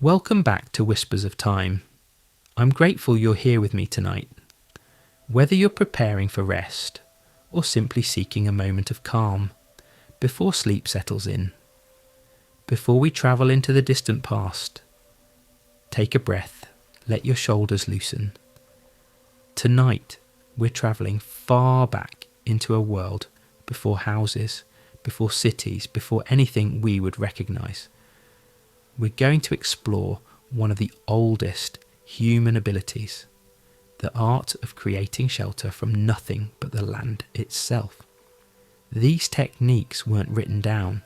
Welcome back to Whispers of Time. I'm grateful you're here with me tonight. Whether you're preparing for rest or simply seeking a moment of calm before sleep settles in, before we travel into the distant past, take a breath, let your shoulders loosen. Tonight, we're travelling far back into a world before houses, before cities, before anything we would recognise. We're going to explore one of the oldest human abilities, the art of creating shelter from nothing but the land itself. These techniques weren't written down.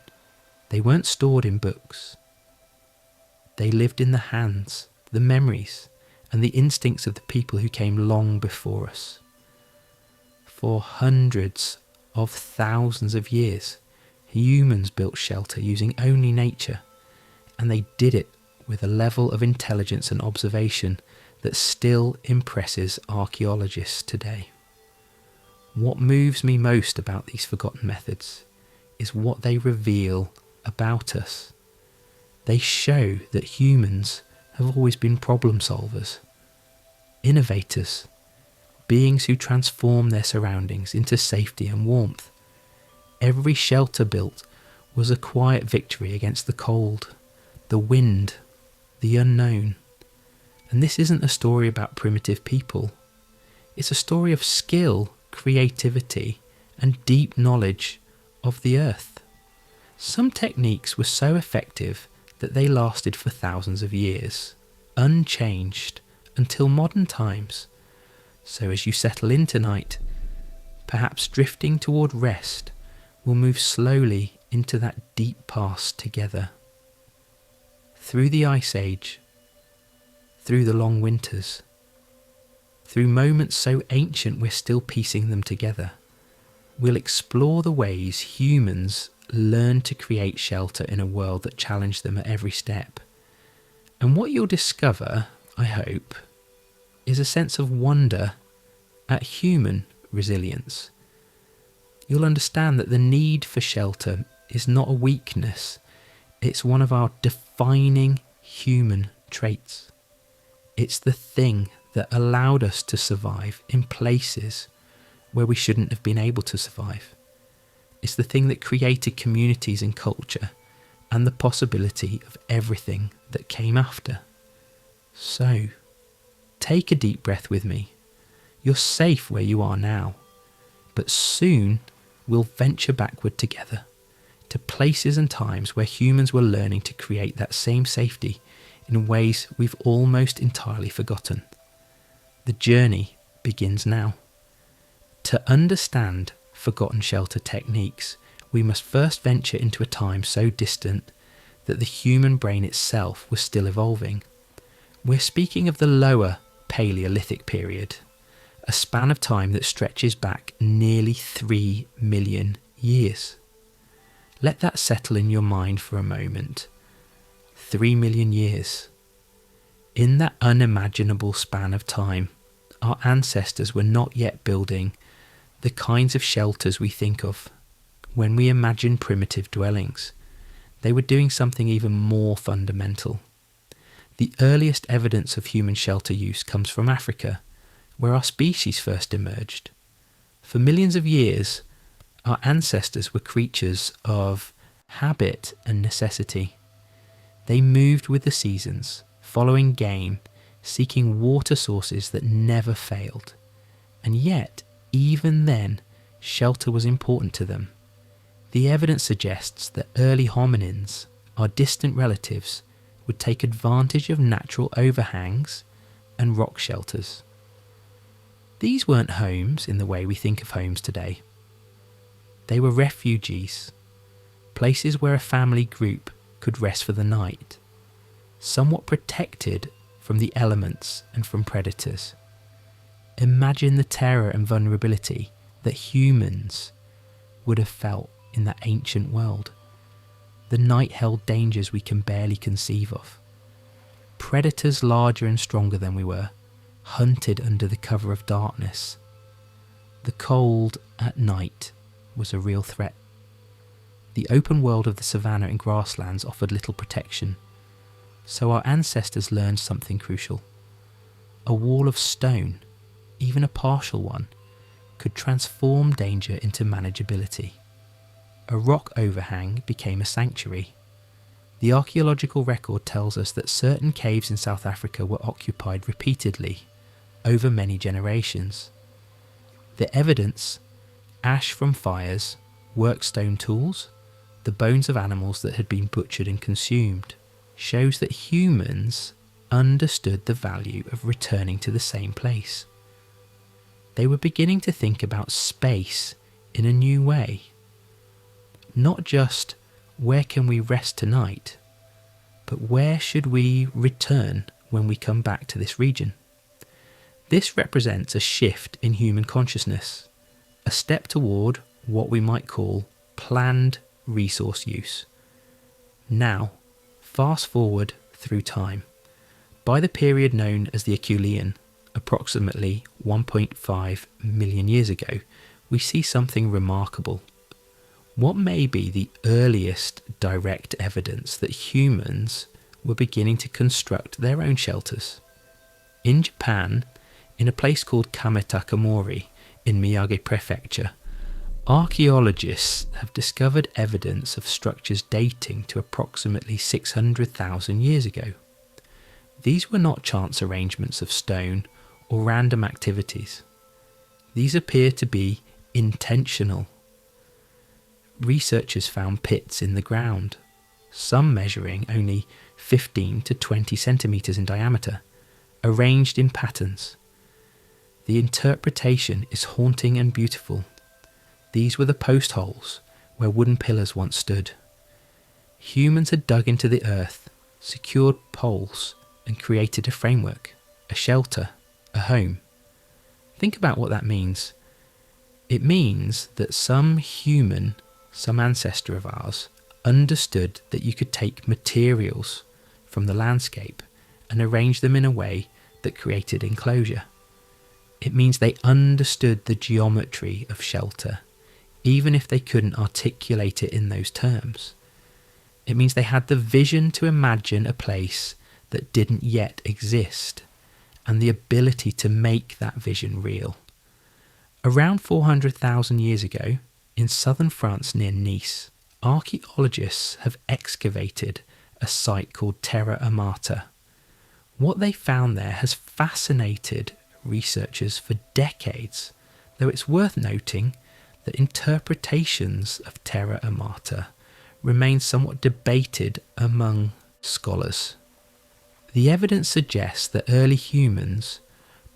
They weren't stored in books. They lived in the hands, the memories, and the instincts of the people who came long before us. For hundreds of thousands of years, humans built shelter using only nature, and they did it with a level of intelligence and observation that still impresses archaeologists today. What moves me most about these forgotten methods is what they reveal about us. They show that humans have always been problem solvers, innovators, beings who transform their surroundings into safety and warmth. Every shelter built was a quiet victory against the cold, the wind, the unknown. And this isn't a story about primitive people. It's a story of skill, creativity, and deep knowledge of the earth. Some techniques were so effective that they lasted for thousands of years, unchanged until modern times. So as you settle in tonight, perhaps drifting toward rest, we'll move slowly into that deep past together. Through the Ice Age, through the long winters, through moments so ancient we're still piecing them together, we'll explore the ways humans learned to create shelter in a world that challenged them at every step. And what you'll discover, I hope, is a sense of wonder at human resilience. You'll understand that the need for shelter is not a weakness, it's one of our defining human traits. It's the thing that allowed us to survive in places where we shouldn't have been able to survive. It's the thing that created communities and culture and the possibility of everything that came after. So, take a deep breath with me. You're safe where you are now, but soon we'll venture backward together to places and times where humans were learning to create that same safety in ways we've almost entirely forgotten. The journey begins now. To understand forgotten shelter techniques, we must first venture into a time so distant that the human brain itself was still evolving. We're speaking of the lower Paleolithic period, a span of time that stretches back nearly 3 million years. Let that settle in your mind for a moment. 3 million years. In that unimaginable span of time, our ancestors were not yet building the kinds of shelters we think of when we imagine primitive dwellings. They were doing something even more fundamental. The earliest evidence of human shelter use comes from Africa, where our species first emerged. For millions of years, our ancestors were creatures of habit and necessity. They moved with the seasons, following game, seeking water sources that never failed. And yet, even then, shelter was important to them. The evidence suggests that early hominins, our distant relatives, would take advantage of natural overhangs and rock shelters. These weren't homes in the way we think of homes today. They were refuges, places where a family group could rest for the night, somewhat protected from the elements and from predators. Imagine the terror and vulnerability that humans would have felt in that ancient world. The night held dangers we can barely conceive of. Predators larger and stronger than we were, hunted under the cover of darkness. The cold at night was a real threat. The open world of the savannah and grasslands offered little protection. So our ancestors learned something crucial. A wall of stone, even a partial one, could transform danger into manageability. A rock overhang became a sanctuary. The archaeological record tells us that certain caves in South Africa were occupied repeatedly, over many generations. The evidence, ash from fires, work stone tools, the bones of animals that had been butchered and consumed, shows that humans understood the value of returning to the same place. They were beginning to think about space in a new way. Not just where can we rest tonight, but where should we return when we come back to this region? This represents a shift in human consciousness, a step toward what we might call planned resource use. Now, fast forward through time. By the period known as the Acheulean, approximately 1.5 million years ago, we see something remarkable. What may be the earliest direct evidence that humans were beginning to construct their own shelters? In Japan, in a place called Kametakamori in Miyagi Prefecture, archaeologists have discovered evidence of structures dating to approximately 600,000 years ago. These were not chance arrangements of stone or random activities. These appear to be intentional. Researchers found pits in the ground, some measuring only 15 to 20 centimetres in diameter, arranged in patterns. The interpretation is haunting and beautiful. These were the post holes where wooden pillars once stood. Humans had dug into the earth, secured poles, and created a framework, a shelter, a home. Think about what that means. It means that some ancestor of ours, understood that you could take materials from the landscape and arrange them in a way that created enclosure. It means they understood the geometry of shelter, even if they couldn't articulate it in those terms. It means they had the vision to imagine a place that didn't yet exist, and the ability to make that vision real. Around 400,000 years ago, in southern France near Nice, archaeologists have excavated a site called Terra Amata. What they found there has fascinated researchers for decades, though it's worth noting that interpretations of Terra Amata remain somewhat debated among scholars. The evidence suggests that early humans,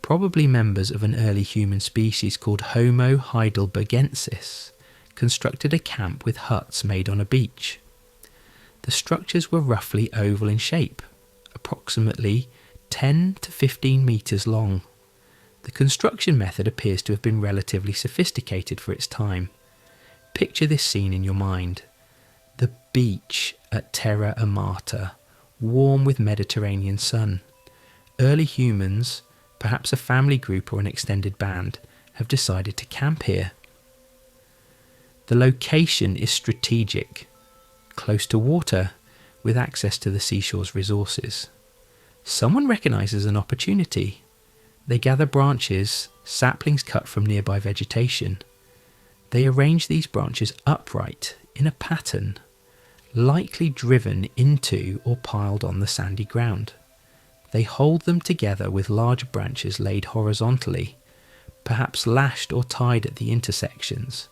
probably members of an early human species called Homo heidelbergensis, constructed a camp with huts made on a beach. The structures were roughly oval in shape, approximately 10 to 15 metres long. The construction method appears to have been relatively sophisticated for its time. Picture this scene in your mind. The beach at Terra Amata, warm with Mediterranean sun. Early humans, perhaps a family group or an extended band, have decided to camp here. The location is strategic, close to water, with access to the seashore's resources. Someone recognises an opportunity. They gather branches, saplings cut from nearby vegetation. They arrange these branches upright in a pattern, likely driven into or piled on the sandy ground. They hold them together with large branches laid horizontally, perhaps lashed or tied at the intersections.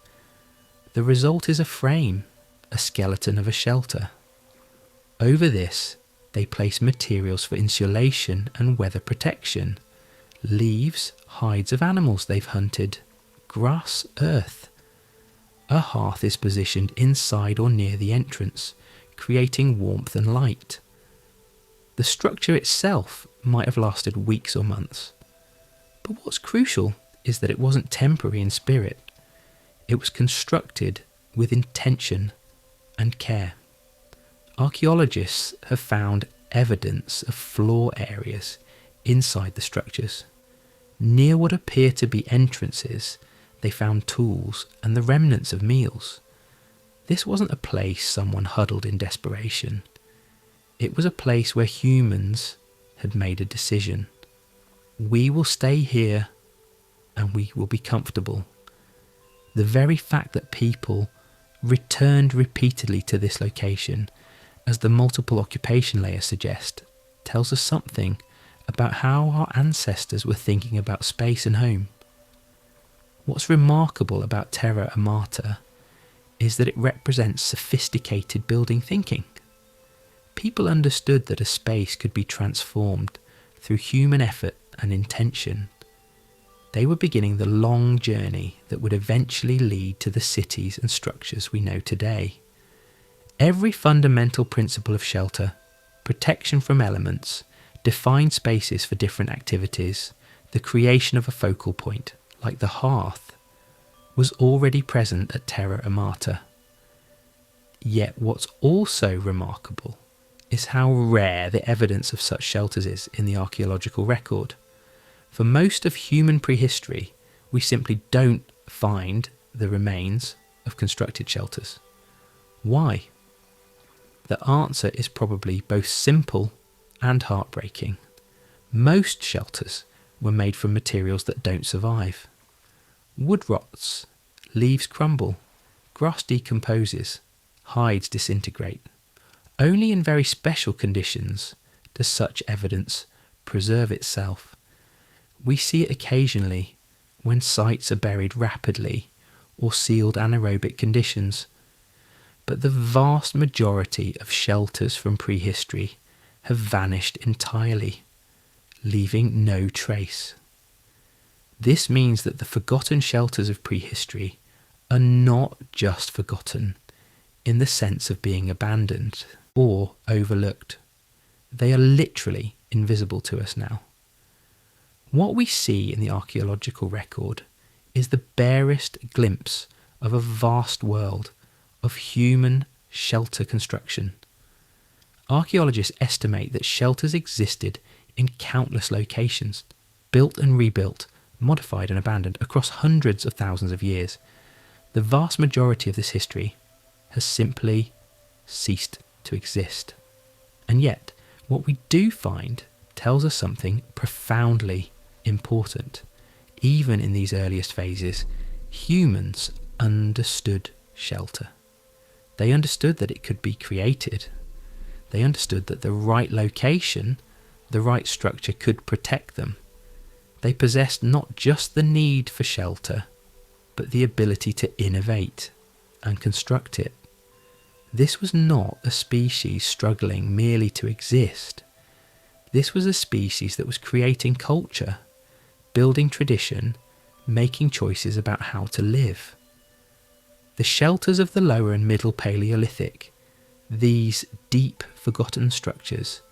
The result is a frame, a skeleton of a shelter. Over this, they place materials for insulation and weather protection, leaves, hides of animals they've hunted, grass, earth. A hearth is positioned inside or near the entrance, creating warmth and light. The structure itself might have lasted weeks or months. But what's crucial is that it wasn't temporary in spirit. It was constructed with intention and care. Archaeologists have found evidence of floor areas inside the structures. Near what appear to be entrances, they found tools and the remnants of meals. This wasn't a place someone huddled in desperation. It was a place where humans had made a decision. We will stay here and we will be comfortable. The very fact that people returned repeatedly to this location, as the multiple occupation layer suggests, tells us something about how our ancestors were thinking about space and home. What's remarkable about Terra Amata is that it represents sophisticated building thinking. People understood that a space could be transformed through human effort and intention. They were beginning the long journey that would eventually lead to the cities and structures we know today. Every fundamental principle of shelter, protection from elements, defined spaces for different activities, the creation of a focal point, like the hearth, was already present at Terra Amata. Yet what's also remarkable is how rare the evidence of such shelters is in the archaeological record. For most of human prehistory, we simply don't find the remains of constructed shelters. Why? The answer is probably both simple and heartbreaking. Most shelters were made from materials that don't survive. Wood rots, leaves crumble, grass decomposes, hides disintegrate. Only in very special conditions does such evidence preserve itself. We see it occasionally when sites are buried rapidly or sealed anaerobic conditions, but the vast majority of shelters from prehistory have vanished entirely, leaving no trace. This means that the forgotten shelters of prehistory are not just forgotten in the sense of being abandoned or overlooked. They are literally invisible to us now. What we see in the archaeological record is the barest glimpse of a vast world of human shelter construction. Archaeologists estimate that shelters existed in countless locations, built and rebuilt, modified and abandoned across hundreds of thousands of years. The vast majority of this history has simply ceased to exist. And yet, what we do find tells us something profoundly important. Even in these earliest phases, humans understood shelter. They understood that it could be created. They understood that the right location, the right structure could protect them. They possessed not just the need for shelter, but the ability to innovate and construct it. This was not a species struggling merely to exist. This was a species that was creating culture, building tradition, making choices about how to live. The shelters of the lower and middle Paleolithic, these deep forgotten structures,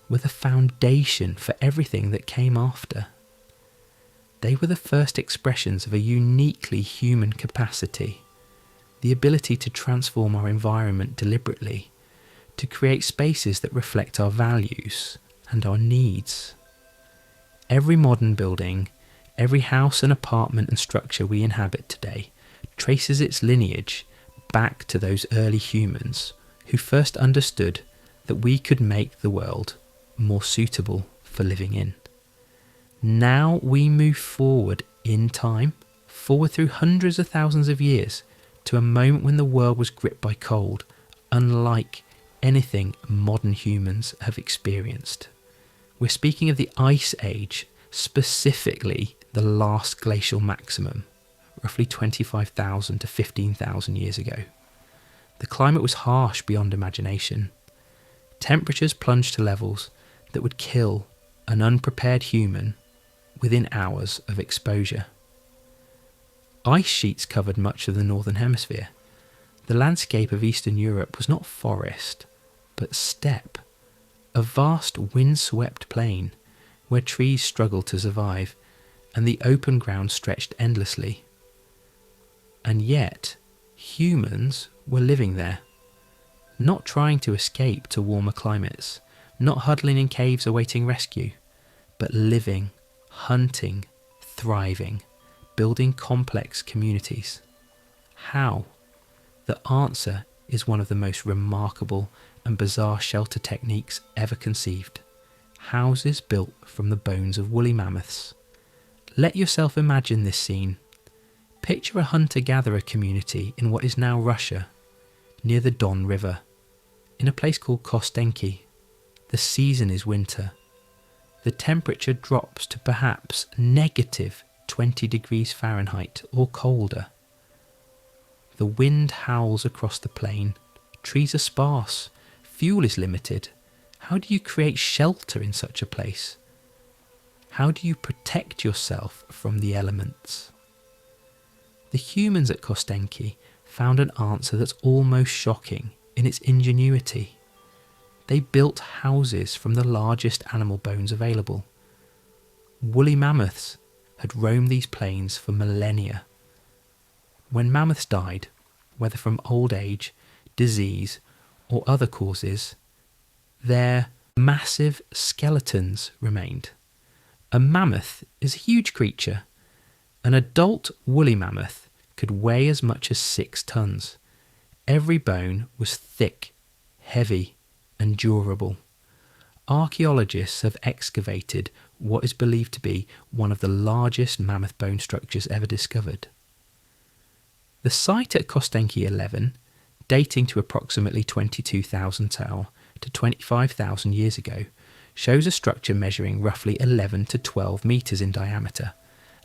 were the foundation for everything that came after. They were the first expressions of a uniquely human capacity, the ability to transform our environment deliberately, to create spaces that reflect our values and our needs. Every modern building, every house and apartment and structure we inhabit today traces its lineage back to those early humans who first understood that we could make the world more suitable for living in. Now we move forward in time, forward through hundreds of thousands of years, to a moment when the world was gripped by cold, unlike anything modern humans have experienced. We're speaking of the Ice Age, specifically the last glacial maximum, roughly 25,000 to 15,000 years ago. The climate was harsh beyond imagination. Temperatures plunged to levels that would kill an unprepared human within hours of exposure. Ice sheets covered much of the northern hemisphere. The landscape of Eastern Europe was not forest, but steppe, a vast wind-swept plain where trees struggled to survive and the open ground stretched endlessly. And yet, humans were living there, not trying to escape to warmer climates, not huddling in caves awaiting rescue, but living, hunting, thriving, building complex communities. How? The answer is one of the most remarkable and bizarre shelter techniques ever conceived. Houses built from the bones of woolly mammoths. Let yourself imagine this scene. Picture a hunter-gatherer community in what is now Russia, near the Don River, in a place called Kostenki. The season is winter. The temperature drops to perhaps negative 20 degrees Fahrenheit or colder. The wind howls across the plain. Trees are sparse. Fuel is limited. How do you create shelter in such a place? How do you protect yourself from the elements? The humans at Kostenki found an answer that's almost shocking in its ingenuity. They built houses from the largest animal bones available. Woolly mammoths had roamed these plains for millennia. When mammoths died, whether from old age, disease, or other causes, their massive skeletons remained. A mammoth is a huge creature. An adult woolly mammoth could weigh as much as 6 tons. Every bone was thick, heavy, and durable. Archaeologists have excavated what is believed to be one of the largest mammoth bone structures ever discovered. The site at Kostenki 11, dating to approximately 22,000 to 25,000 years ago, shows a structure measuring roughly 11 to 12 metres in diameter,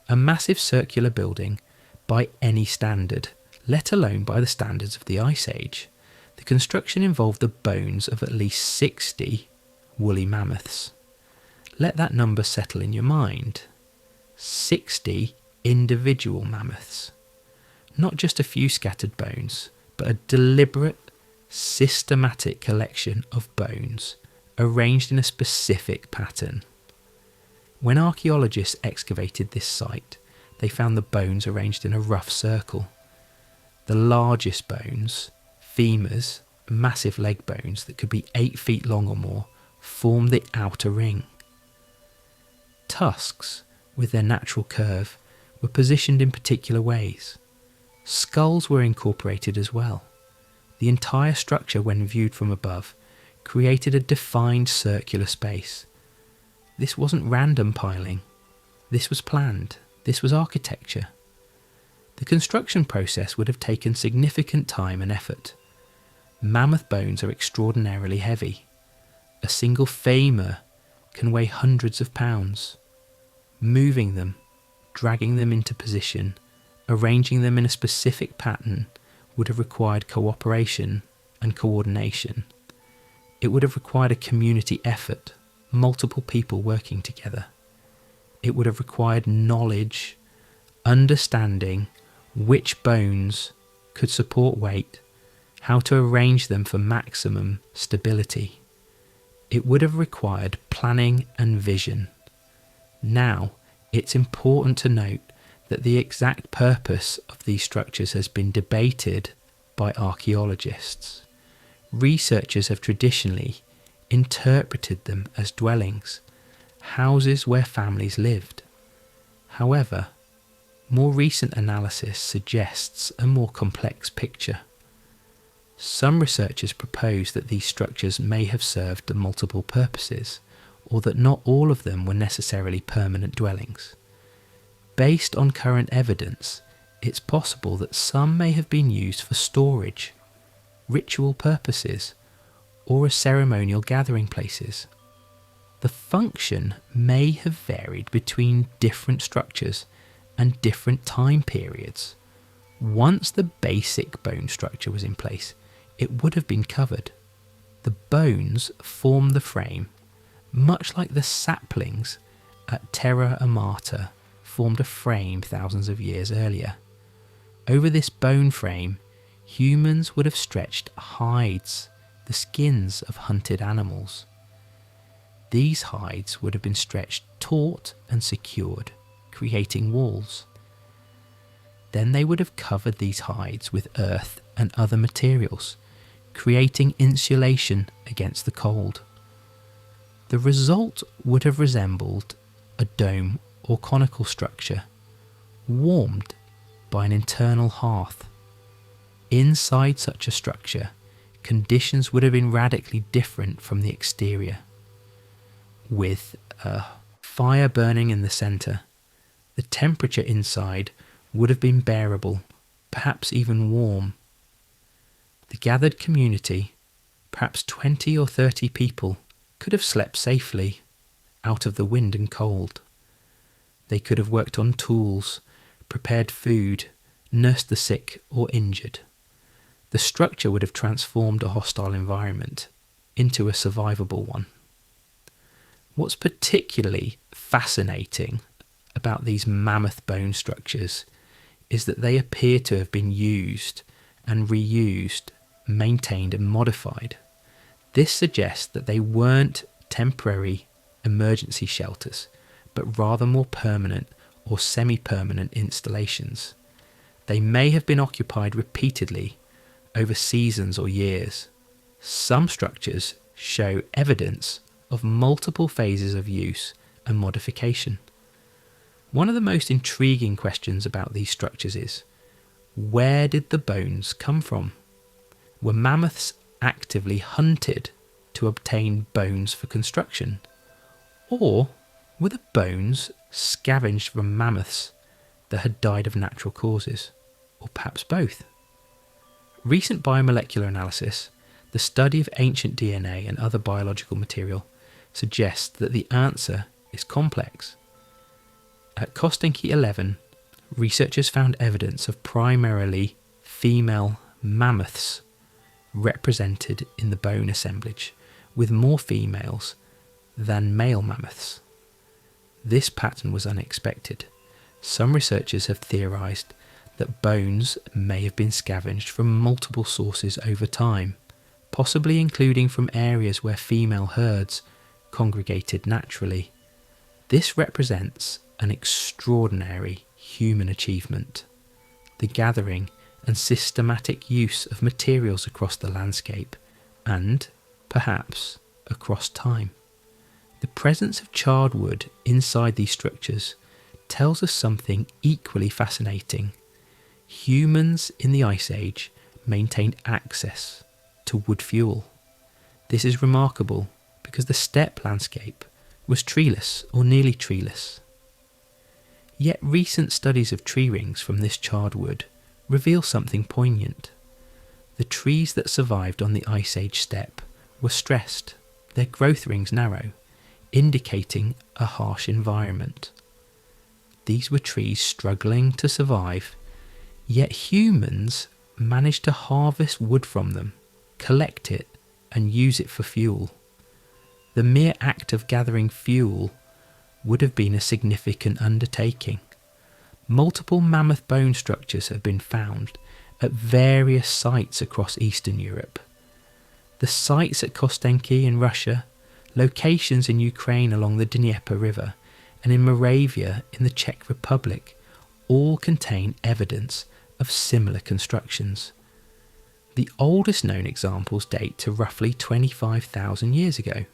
a massive circular building by any standard, let alone by the standards of the Ice Age. The construction involved the bones of at least 60 woolly mammoths. Let that number settle in your mind. 60 individual mammoths. Not just a few scattered bones, but a deliberate, systematic collection of bones arranged in a specific pattern. When archaeologists excavated this site, they found the bones arranged in a rough circle. The largest bones, femurs, massive leg bones that could be 8 feet long or more, formed the outer ring. Tusks, with their natural curve, were positioned in particular ways. Skulls were incorporated as well. The entire structure, when viewed from above, created a defined circular space. This wasn't random piling. This was planned. This was architecture. The construction process would have taken significant time and effort. Mammoth bones are extraordinarily heavy. A single femur can weigh hundreds of pounds. Moving them, dragging them into position, arranging them in a specific pattern would have required cooperation and coordination. It would have required a community effort, multiple people working together. It would have required knowledge, understanding which bones could support weight, how to arrange them for maximum stability. It would have required planning and vision. Now, it's important to note that the exact purpose of these structures has been debated by archaeologists. Researchers have traditionally interpreted them as dwellings, houses where families lived. However, more recent analysis suggests a more complex picture. Some researchers propose that these structures may have served multiple purposes, or that not all of them were necessarily permanent dwellings. Based on current evidence, it's possible that some may have been used for storage, ritual purposes, or as ceremonial gathering places. The function may have varied between different structures and different time periods. Once the basic bone structure was in place, it would have been covered. The bones formed the frame, much like the saplings at Terra Amata formed a frame thousands of years earlier. Over this bone frame, humans would have stretched hides, the skins of hunted animals. These hides would have been stretched taut and secured, creating walls. Then they would have covered these hides with earth and other materials, creating insulation against the cold. The result would have resembled a dome or conical structure, warmed by an internal hearth. Inside such a structure, conditions would have been radically different from the exterior. With a fire burning in the centre, the temperature inside would have been bearable, perhaps even warm. The gathered community, perhaps 20 or 30 people, could have slept safely, out of the wind and cold. They could have worked on tools, prepared food, nursed the sick or injured. The structure would have transformed a hostile environment into a survivable one. What's particularly fascinating about these mammoth bone structures is that they appear to have been used and reused, maintained and modified. This suggests that they weren't temporary emergency shelters, but rather more permanent or semi-permanent installations. They may have been occupied repeatedly over seasons or years. Some structures show evidence of multiple phases of use and modification. One of the most intriguing questions about these structures is, where did the bones come from? Were mammoths actively hunted to obtain bones for construction? Or were the bones scavenged from mammoths that had died of natural causes? Or perhaps both? Recent biomolecular analysis, the study of ancient DNA and other biological material, suggests that the answer is complex. At Kostenki 11, researchers found evidence of primarily female mammoths represented in the bone assemblage, with more females than male mammoths. This pattern was unexpected. Some researchers have theorized that bones may have been scavenged from multiple sources over time, possibly including from areas where female herds congregated naturally. This represents an extraordinary human achievement, the gathering and systematic use of materials across the landscape and, perhaps, across time. The presence of charred wood inside these structures tells us something equally fascinating. Humans in the Ice Age maintained access to wood fuel. This is remarkable because the steppe landscape was treeless or nearly treeless. Yet recent studies of tree rings from this charred wood reveal something poignant. The trees that survived on the Ice Age steppe were stressed, their growth rings narrow, indicating a harsh environment. These were trees struggling to survive, yet humans managed to harvest wood from them, collect it, and use it for fuel. The mere act of gathering fuel would have been a significant undertaking. Multiple mammoth bone structures have been found at various sites across Eastern Europe. The sites at Kostenki in Russia, locations in Ukraine along the Dnieper River, and in Moravia in the Czech Republic all contain evidence of similar constructions. The oldest known examples date to roughly 25,000 years ago.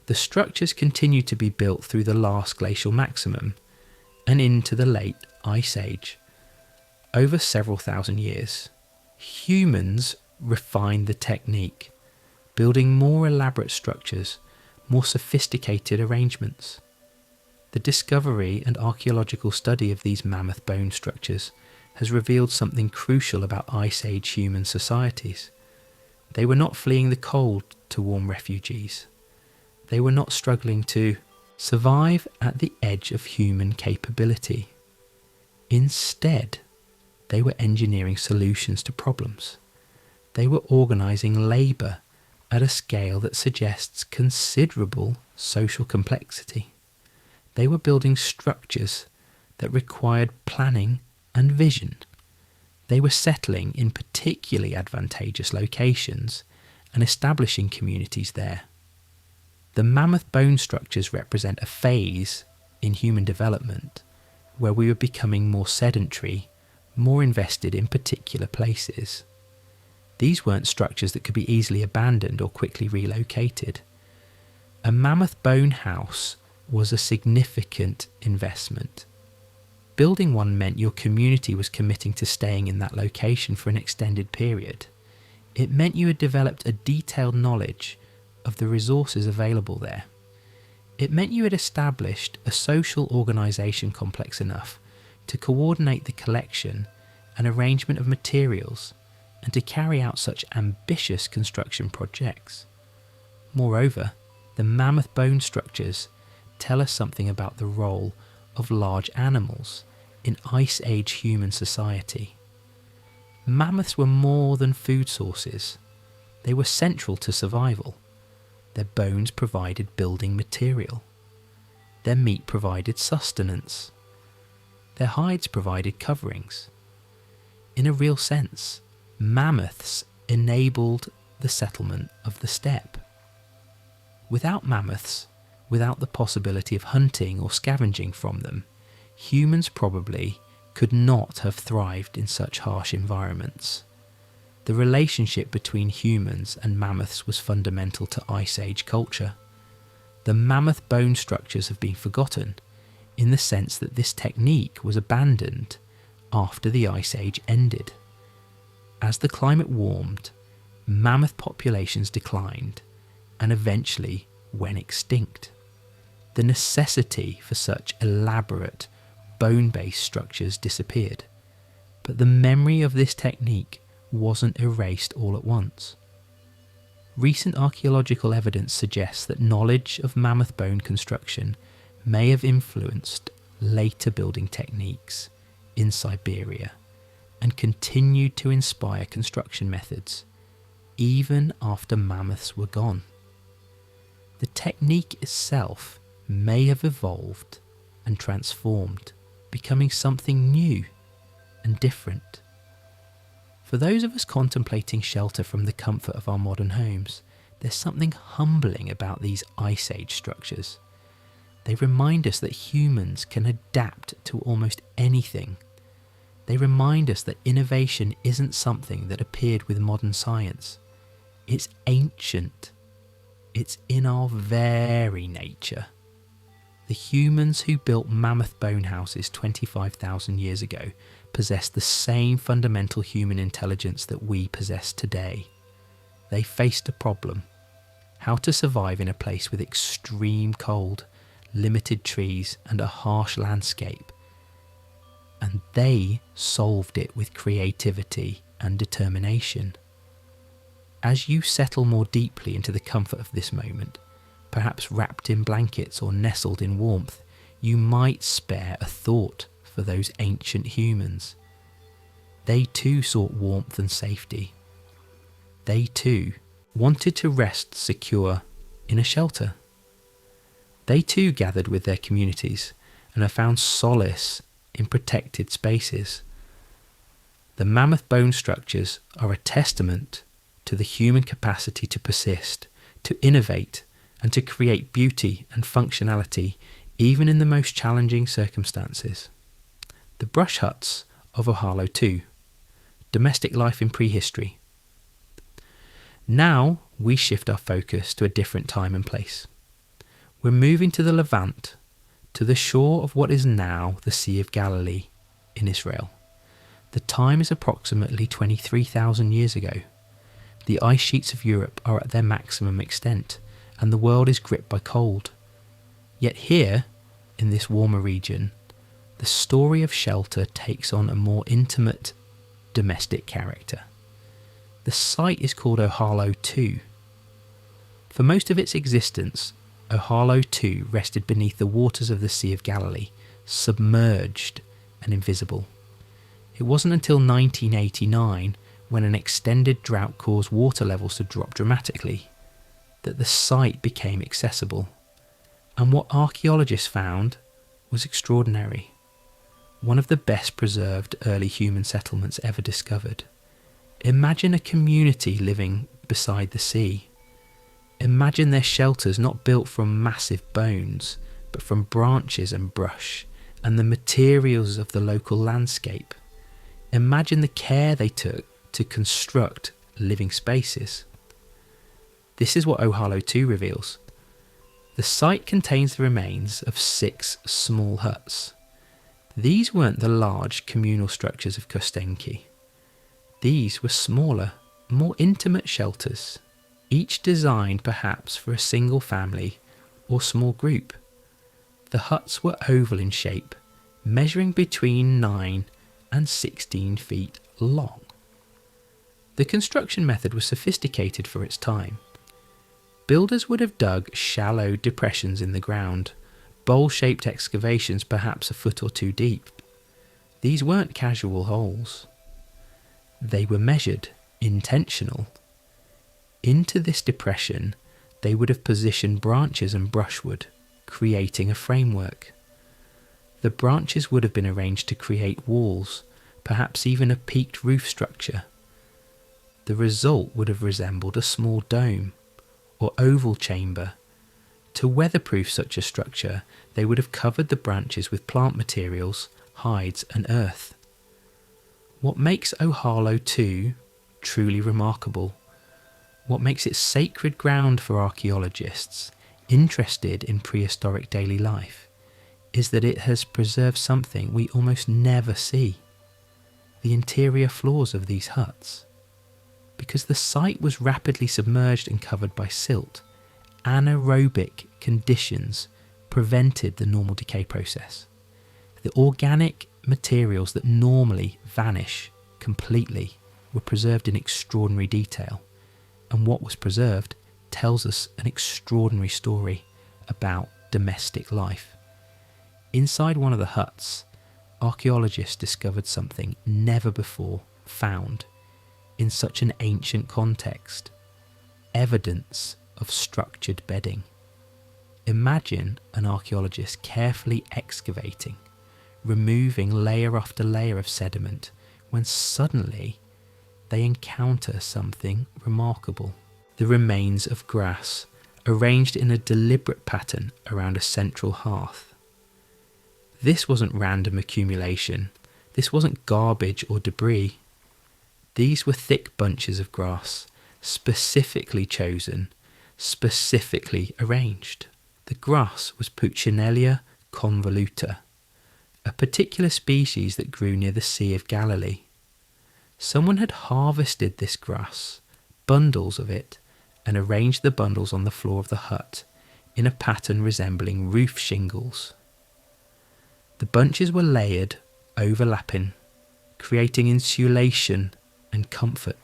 The structures continued to be built through the last glacial maximum and into the late Ice Age. Over several thousand years, humans refined the technique, building more elaborate structures, more sophisticated arrangements. The discovery and archaeological study of these mammoth bone structures has revealed something crucial about Ice Age human societies. They were not fleeing the cold to warm refugees. They were not struggling to survive at the edge of human capability. Instead, they were engineering solutions to problems. They were organising labour at a scale that suggests considerable social complexity. They were building structures that required planning and vision. They were settling in particularly advantageous locations and establishing communities there. The mammoth bone structures represent a phase in human development where we were becoming more sedentary, more invested in particular places. These weren't structures that could be easily abandoned or quickly relocated. A mammoth bone house was a significant investment. Building one meant your community was committing to staying in that location for an extended period. It meant you had developed a detailed knowledge of the resources available there. It meant you had established a social organisation complex enough to coordinate the collection and arrangement of materials and to carry out such ambitious construction projects. Moreover, the mammoth bone structures tell us something about the role of large animals in Ice Age human society. Mammoths were more than food sources. They were central to survival. Their bones provided building material. Their meat provided sustenance. Their hides provided coverings. In a real sense, mammoths enabled the settlement of the steppe. Without mammoths, without the possibility of hunting or scavenging from them, humans probably could not have thrived in such harsh environments. The relationship between humans and mammoths was fundamental to Ice Age culture. The mammoth bone structures have been forgotten in the sense that this technique was abandoned after the Ice Age ended. As the climate warmed, mammoth populations declined and eventually went extinct. The necessity for such elaborate bone-based structures disappeared, but the memory of this technique wasn't erased all at once. Recent archaeological evidence suggests that knowledge of mammoth bone construction may have influenced later building techniques in Siberia and continued to inspire construction methods even after mammoths were gone. The technique itself may have evolved and transformed, becoming something new and different. For those of us contemplating shelter from the comfort of our modern homes, there's something humbling about these Ice Age structures. They remind us that humans can adapt to almost anything. They remind us that innovation isn't something that appeared with modern science. It's ancient. It's in our very nature. The humans who built mammoth bone houses 25,000 years ago possessed the same fundamental human intelligence that we possess today. They faced a problem: how to survive in a place with extreme cold, limited trees and a harsh landscape. And they solved it with creativity and determination. As you settle more deeply into the comfort of this moment, perhaps wrapped in blankets or nestled in warmth, you might spare a thought for those ancient humans. They too sought warmth and safety. They too wanted to rest secure in a shelter. They too gathered with their communities and have found solace in protected spaces. The mammoth bone structures are a testament to the human capacity to persist, to innovate, and to create beauty and functionality even in the most challenging circumstances. The brush huts of Ohalo 2. Domestic life in prehistory. Now we shift our focus to a different time and place. We're moving to the Levant, to the shore of what is now the Sea of Galilee in Israel. The time is approximately 23,000 years ago. The ice sheets of Europe are at their maximum extent, and the world is gripped by cold. Yet here, in this warmer region, the story of shelter takes on a more intimate, domestic character. The site is called Ohalo 2. For most of its existence, Ohalo 2 rested beneath the waters of the Sea of Galilee, submerged and invisible. It wasn't until 1989, when an extended drought caused water levels to drop dramatically, that the site became accessible. And what archaeologists found was extraordinary. One of the best preserved early human settlements ever discovered. Imagine a community living beside the sea. Imagine their shelters not built from massive bones, but from branches and brush, and the materials of the local landscape. Imagine the care they took to construct living spaces. This is what Ohalo 2 reveals. The site contains the remains of 6 small huts. These weren't the large communal structures of Kostenki. These were smaller, more intimate shelters, each designed perhaps for a single family or small group. The huts were oval in shape, measuring between 9 and 16 feet long. The construction method was sophisticated for its time. Builders would have dug shallow depressions in the ground, bowl-shaped excavations perhaps a foot or two deep. These weren't casual holes. They were measured, intentional. Into this depression, they would have positioned branches and brushwood, creating a framework. The branches would have been arranged to create walls, perhaps even a peaked roof structure. The result would have resembled a small dome or oval chamber. To weatherproof such a structure, they would have covered the branches with plant materials, hides and earth. What makes Ohalo 2 truly remarkable, what makes it sacred ground for archaeologists interested in prehistoric daily life, is that it has preserved something we almost never see: the interior floors of these huts. Because the site was rapidly submerged and covered by silt, anaerobic conditions prevented the normal decay process. The organic materials that normally vanish completely were preserved in extraordinary detail, and what was preserved tells us an extraordinary story about domestic life. Inside one of the huts, archaeologists discovered something never before found in such an ancient context: evidence of structured bedding. Imagine an archaeologist carefully excavating, removing layer after layer of sediment, when suddenly they encounter something remarkable: the remains of grass arranged in a deliberate pattern around a central hearth. This wasn't random accumulation. This wasn't garbage or debris. These were thick bunches of grass, specifically chosen, specifically arranged. The grass was Puccinellia convoluta, a particular species that grew near the Sea of Galilee. Someone had harvested this grass, bundles of it, and arranged the bundles on the floor of the hut in a pattern resembling roof shingles. The bunches were layered, overlapping, creating insulation and comfort.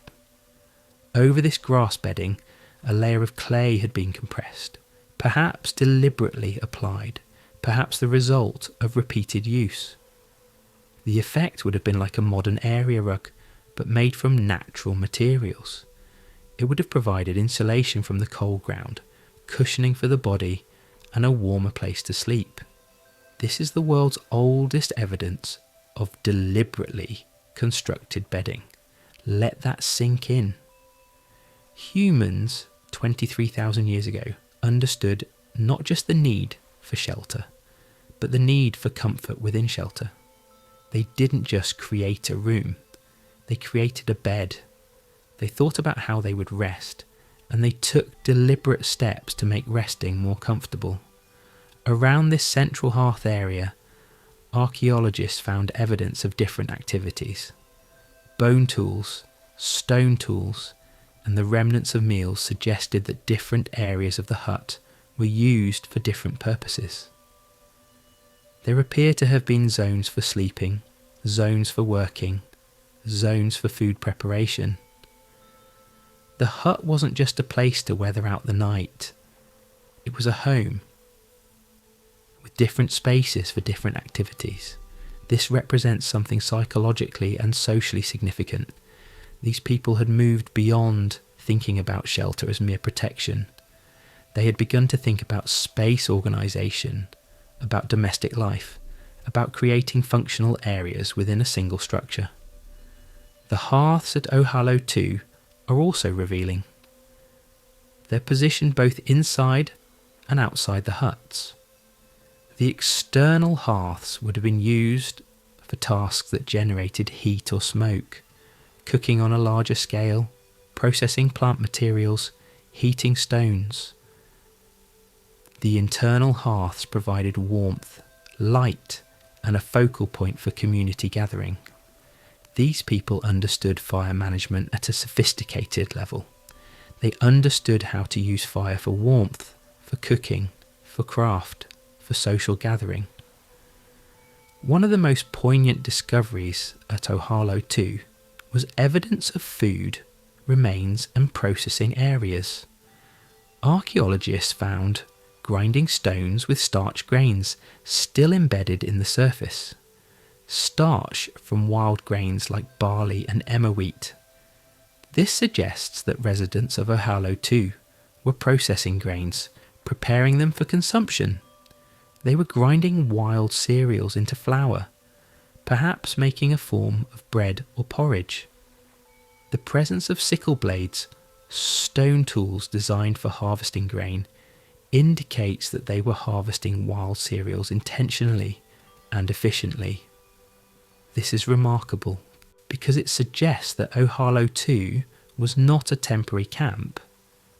Over this grass bedding, a layer of clay had been compressed, perhaps deliberately applied, perhaps the result of repeated use. The effect would have been like a modern area rug, but made from natural materials. It would have provided insulation from the cold ground, cushioning for the body, and a warmer place to sleep. This is the world's oldest evidence of deliberately constructed bedding. Let that sink in. Humans 23,000 years ago understood not just the need for shelter, but the need for comfort within shelter. They didn't just create a room, they created a bed. They thought about how they would rest, and they took deliberate steps to make resting more comfortable. Around this central hearth area, archaeologists found evidence of different activities. Bone tools, stone tools, and the remnants of meals suggested that different areas of the hut were used for different purposes. There appear to have been zones for sleeping, zones for working, zones for food preparation. The hut wasn't just a place to weather out the night. It was a home, with different spaces for different activities. This represents something psychologically and socially significant. These people had moved beyond thinking about shelter as mere protection. They had begun to think about space organisation, about domestic life, about creating functional areas within a single structure. The hearths at Ohalo 2 are also revealing. They're positioned both inside and outside the huts. The external hearths would have been used for tasks that generated heat or smoke, cooking on a larger scale, processing plant materials, heating stones. The internal hearths provided warmth, light, and a focal point for community gathering. These people understood fire management at a sophisticated level. They understood how to use fire for warmth, for cooking, for craft, for social gathering. One of the most poignant discoveries at Ohalo 2 was evidence of food, remains and processing areas. Archaeologists found grinding stones with starch grains still embedded in the surface. Starch from wild grains like barley and emmer wheat. This suggests that residents of Ohalo 2 were processing grains, preparing them for consumption. They were grinding wild cereals into flour, perhaps making a form of bread or porridge. The presence of sickle blades, stone tools designed for harvesting grain, indicates that they were harvesting wild cereals intentionally and efficiently. This is remarkable because it suggests that Ohalo 2 was not a temporary camp,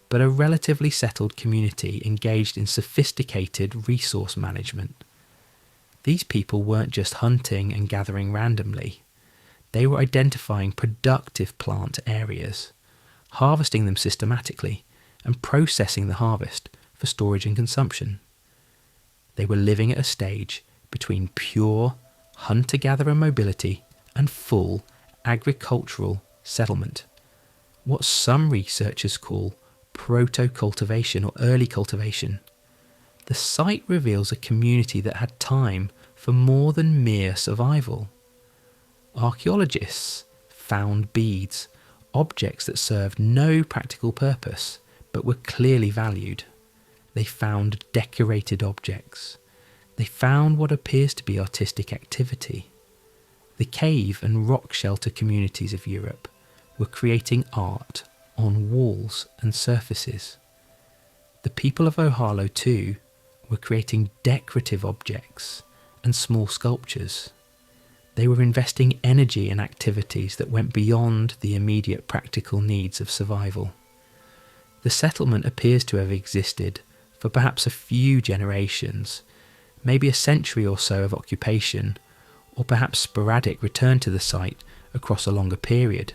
but a relatively settled community engaged in sophisticated resource management. These people weren't just hunting and gathering randomly. They were identifying productive plant areas, harvesting them systematically, and processing the harvest for storage and consumption. They were living at a stage between pure hunter-gatherer mobility and full agricultural settlement, what some researchers call proto-cultivation or early cultivation. The site reveals a community that had time for more than mere survival. Archaeologists found beads, objects that served no practical purpose but were clearly valued. They found decorated objects. They found what appears to be artistic activity. The cave and rock shelter communities of Europe were creating art on walls and surfaces. The people of Ohalo 2 were creating decorative objects and small sculptures. They were investing energy in activities that went beyond the immediate practical needs of survival. The settlement appears to have existed for perhaps a few generations, maybe a century or so of occupation, or perhaps sporadic return to the site across a longer period.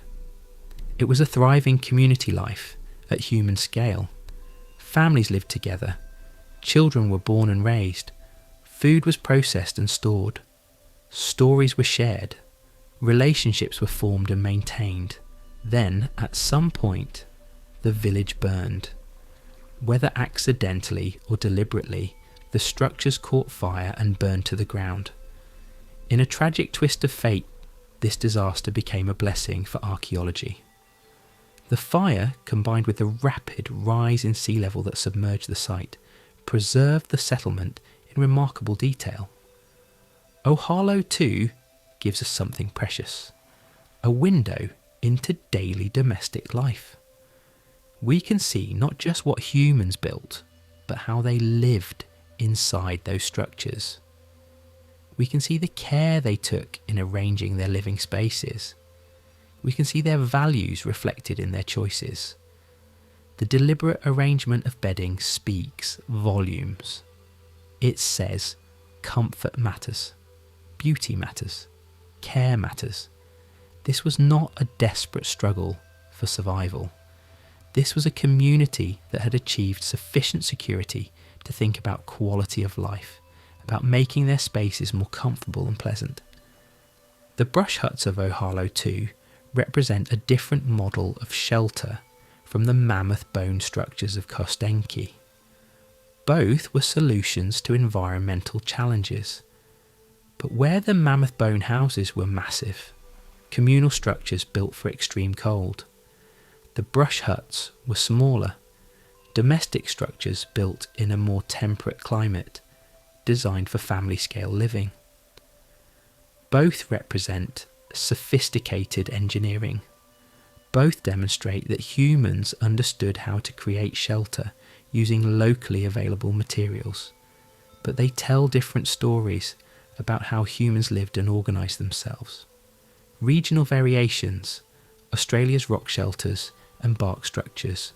It was a thriving community life at human scale. Families lived together, children were born and raised, food was processed and stored, stories were shared, relationships were formed and maintained. Then, at some point, the village burned. Whether accidentally or deliberately, the structures caught fire and burned to the ground. In a tragic twist of fate, this disaster became a blessing for archaeology. The fire, combined with the rapid rise in sea level that submerged the site, preserved the settlement in remarkable detail. Ohalo 2 gives us something precious, a window into daily domestic life. We can see not just what humans built, but how they lived inside those structures. We can see the care they took in arranging their living spaces. We can see their values reflected in their choices. The deliberate arrangement of bedding speaks volumes. It says comfort matters, beauty matters, care matters. This was not a desperate struggle for survival. This was a community that had achieved sufficient security to think about quality of life, about making their spaces more comfortable and pleasant. The brush huts of Ohalo 2 represent a different model of shelter from the mammoth bone structures of Kostenki. Both were solutions to environmental challenges. But where the mammoth bone houses were massive, communal structures built for extreme cold, the brush huts were smaller, domestic structures built in a more temperate climate, designed for family-scale living. Both represent sophisticated engineering. Both demonstrate that humans understood how to create shelter using locally available materials, but they tell different stories about how humans lived and organised themselves. Regional variations, Australia's rock shelters and bark structures.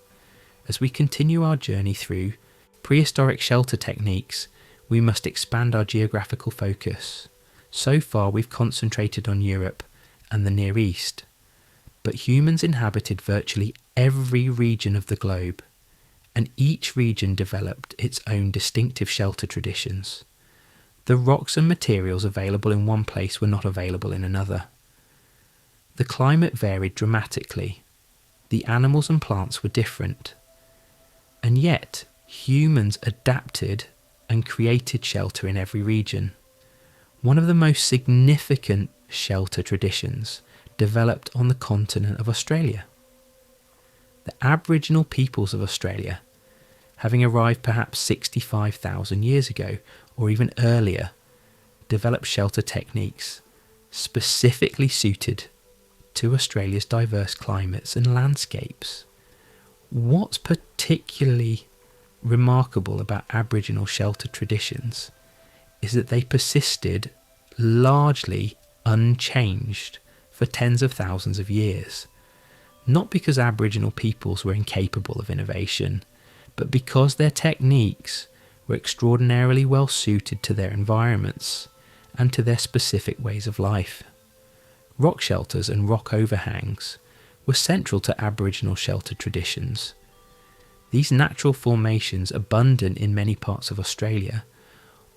As we continue our journey through prehistoric shelter techniques, we must expand our geographical focus. So far we've concentrated on Europe and the Near East, but humans inhabited virtually every region of the globe, and each region developed its own distinctive shelter traditions. The rocks and materials available in one place were not available in another. The climate varied dramatically. The animals and plants were different. And yet, humans adapted and created shelter in every region. One of the most significant shelter traditions developed on the continent of Australia. The Aboriginal peoples of Australia, having arrived perhaps 65,000 years ago or even earlier, developed shelter techniques specifically suited to Australia's diverse climates and landscapes. What's particularly remarkable about Aboriginal shelter traditions is that they persisted largely unchanged for tens of thousands of years, not because Aboriginal peoples were incapable of innovation, but because their techniques were extraordinarily well suited to their environments and to their specific ways of life. Rock shelters and rock overhangs were central to Aboriginal shelter traditions. These natural formations, abundant in many parts of Australia,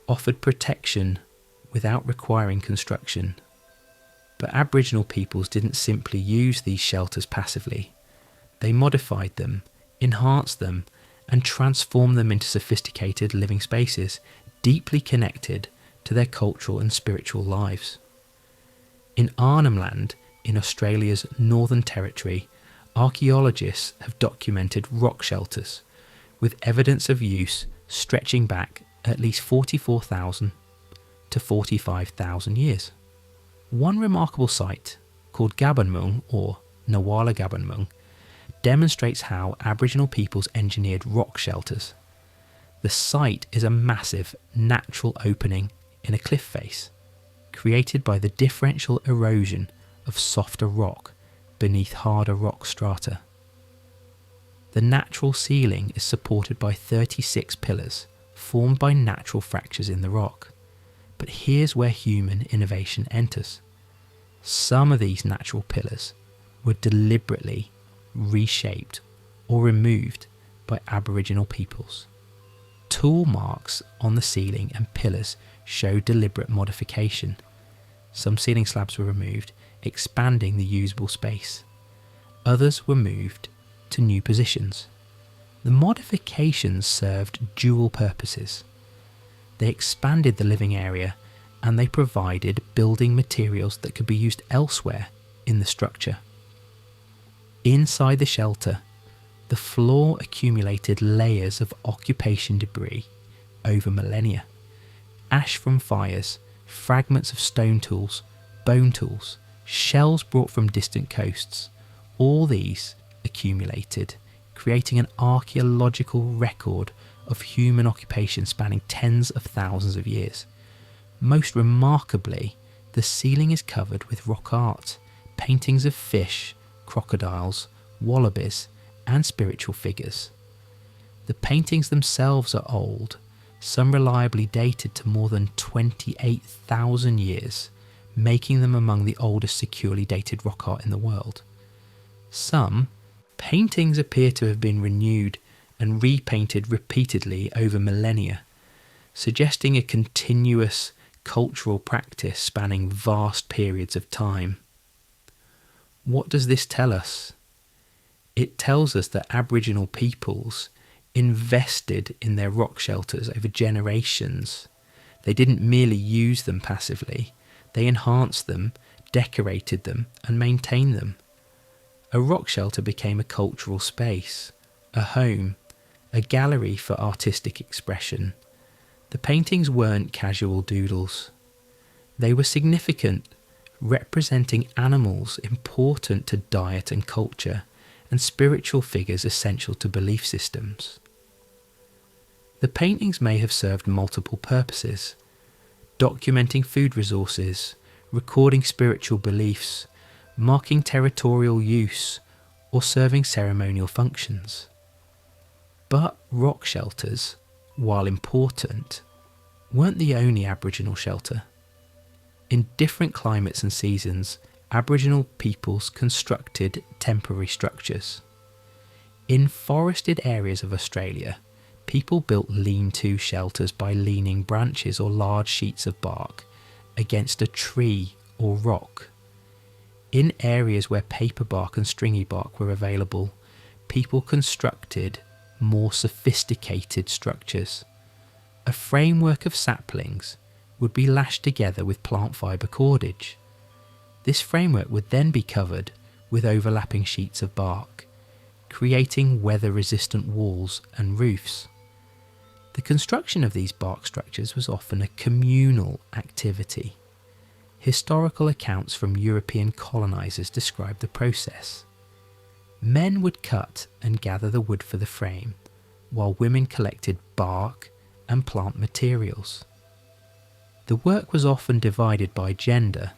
offered protection without requiring construction. But Aboriginal peoples didn't simply use these shelters passively. They modified them, enhanced them, and transformed them into sophisticated living spaces, deeply connected to their cultural and spiritual lives. In Arnhem Land, in Australia's Northern Territory, archaeologists have documented rock shelters, with evidence of use stretching back at least 44,000 to 45,000 years. One remarkable site, called Gabonmung or Nawala Gabonmung, demonstrates how Aboriginal peoples engineered rock shelters. The site is a massive natural opening in a cliff face, created by the differential erosion of softer rock beneath harder rock strata. The natural ceiling is supported by 36 pillars formed by natural fractures in the rock. But here's where human innovation enters. Some of these natural pillars were deliberately reshaped or removed by Aboriginal peoples. Tool marks on the ceiling and pillars show deliberate modification. Some ceiling slabs were removed, expanding the usable space. Others were moved to new positions. The modifications served dual purposes. They expanded the living area and they provided building materials that could be used elsewhere in the structure. Inside the shelter, the floor accumulated layers of occupation debris over millennia. Ash from fires, fragments of stone tools, bone tools, shells brought from distant coasts, all these accumulated, creating an archaeological record of human occupation spanning tens of thousands of years. Most remarkably, the ceiling is covered with rock art, paintings of fish, crocodiles, wallabies, and spiritual figures. The paintings themselves are old, some reliably dated to more than 28,000 years, making them among the oldest securely dated rock art in the world. Some paintings appear to have been renewed and repainted repeatedly over millennia, suggesting a continuous cultural practice spanning vast periods of time. What does this tell us? It tells us that Aboriginal peoples invested in their rock shelters over generations. They didn't merely use them passively, they enhanced them, decorated them, and maintained them. A rock shelter became a cultural space, a home, a gallery for artistic expression. The paintings weren't casual doodles. They were significant, representing animals important to diet and culture, and spiritual figures essential to belief systems. The paintings may have served multiple purposes: documenting food resources, recording spiritual beliefs, marking territorial use, or serving ceremonial functions. But rock shelters, while important, weren't the only Aboriginal shelter. In different climates and seasons, Aboriginal peoples constructed temporary structures. In forested areas of Australia, people built lean-to shelters by leaning branches or large sheets of bark against a tree or rock. In areas where paper bark and stringy bark were available, people constructed more sophisticated structures. A framework of saplings would be lashed together with plant fibre cordage. This framework would then be covered with overlapping sheets of bark, creating weather-resistant walls and roofs. The construction of these bark structures was often a communal activity. Historical accounts from European colonisers describe the process. Men would cut and gather the wood for the frame, while women collected bark and plant materials. The work was often divided by gender,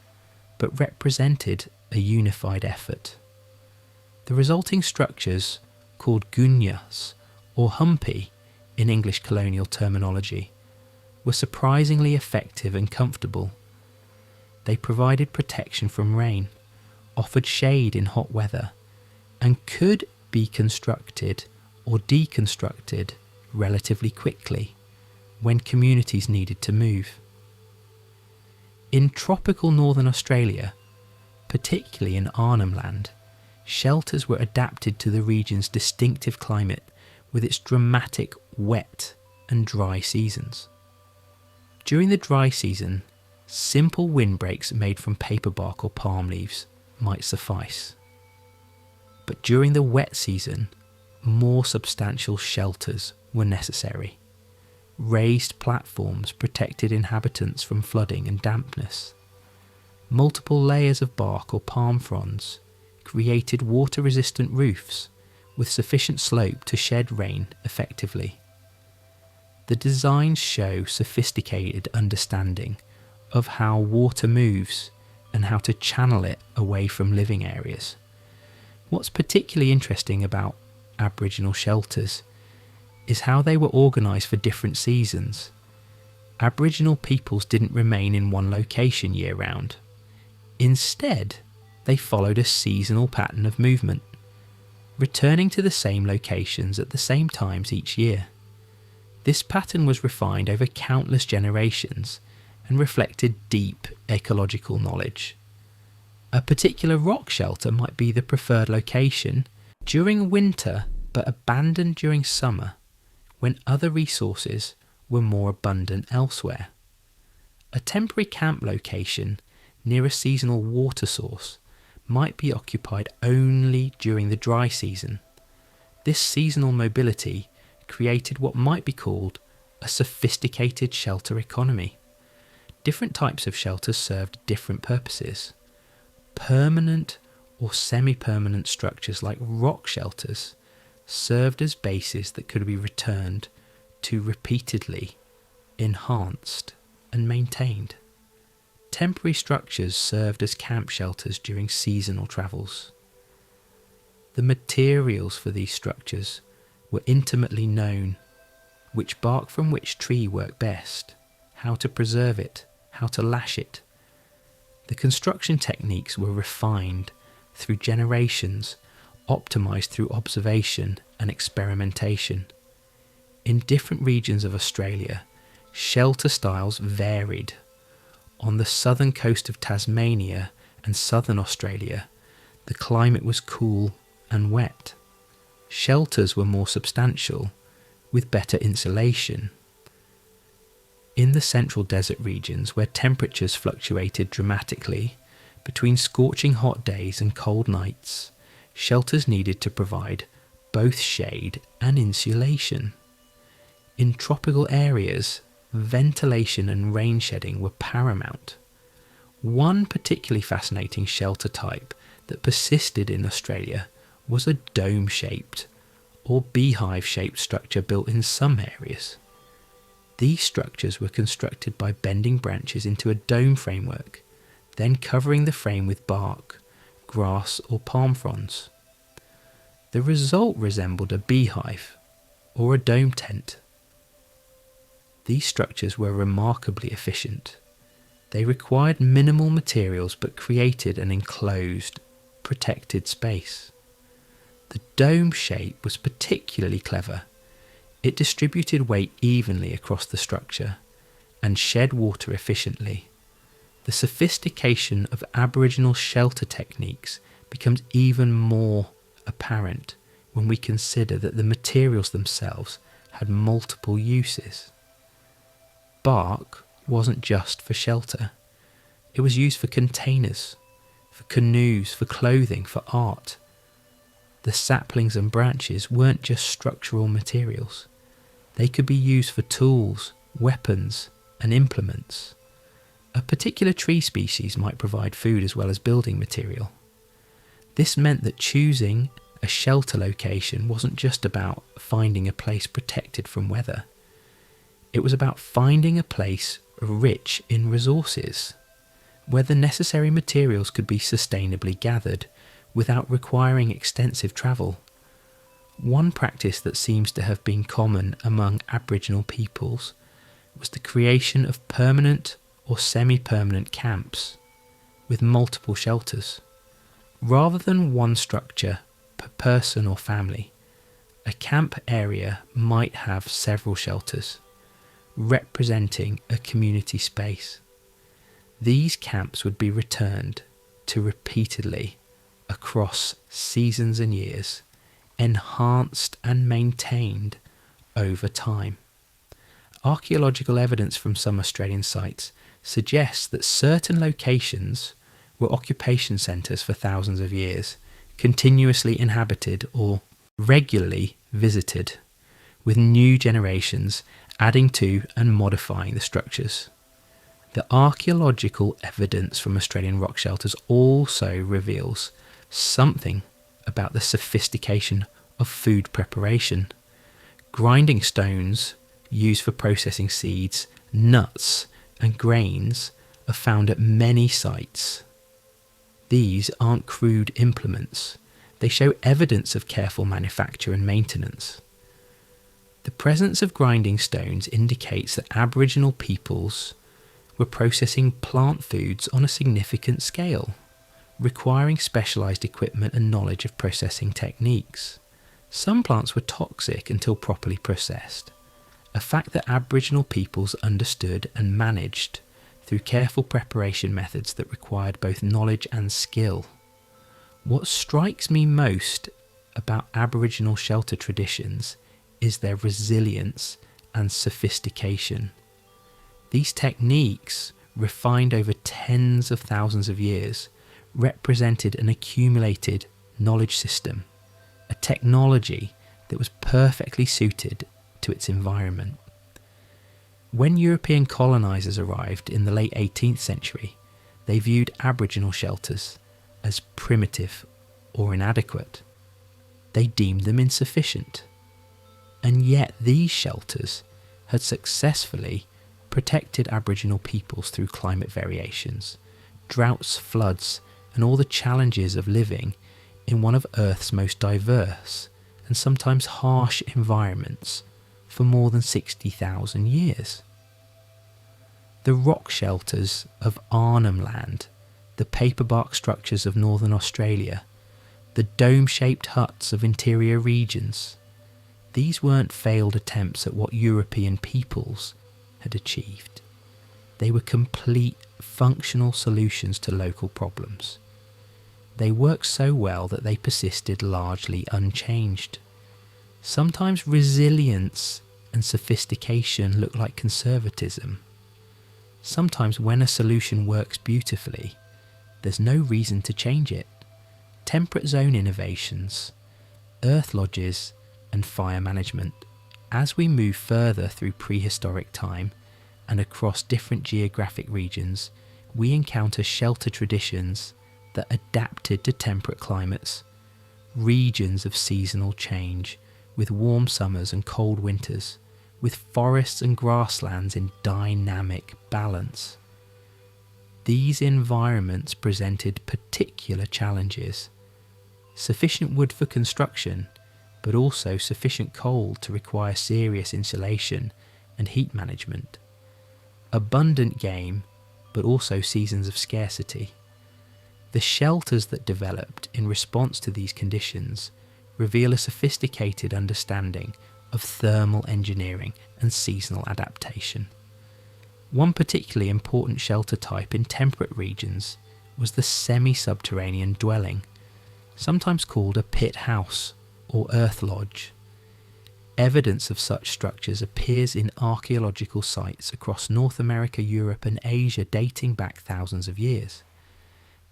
but represented a unified effort. The resulting structures, called gunyas or humpy in English colonial terminology, were surprisingly effective and comfortable. They provided protection from rain, offered shade in hot weather, and could be constructed or deconstructed relatively quickly when communities needed to move. In tropical northern Australia, particularly in Arnhem Land, shelters were adapted to the region's distinctive climate with its dramatic wet and dry seasons. During the dry season, simple windbreaks made from paper bark or palm leaves might suffice. But during the wet season, more substantial shelters were necessary. Raised platforms protected inhabitants from flooding and dampness. Multiple layers of bark or palm fronds created water-resistant roofs with sufficient slope to shed rain effectively. The designs show sophisticated understanding of how water moves and how to channel it away from living areas. What's particularly interesting about Aboriginal shelters is how they were organised for different seasons. Aboriginal peoples didn't remain in one location year-round. Instead, they followed a seasonal pattern of movement, returning to the same locations at the same times each year. This pattern was refined over countless generations and reflected deep ecological knowledge. A particular rock shelter might be the preferred location during winter but abandoned during summer when other resources were more abundant elsewhere. A temporary camp location near a seasonal water source might be occupied only during the dry season. This seasonal mobility created what might be called a sophisticated shelter economy. Different types of shelters served different purposes. Permanent or semi-permanent structures like rock shelters served as bases that could be returned to repeatedly, enhanced and maintained. Temporary structures served as camp shelters during seasonal travels. The materials for these structures were intimately known, which bark from which tree worked best, how to preserve it, how to lash it. The construction techniques were refined through generations, optimised through observation and experimentation. In different regions of Australia, shelter styles varied. On the southern coast of Tasmania and southern Australia, the climate was cool and wet. Shelters were more substantial, with better insulation. In the central desert regions, where temperatures fluctuated dramatically between scorching hot days and cold nights, shelters needed to provide both shade and insulation. In tropical areas, ventilation and rain shedding were paramount. One particularly fascinating shelter type that persisted in Australia was a dome-shaped or beehive-shaped structure built in some areas. These structures were constructed by bending branches into a dome framework, then covering the frame with bark, grass or palm fronds. The result resembled a beehive or a dome tent. These structures were remarkably efficient. They required minimal materials but created an enclosed, protected space. The dome shape was particularly clever. It distributed weight evenly across the structure and shed water efficiently. The sophistication of Aboriginal shelter techniques becomes even more apparent when we consider that the materials themselves had multiple uses. Bark wasn't just for shelter. It was used for containers, for canoes, for clothing, for art. The saplings and branches weren't just structural materials. They could be used for tools, weapons, and implements. A particular tree species might provide food as well as building material. This meant that choosing a shelter location wasn't just about finding a place protected from weather. It was about finding a place rich in resources, where the necessary materials could be sustainably gathered without requiring extensive travel. One practice that seems to have been common among Aboriginal peoples was the creation of permanent or semi-permanent camps with multiple shelters. Rather than one structure per person or family, a camp area might have several shelters, representing a community space. These camps would be returned to repeatedly across seasons and years, enhanced and maintained over time. Archaeological evidence from some Australian sites suggests that certain locations were occupation centres for thousands of years, continuously inhabited or regularly visited, with new generations adding to and modifying the structures. The archaeological evidence from Australian rock shelters also reveals something about the sophistication of food preparation. Grinding stones used for processing seeds, nuts, and grains are found at many sites. These aren't crude implements. They show evidence of careful manufacture and maintenance. The presence of grinding stones indicates that Aboriginal peoples were processing plant foods on a significant scale, requiring specialised equipment and knowledge of processing techniques. Some plants were toxic until properly processed, a fact that Aboriginal peoples understood and managed through careful preparation methods that required both knowledge and skill. What strikes me most about Aboriginal shelter traditions is their resilience and sophistication. These techniques, refined over tens of thousands of years, represented an accumulated knowledge system, a technology that was perfectly suited to its environment. When European colonisers arrived in the late 18th century, they viewed Aboriginal shelters as primitive or inadequate. They deemed them insufficient. And yet these shelters had successfully protected Aboriginal peoples through climate variations, droughts, floods, and all the challenges of living in one of Earth's most diverse and sometimes harsh environments for more than 60,000 years. The rock shelters of Arnhem Land, the paperbark structures of northern Australia, the dome-shaped huts of interior regions, these weren't failed attempts at what European peoples had achieved. They were complete functional solutions to local problems. They worked so well that they persisted largely unchanged. Sometimes resilience and sophistication look like conservatism. Sometimes when a solution works beautifully, there's no reason to change it. Temperate zone innovations, earth lodges, and fire management. As we move further through prehistoric time and across different geographic regions, we encounter shelter traditions that adapted to temperate climates, regions of seasonal change, with warm summers and cold winters, with forests and grasslands in dynamic balance. These environments presented particular challenges. Sufficient wood for construction, but also sufficient cold to require serious insulation and heat management. Abundant game, but also seasons of scarcity. The shelters that developed in response to these conditions reveal a sophisticated understanding of thermal engineering and seasonal adaptation. One particularly important shelter type in temperate regions was the semi-subterranean dwelling, sometimes called a pit house or earth lodge. Evidence of such structures appears in archaeological sites across North America, Europe and Asia dating back thousands of years.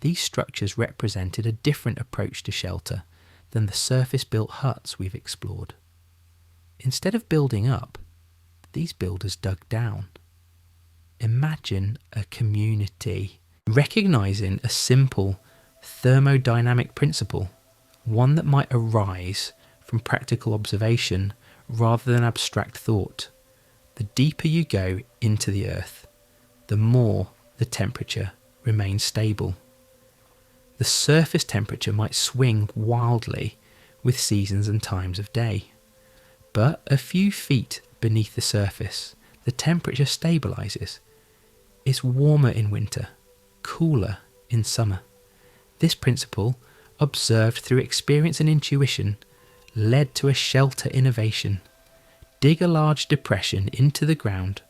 These structures represented a different approach to shelter than the surface-built huts we've explored. Instead of building up, these builders dug down. Imagine a community recognizing a simple thermodynamic principle, one that might arise from practical observation rather than abstract thought. The deeper you go into the earth, the more the temperature remains stable. The surface temperature might swing wildly with seasons and times of day, but a few feet beneath the surface, the temperature stabilizes. It's warmer in winter, cooler in summer. This principle, observed through experience and intuition, led to a shelter innovation. Dig a large depression into the ground,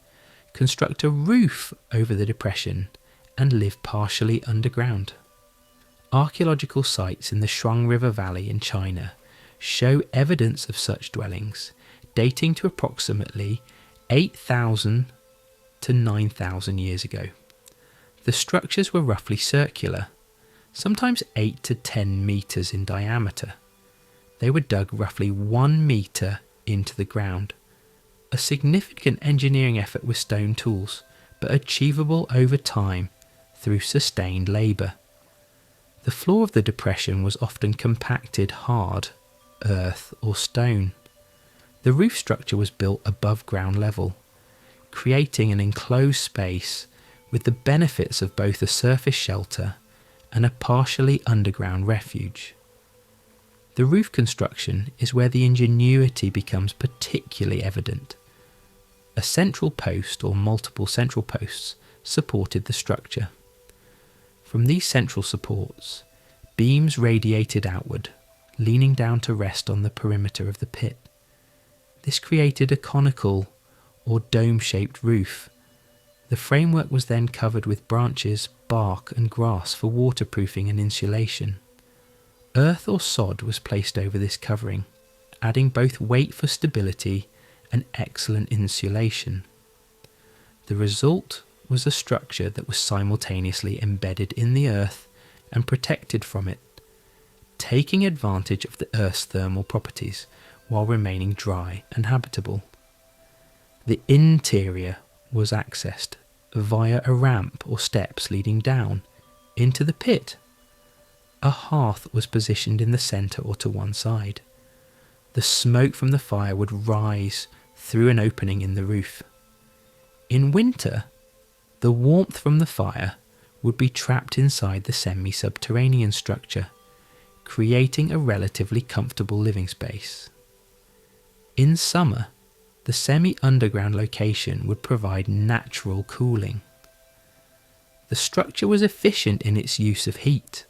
construct a roof over the depression, and live partially underground. Archaeological sites in the Shuang River Valley in China show evidence of such dwellings dating to approximately 8,000 to 9,000 years ago. The structures were roughly circular, sometimes 8 to 10 metres in diameter. They were dug roughly 1 metre into the ground. A significant engineering effort with stone tools, but achievable over time through sustained labour. The floor of the depression was often compacted hard earth or stone. The roof structure was built above ground level, creating an enclosed space with the benefits of both a surface shelter and a partially underground refuge. The roof construction is where the ingenuity becomes particularly evident. A central post or multiple central posts supported the structure. From these central supports, beams radiated outward, leaning down to rest on the perimeter of the pit. This created a conical or dome-shaped roof. The framework was then covered with branches, bark and grass for waterproofing and insulation. Earth or sod was placed over this covering, adding both weight for stability and excellent insulation. The result was a structure that was simultaneously embedded in the earth and protected from it, taking advantage of the earth's thermal properties while remaining dry and habitable. The interior was accessed via a ramp or steps leading down into the pit. A hearth was positioned in the centre or to one side. The smoke from the fire would rise through an opening in the roof. In winter, the warmth from the fire would be trapped inside the semi-subterranean structure, creating a relatively comfortable living space. In summer, the semi-underground location would provide natural cooling. The structure was efficient in its use of heat,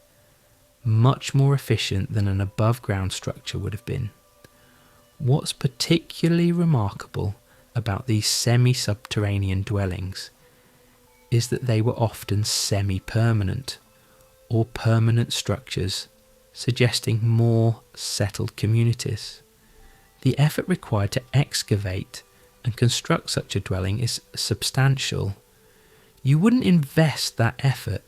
much more efficient than an above-ground structure would have been. What's particularly remarkable about these semi-subterranean dwellings is that they were often semi-permanent or permanent structures, suggesting more settled communities. The effort required to excavate and construct such a dwelling is substantial. You wouldn't invest that effort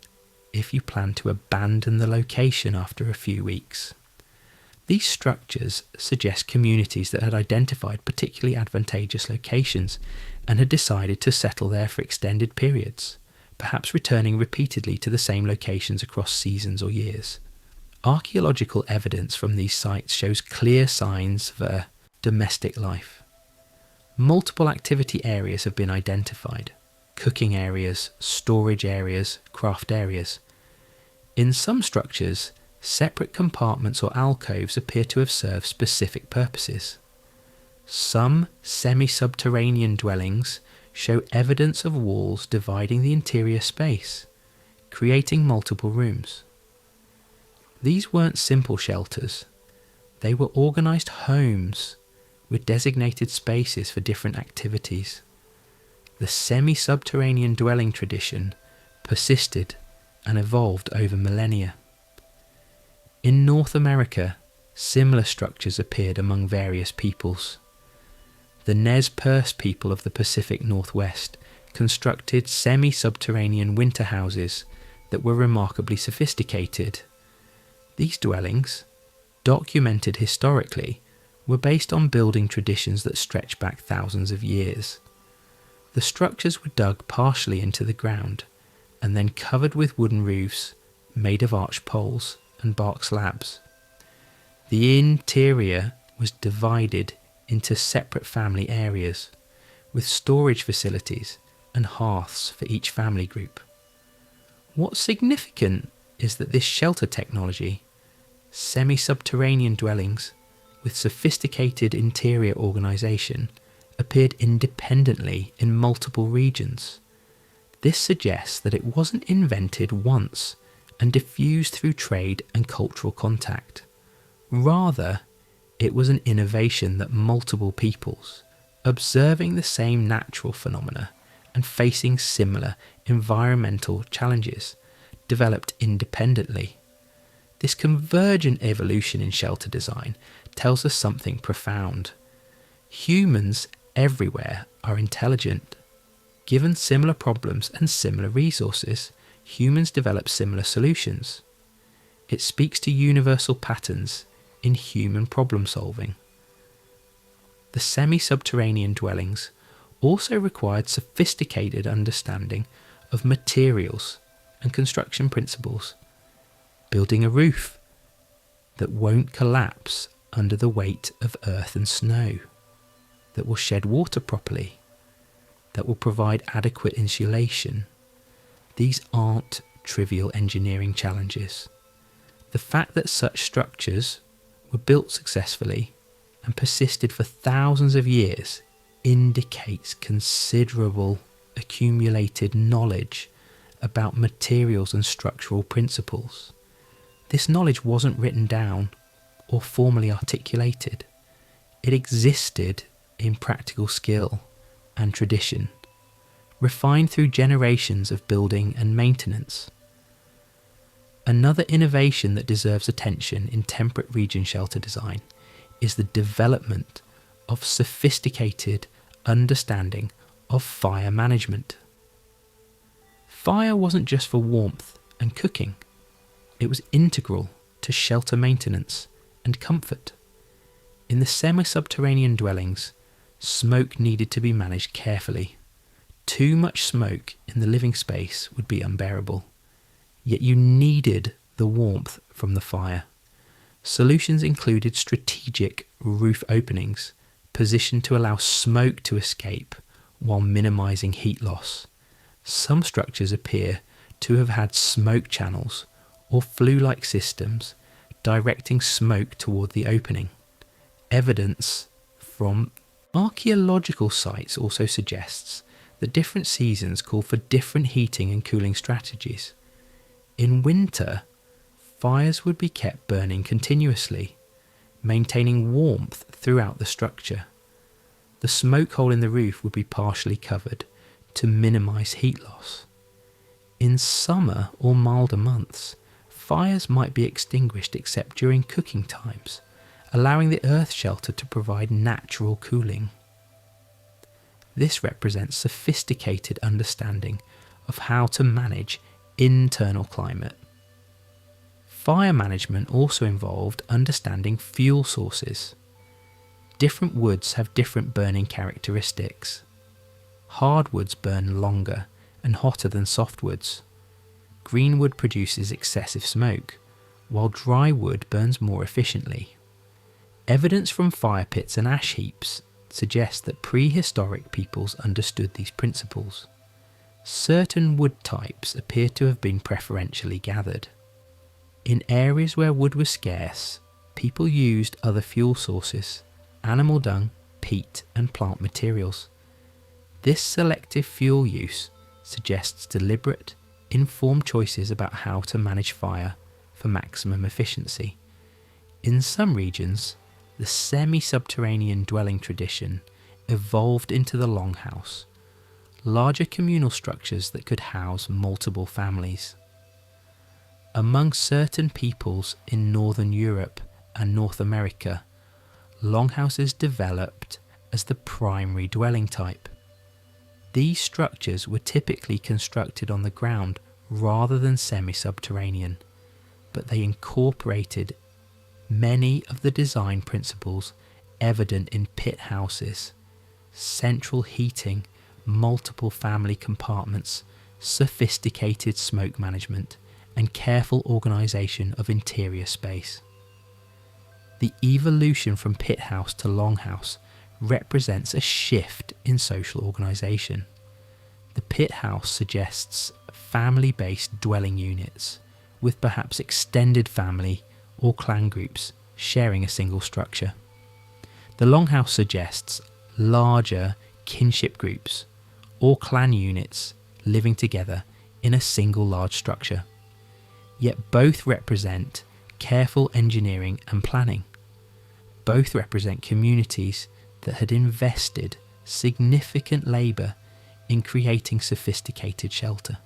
if you plan to abandon the location after a few weeks. These structures suggest communities that had identified particularly advantageous locations and had decided to settle there for extended periods, perhaps returning repeatedly to the same locations across seasons or years. Archaeological evidence from these sites shows clear signs of domestic life. Multiple activity areas have been identified: cooking areas, storage areas, craft areas. In some structures, separate compartments or alcoves appear to have served specific purposes. Some semi-subterranean dwellings show evidence of walls dividing the interior space, creating multiple rooms. These weren't simple shelters. They were organised homes with designated spaces for different activities. The semi-subterranean dwelling tradition persisted and evolved over millennia. In North America, similar structures appeared among various peoples. The Nez Perce people of the Pacific Northwest constructed semi-subterranean winter houses that were remarkably sophisticated. These dwellings, documented historically, were based on building traditions that stretch back thousands of years. The structures were dug partially into the ground and then covered with wooden roofs made of arch poles and bark slabs. The interior was divided into separate family areas, with storage facilities and hearths for each family group. What's significant is that this shelter technology, semi-subterranean dwellings with sophisticated interior organisation, appeared independently in multiple regions. This suggests that it wasn't invented once and diffused through trade and cultural contact. Rather, it was an innovation that multiple peoples, observing the same natural phenomena and facing similar environmental challenges, developed independently. This convergent evolution in shelter design tells us something profound. Humans everywhere are intelligent. Given similar problems and similar resources, humans develop similar solutions. It speaks to universal patterns in human problem solving. The semi-subterranean dwellings also required sophisticated understanding of materials and construction principles. Building a roof that won't collapse under the weight of earth and snow, that will shed water properly, that will provide adequate insulation. These aren't trivial engineering challenges. The fact that such structures were built successfully and persisted for thousands of years indicates considerable accumulated knowledge about materials and structural principles. This knowledge wasn't written down or formally articulated. It existed in practical skill and tradition, refined through generations of building and maintenance. Another innovation that deserves attention in temperate region shelter design is the development of sophisticated understanding of fire management. Fire wasn't just for warmth and cooking, it was integral to shelter maintenance and comfort. In the semi-subterranean dwellings, smoke needed to be managed carefully. Too much smoke in the living space would be unbearable, yet you needed the warmth from the fire. Solutions included strategic roof openings positioned to allow smoke to escape while minimising heat loss. Some structures appear to have had smoke channels or flue-like systems directing smoke toward the opening. Evidence from archaeological sites also suggests that different seasons call for different heating and cooling strategies. In winter, fires would be kept burning continuously, maintaining warmth throughout the structure. The smoke hole in the roof would be partially covered to minimise heat loss. In summer or milder months, fires might be extinguished except during cooking times, allowing the earth shelter to provide natural cooling. This represents sophisticated understanding of how to manage internal climate. Fire management also involved understanding fuel sources. Different woods have different burning characteristics. Hardwoods burn longer and hotter than softwoods. Green wood produces excessive smoke, while dry wood burns more efficiently. Evidence from fire pits and ash heaps suggests that prehistoric peoples understood these principles. Certain wood types appear to have been preferentially gathered. In areas where wood was scarce, people used other fuel sources, animal dung, peat and plant materials. This selective fuel use suggests deliberate, informed choices about how to manage fire for maximum efficiency. In some regions, the semi-subterranean dwelling tradition evolved into the longhouse, larger communal structures that could house multiple families. Among certain peoples in Northern Europe and North America, longhouses developed as the primary dwelling type. These structures were typically constructed on the ground rather than semi-subterranean, but they incorporated many of the design principles evident in pit houses: central heating, multiple family compartments, sophisticated smoke management, and careful organisation of interior space. The evolution from pit house to longhouse represents a shift in social organisation. The pit house suggests family-based dwelling units, with perhaps extended family or clan groups sharing a single structure. The longhouse suggests larger kinship groups or clan units living together in a single large structure. Yet both represent careful engineering and planning. Both represent communities that had invested significant labour in creating sophisticated shelter.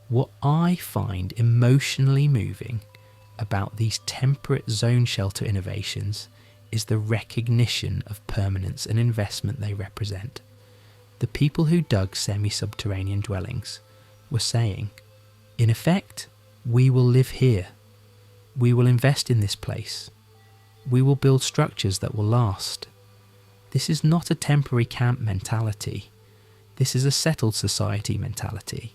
What I find emotionally moving about these temperate zone shelter innovations is the recognition of permanence and investment they represent. The people who dug semi-subterranean dwellings were saying, in effect, we will live here. We will invest in this place. We will build structures that will last. This is not a temporary camp mentality. This is a settled society mentality.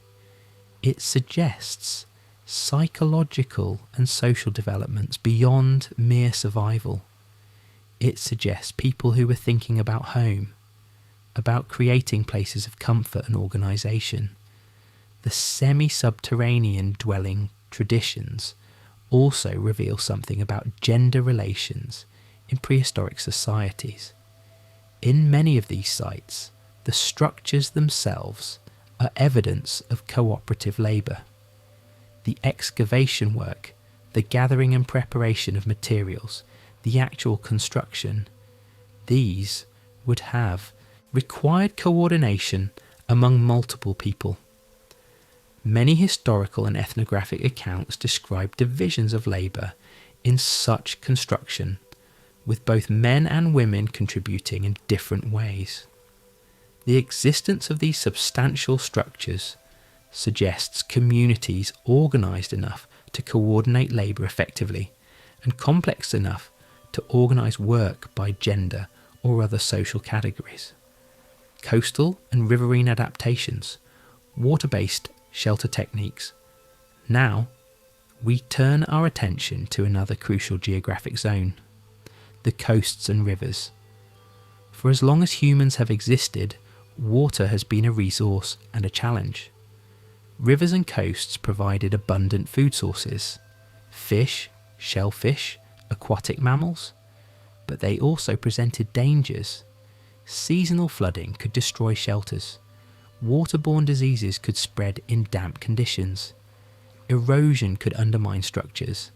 It suggests psychological and social developments beyond mere survival. It suggests people who were thinking about home, about creating places of comfort and organisation. The semi-subterranean dwelling traditions also reveal something about gender relations in prehistoric societies. In many of these sites, the structures themselves are evidence of cooperative labour. The excavation work, the gathering and preparation of materials, the actual construction, these would have required coordination among multiple people. Many historical and ethnographic accounts describe divisions of labour in such construction, with both men and women contributing in different ways. The existence of these substantial structures suggests communities organised enough to coordinate labour effectively and complex enough to organise work by gender or other social categories. Coastal and riverine adaptations, water-based shelter techniques. Now, we turn our attention to another crucial geographic zone, the coasts and rivers. For as long as humans have existed, water has been a resource and a challenge. Rivers and coasts provided abundant food sources, fish, shellfish, aquatic mammals, but they also presented dangers. Seasonal flooding could destroy shelters. Waterborne diseases could spread in damp conditions. Erosion could undermine structures.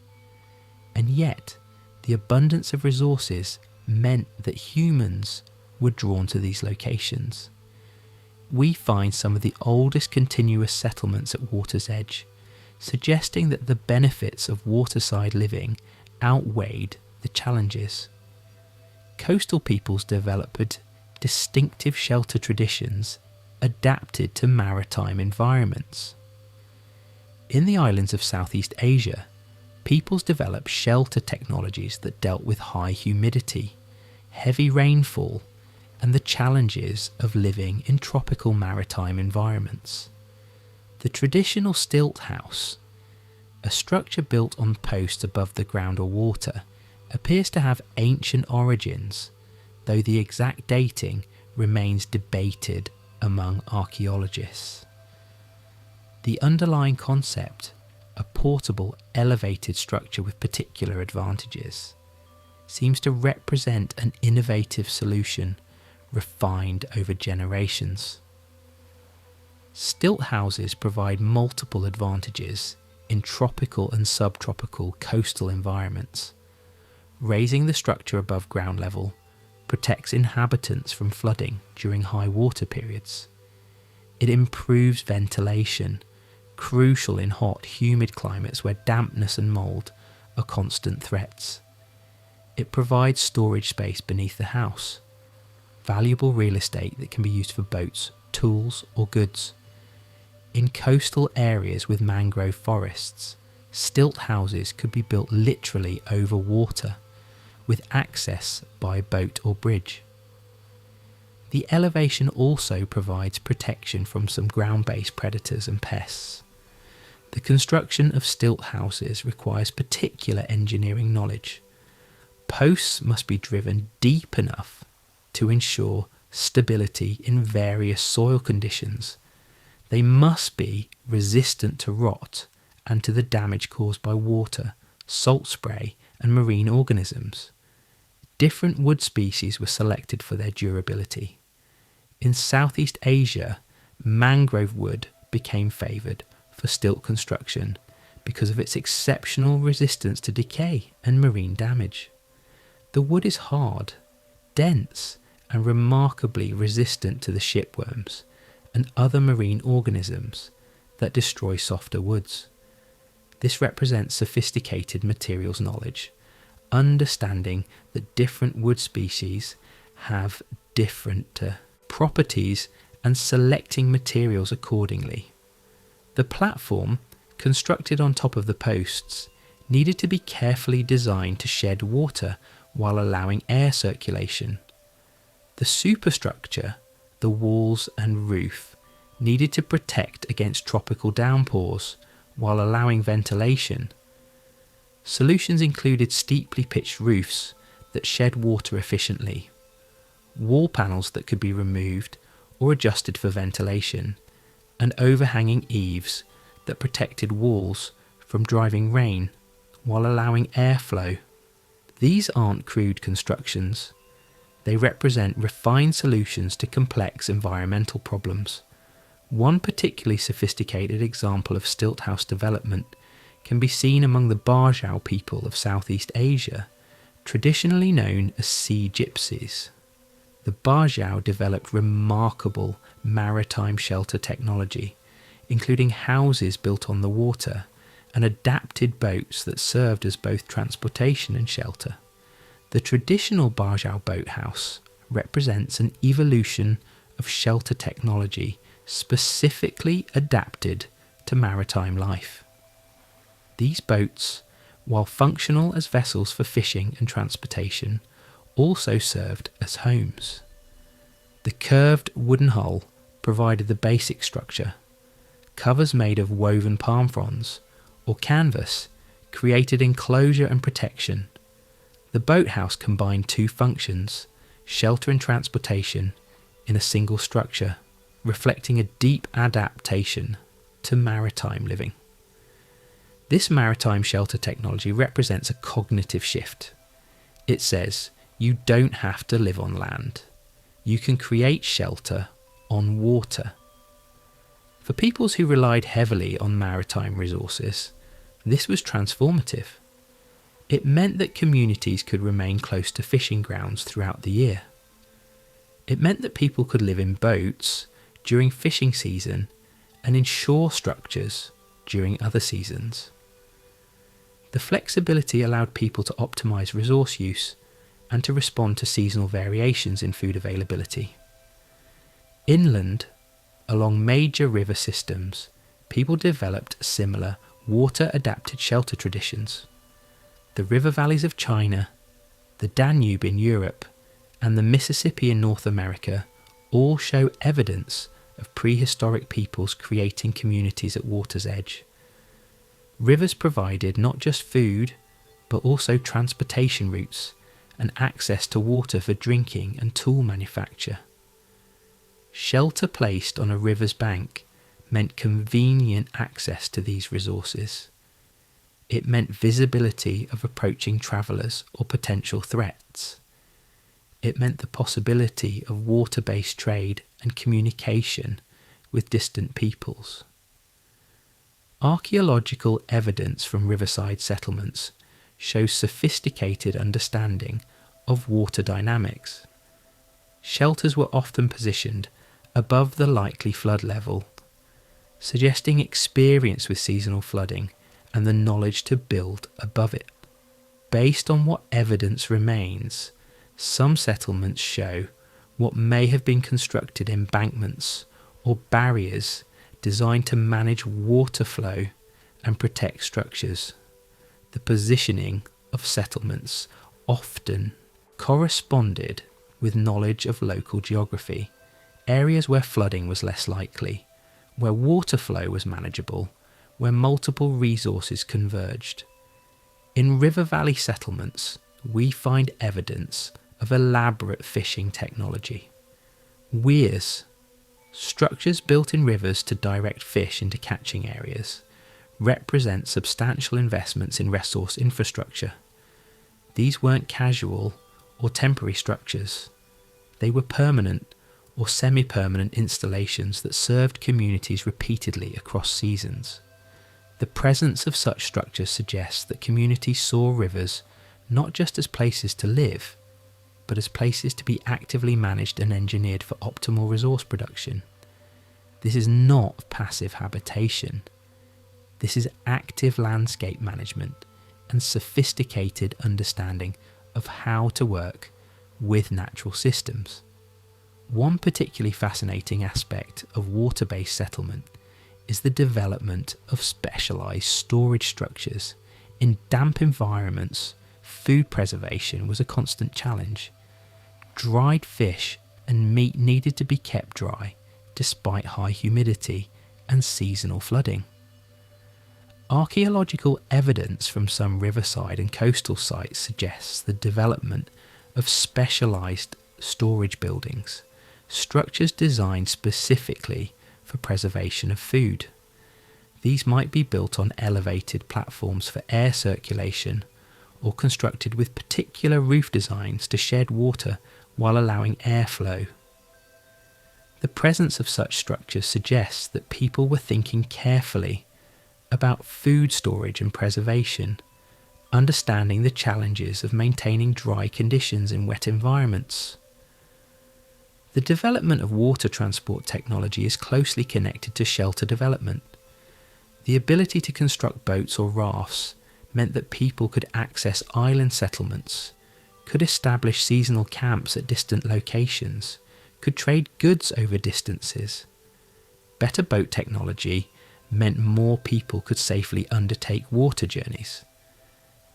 And yet, the abundance of resources meant that humans were drawn to these locations. We find some of the oldest continuous settlements at water's edge, suggesting that the benefits of waterside living outweighed the challenges. Coastal peoples developed distinctive shelter traditions adapted to maritime environments. In the islands of Southeast Asia, peoples developed shelter technologies that dealt with high humidity, heavy rainfall, and the challenges of living in tropical maritime environments. The traditional stilt house, a structure built on posts above the ground or water, appears to have ancient origins, though the exact dating remains debated among archaeologists. The underlying concept, a portable, elevated structure with particular advantages, seems to represent an innovative solution refined over generations. Stilt houses provide multiple advantages in tropical and subtropical coastal environments. Raising the structure above ground level protects inhabitants from flooding during high water periods. It improves ventilation, crucial in hot, humid climates where dampness and mould are constant threats. It provides storage space beneath the house, valuable real estate that can be used for boats, tools or goods. In coastal areas with mangrove forests, stilt houses could be built literally over water, with access by boat or bridge. The elevation also provides protection from some ground-based predators and pests. The construction of stilt houses requires particular engineering knowledge. Posts must be driven deep enough to ensure stability in various soil conditions. They must be resistant to rot and to the damage caused by water, salt spray and marine organisms. Different wood species were selected for their durability. In Southeast Asia, mangrove wood became favoured for stilt construction because of its exceptional resistance to decay and marine damage. The wood is hard, dense and remarkably resistant to the shipworms and other marine organisms that destroy softer woods. This represents sophisticated materials knowledge, understanding that different wood species have different properties and selecting materials accordingly. The platform, constructed on top of the posts, needed to be carefully designed to shed water while allowing air circulation. The superstructure, the walls and roof, needed to protect against tropical downpours while allowing ventilation. Solutions included steeply pitched roofs that shed water efficiently, wall panels that could be removed or adjusted for ventilation, and overhanging eaves that protected walls from driving rain while allowing airflow. These aren't crude constructions. They represent refined solutions to complex environmental problems. One particularly sophisticated example of stilt house development can be seen among the Barjau people of Southeast Asia, traditionally known as sea gypsies. The Barjau developed remarkable maritime shelter technology, including houses built on the water and adapted boats that served as both transportation and shelter. The traditional Barjau boathouse represents an evolution of shelter technology specifically adapted to maritime life. These boats, while functional as vessels for fishing and transportation, also served as homes. The curved wooden hull provided the basic structure. Covers made of woven palm fronds or canvas created enclosure and protection. The boathouse combined two functions, shelter and transportation, in a single structure, reflecting a deep adaptation to maritime living. This maritime shelter technology represents a cognitive shift. It says, you don't have to live on land. You can create shelter on water. For peoples who relied heavily on maritime resources, this was transformative. It meant that communities could remain close to fishing grounds throughout the year. It meant that people could live in boats during fishing season and in shore structures during other seasons. The flexibility allowed people to optimize resource use and to respond to seasonal variations in food availability. Inland, along major river systems, people developed similar water-adapted shelter traditions. The river valleys of China, the Danube in Europe, and the Mississippi in North America all show evidence of prehistoric peoples creating communities at water's edge. Rivers provided not just food, but also transportation routes and access to water for drinking and tool manufacture. Shelter placed on a river's bank meant convenient access to these resources. It meant visibility of approaching travellers or potential threats. it meant the possibility of water-based trade and communication with distant peoples. Archaeological evidence from riverside settlements shows sophisticated understanding of water dynamics. Shelters were often positioned above the likely flood level, suggesting experience with seasonal flooding and the knowledge to build above it. Based on what evidence remains, some settlements show what may have been constructed embankments or barriers designed to manage water flow and protect structures. The positioning of settlements often corresponded with knowledge of local geography, areas where flooding was less likely, where water flow was manageable, where multiple resources converged. In river valley settlements, we find evidence of elaborate fishing technology. Weirs, structures built in rivers to direct fish into catching areas, represent substantial investments in resource infrastructure. These weren't casual or temporary structures. They were permanent or semi-permanent installations that served communities repeatedly across seasons. The presence of such structures suggests that communities saw rivers not just as places to live, but as places to be actively managed and engineered for optimal resource production. This is not passive habitation. This is active landscape management and sophisticated understanding of how to work with natural systems. One particularly fascinating aspect of water-based settlement is the development of specialised storage structures. In damp environments, food preservation was a constant challenge. Dried fish and meat needed to be kept dry despite high humidity and seasonal flooding. Archaeological evidence from some riverside and coastal sites suggests the development of specialised storage buildings, structures designed specifically for preservation of food. These might be built on elevated platforms for air circulation or constructed with particular roof designs to shed water while allowing airflow. The presence of such structures suggests that people were thinking carefully about food storage and preservation, understanding the challenges of maintaining dry conditions in wet environments. The development of water transport technology is closely connected to shelter development. The ability to construct boats or rafts meant that people could access island settlements, could establish seasonal camps at distant locations, could trade goods over distances. Better boat technology meant more people could safely undertake water journeys.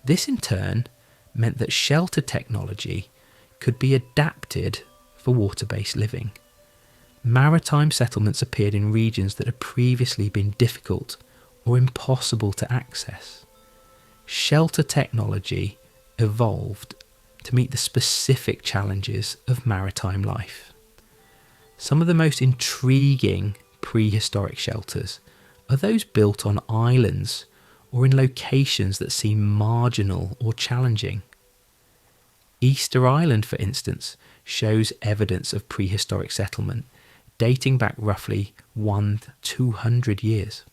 This in turn meant that shelter technology could be adapted for water-based living. Maritime settlements appeared in regions that had previously been difficult or impossible to access. Shelter technology evolved to meet the specific challenges of maritime life. Some of the most intriguing prehistoric shelters are those built on islands or in locations that seem marginal or challenging. Easter Island, for instance, shows evidence of prehistoric settlement dating back roughly 200 years.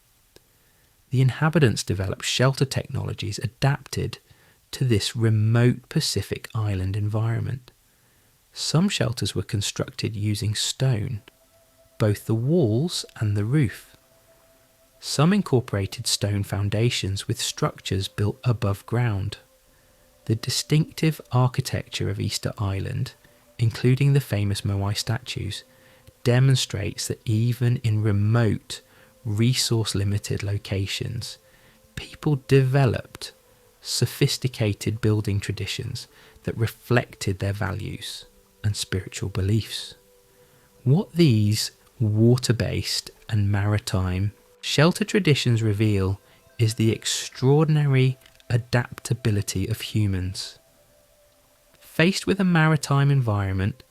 The inhabitants developed shelter technologies adapted to this remote Pacific island environment. Some shelters were constructed using stone, both the walls and the roof. Some incorporated stone foundations with structures built above ground. The distinctive architecture of Easter Island, including the famous Moai statues, demonstrates that even in remote, resource-limited locations, people developed sophisticated building traditions that reflected their values and spiritual beliefs. What these water-based and maritime shelter traditions reveal is the extraordinary adaptability of humans. Faced with a maritime environment,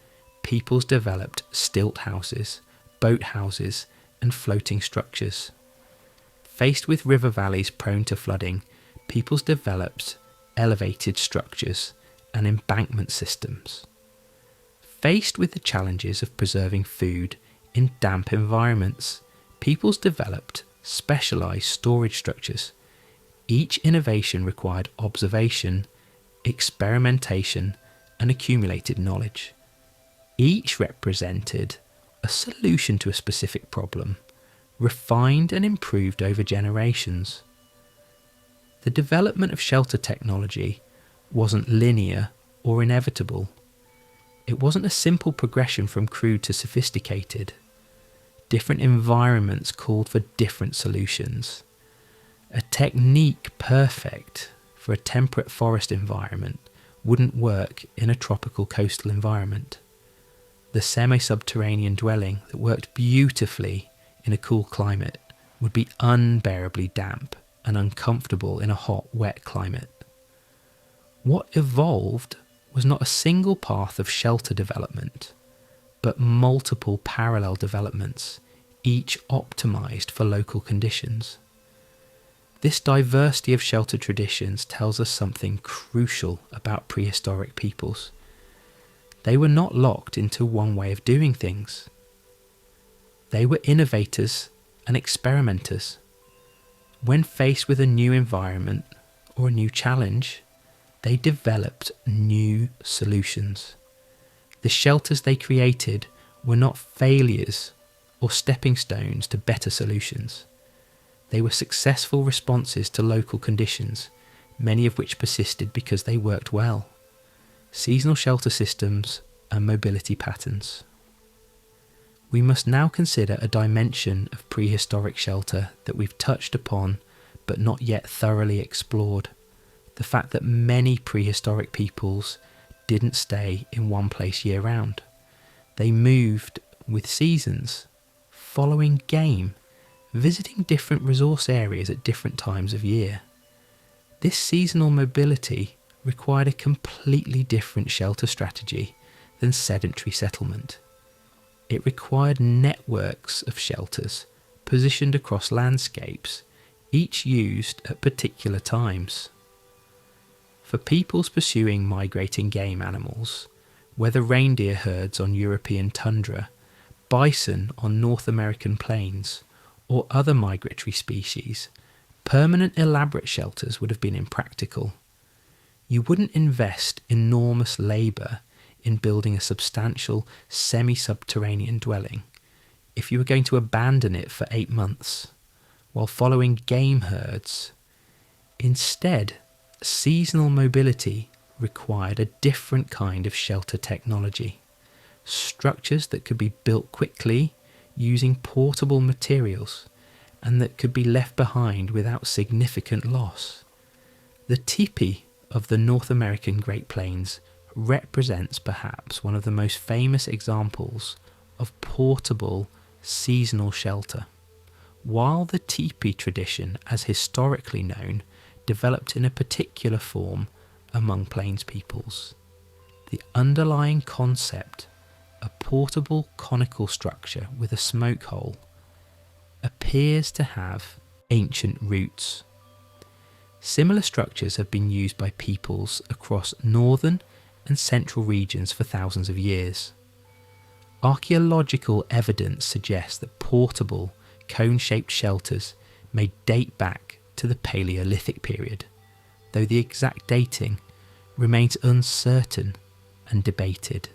peoples developed stilt houses, boat houses, and floating structures. Faced with river valleys prone to flooding, peoples developed elevated structures and embankment systems. Faced with the challenges of preserving food in damp environments, peoples developed specialised storage structures. Each innovation required observation, experimentation, and accumulated knowledge. Each represented a solution to a specific problem, refined and improved over generations. The development of shelter technology wasn't linear or inevitable. It wasn't a simple progression from crude to sophisticated. Different environments called for different solutions. A technique perfect for a temperate forest environment wouldn't work in a tropical coastal environment. The semi-subterranean dwelling that worked beautifully in a cool climate would be unbearably damp and uncomfortable in a hot, wet climate. What evolved was not a single path of shelter development, but multiple parallel developments, each optimised for local conditions. This diversity of shelter traditions tells us something crucial about prehistoric peoples. They were not locked into one way of doing things. They were innovators and experimenters. When faced with a new environment or a new challenge, they developed new solutions. The shelters they created were not failures or stepping stones to better solutions. They were successful responses to local conditions, many of which persisted because they worked well. Seasonal shelter systems and mobility patterns. We must now consider a dimension of prehistoric shelter that we've touched upon but not yet thoroughly explored. The fact that many prehistoric peoples didn't stay in one place year-round. They moved with seasons, following game, visiting different resource areas at different times of year. This seasonal mobility required a completely different shelter strategy than sedentary settlement. It required networks of shelters positioned across landscapes, each used at particular times. For peoples pursuing migrating game animals, whether reindeer herds on European tundra, bison on North American plains, or other migratory species, permanent elaborate shelters would have been impractical. You wouldn't invest enormous labour in building a substantial semi-subterranean dwelling if you were going to abandon it for 8 months while following game herds. Instead, seasonal mobility required a different kind of shelter technology. Structures that could be built quickly using portable materials and that could be left behind without significant loss. The teepee of the North American Great Plains represents perhaps one of the most famous examples of portable seasonal shelter. While the teepee tradition, as historically known, developed in a particular form among plains peoples, the underlying concept, a portable conical structure with a smoke hole, appears to have ancient roots. Similar structures have been used by peoples across northern and central regions for thousands of years. Archaeological evidence suggests that portable, cone-shaped shelters may date back to the Paleolithic period, though the exact dating remains uncertain and debated.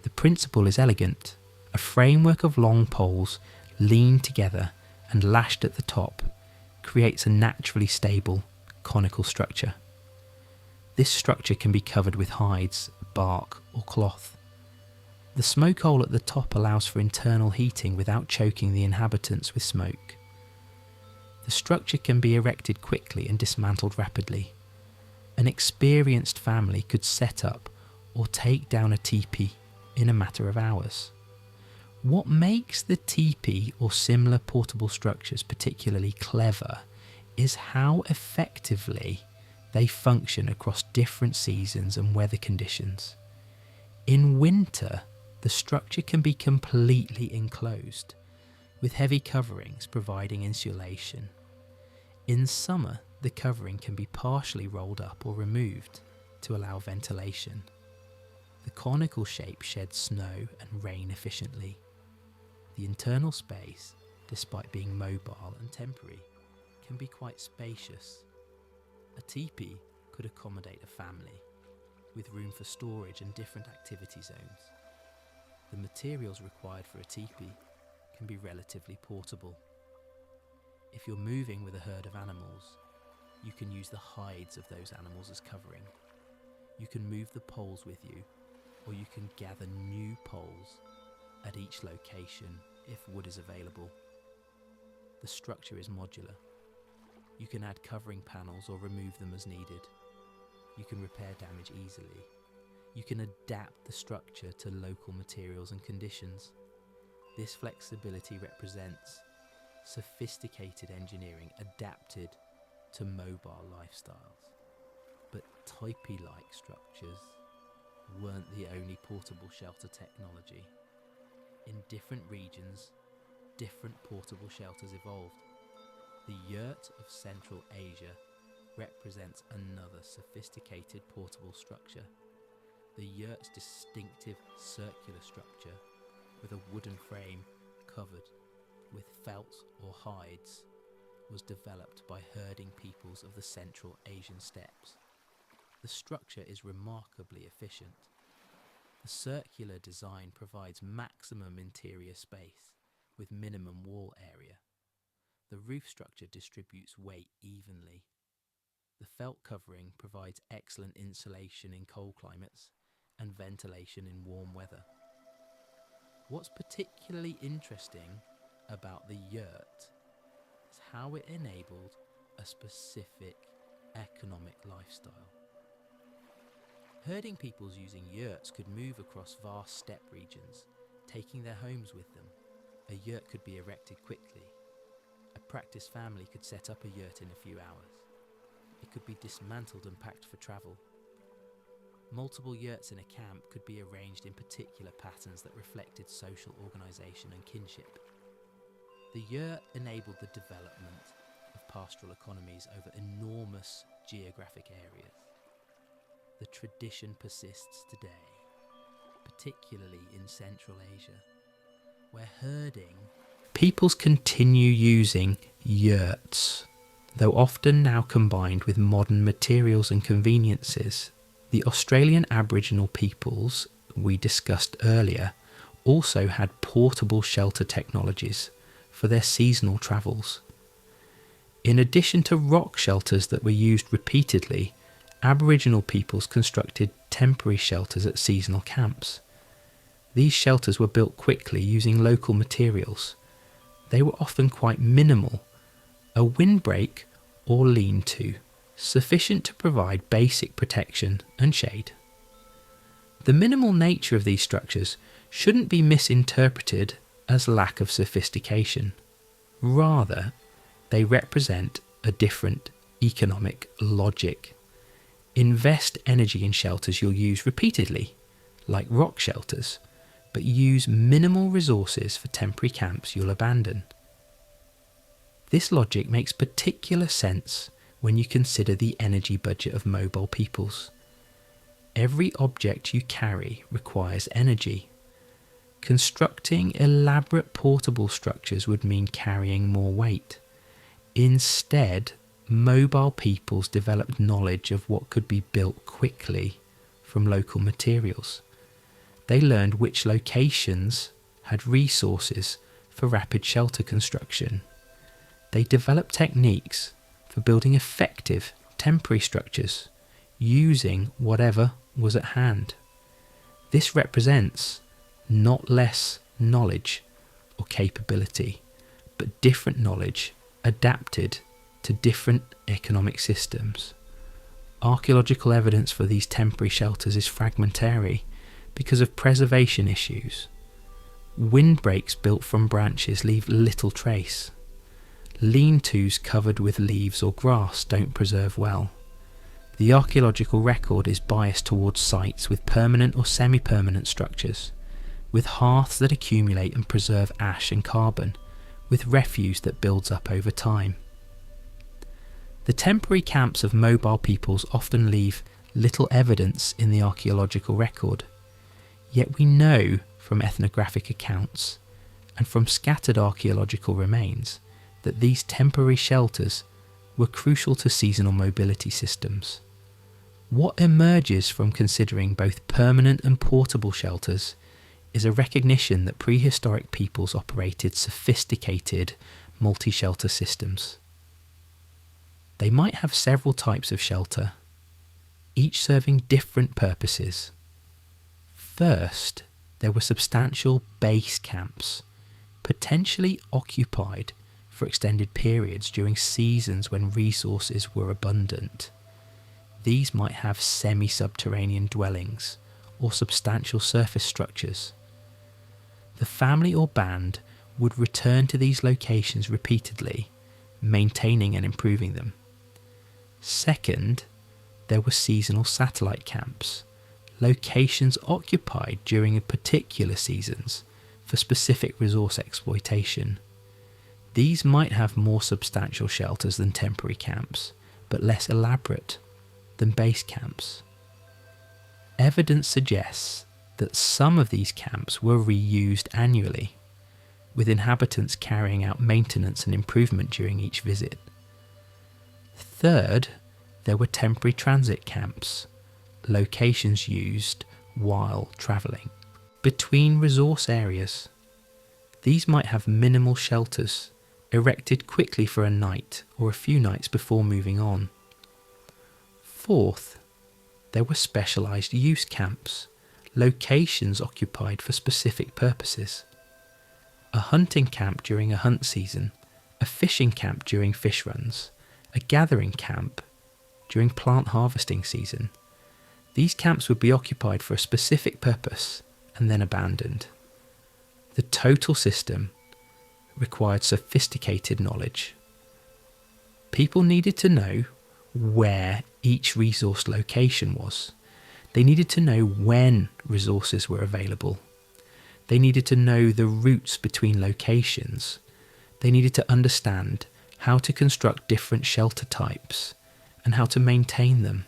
The principle is elegant: a framework of long poles leaned together and lashed at the top creates a naturally stable conical structure. This structure can be covered with hides, bark or cloth. The smoke hole at the top allows for internal heating without choking the inhabitants with smoke. The structure can be erected quickly and dismantled rapidly. An experienced family could set up or take down a teepee in a matter of hours. What makes the teepee or similar portable structures particularly clever is how effectively they function across different seasons and weather conditions. In winter, the structure can be completely enclosed, with heavy coverings providing insulation. In summer, the covering can be partially rolled up or removed to allow ventilation. The conical shape sheds snow and rain efficiently. The internal space, despite being mobile and temporary, can be quite spacious. A teepee could accommodate a family, with room for storage and different activity zones. The materials required for a teepee can be relatively portable. If you're moving with a herd of animals, you can use the hides of those animals as covering. You can move the poles with you, or you can gather new poles at each location if wood is available. The structure is modular. You can add covering panels or remove them as needed. You can repair damage easily. You can adapt the structure to local materials and conditions. This flexibility represents sophisticated engineering adapted to mobile lifestyles. But teepee-like structures weren't the only portable shelter technology. In different regions, different portable shelters evolved. The yurt of Central Asia represents another sophisticated portable structure. The yurt's distinctive circular structure, with a wooden frame covered with felt or hides, was developed by herding peoples of the Central Asian steppes. The structure is remarkably efficient. The circular design provides maximum interior space with minimum wall area. The roof structure distributes weight evenly. The felt covering provides excellent insulation in cold climates and ventilation in warm weather. What's particularly interesting about the yurt is how it enabled a specific economic lifestyle. Herding peoples using yurts could move across vast steppe regions, taking their homes with them. A yurt could be erected quickly. A practiced family could set up a yurt in a few hours. It could be dismantled and packed for travel. Multiple yurts in a camp could be arranged in particular patterns that reflected social organisation and kinship. The yurt enabled the development of pastoral economies over enormous geographic areas. The tradition persists today, particularly in Central Asia, where herding peoples continue using yurts, though often now combined with modern materials and conveniences. The Australian Aboriginal peoples we discussed earlier also had portable shelter technologies for their seasonal travels. In addition to rock shelters that were used repeatedly, Aboriginal peoples constructed temporary shelters at seasonal camps. These shelters were built quickly using local materials. They were often quite minimal, a windbreak or lean-to, sufficient to provide basic protection and shade. The minimal nature of these structures shouldn't be misinterpreted as lack of sophistication. Rather, they represent a different economic logic. Invest energy in shelters you'll use repeatedly, like rock shelters, but use minimal resources for temporary camps you'll abandon. This logic makes particular sense when you consider the energy budget of mobile peoples. Every object you carry requires energy. Constructing elaborate portable structures would mean carrying more weight. Instead, mobile peoples developed knowledge of what could be built quickly from local materials. They learned which locations had resources for rapid shelter construction. They developed techniques for building effective temporary structures using whatever was at hand. This represents not less knowledge or capability, but different knowledge adapted to different economic systems. Archaeological evidence for these temporary shelters is fragmentary because of preservation issues. Windbreaks built from branches leave little trace. Lean-tos covered with leaves or grass don't preserve well. The archaeological record is biased towards sites with permanent or semi-permanent structures, with hearths that accumulate and preserve ash and carbon, with refuse that builds up over time. The temporary camps of mobile peoples often leave little evidence in the archaeological record. Yet we know from ethnographic accounts and from scattered archaeological remains that these temporary shelters were crucial to seasonal mobility systems. What emerges from considering both permanent and portable shelters is a recognition that prehistoric peoples operated sophisticated multi-shelter systems. They might have several types of shelter, each serving different purposes. First, there were substantial base camps, potentially occupied for extended periods during seasons when resources were abundant. These might have semi-subterranean dwellings or substantial surface structures. The family or band would return to these locations repeatedly, maintaining and improving them. Second, there were seasonal satellite camps, locations occupied during particular seasons for specific resource exploitation. These might have more substantial shelters than temporary camps, but less elaborate than base camps. Evidence suggests that some of these camps were reused annually, with inhabitants carrying out maintenance and improvement during each visit. Third, there were temporary transit camps, locations used while travelling between resource areas. These might have minimal shelters, erected quickly for a night or a few nights before moving on. Fourth, there were specialised use camps, locations occupied for specific purposes. A hunting camp during a hunt season, a fishing camp during fish runs, a gathering camp during plant harvesting season. These camps would be occupied for a specific purpose and then abandoned. The total system required sophisticated knowledge. People needed to know where each resource location was. They needed to know when resources were available. They needed to know the routes between locations. They needed to understand how to construct different shelter types and how to maintain them.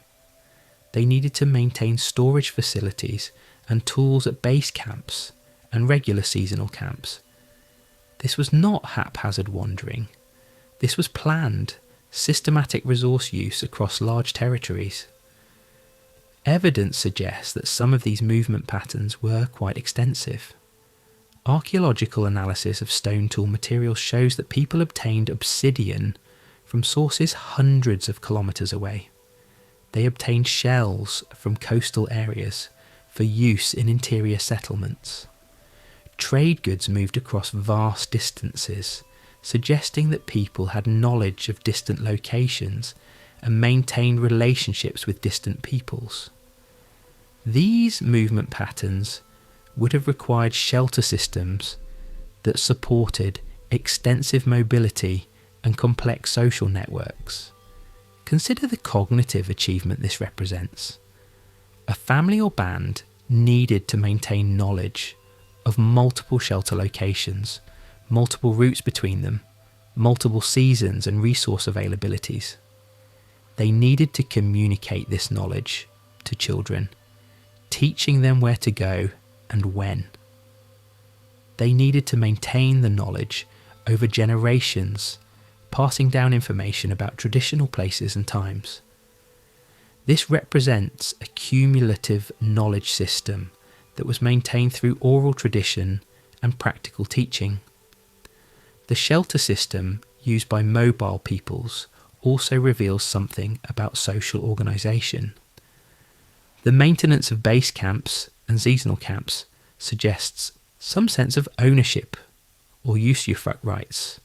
They needed to maintain storage facilities and tools at base camps and regular seasonal camps. This was not haphazard wandering. This was planned, systematic resource use across large territories. Evidence suggests that some of these movement patterns were quite extensive. Archaeological analysis of stone tool materials shows that people obtained obsidian from sources hundreds of kilometres away. They obtained shells from coastal areas for use in interior settlements. Trade goods moved across vast distances, suggesting that people had knowledge of distant locations and maintained relationships with distant peoples. These movement patterns would have required shelter systems that supported extensive mobility and complex social networks. Consider the cognitive achievement this represents. A family or band needed to maintain knowledge of multiple shelter locations, multiple routes between them, multiple seasons and resource availabilities. They needed to communicate this knowledge to children, teaching them where to go and when. They needed to maintain the knowledge over generations, passing down information about traditional places and times. This represents a cumulative knowledge system that was maintained through oral tradition and practical teaching. The shelter system used by mobile peoples also reveals something about social organisation. The maintenance of base camps and seasonal camps suggests some sense of ownership or usufruct rights,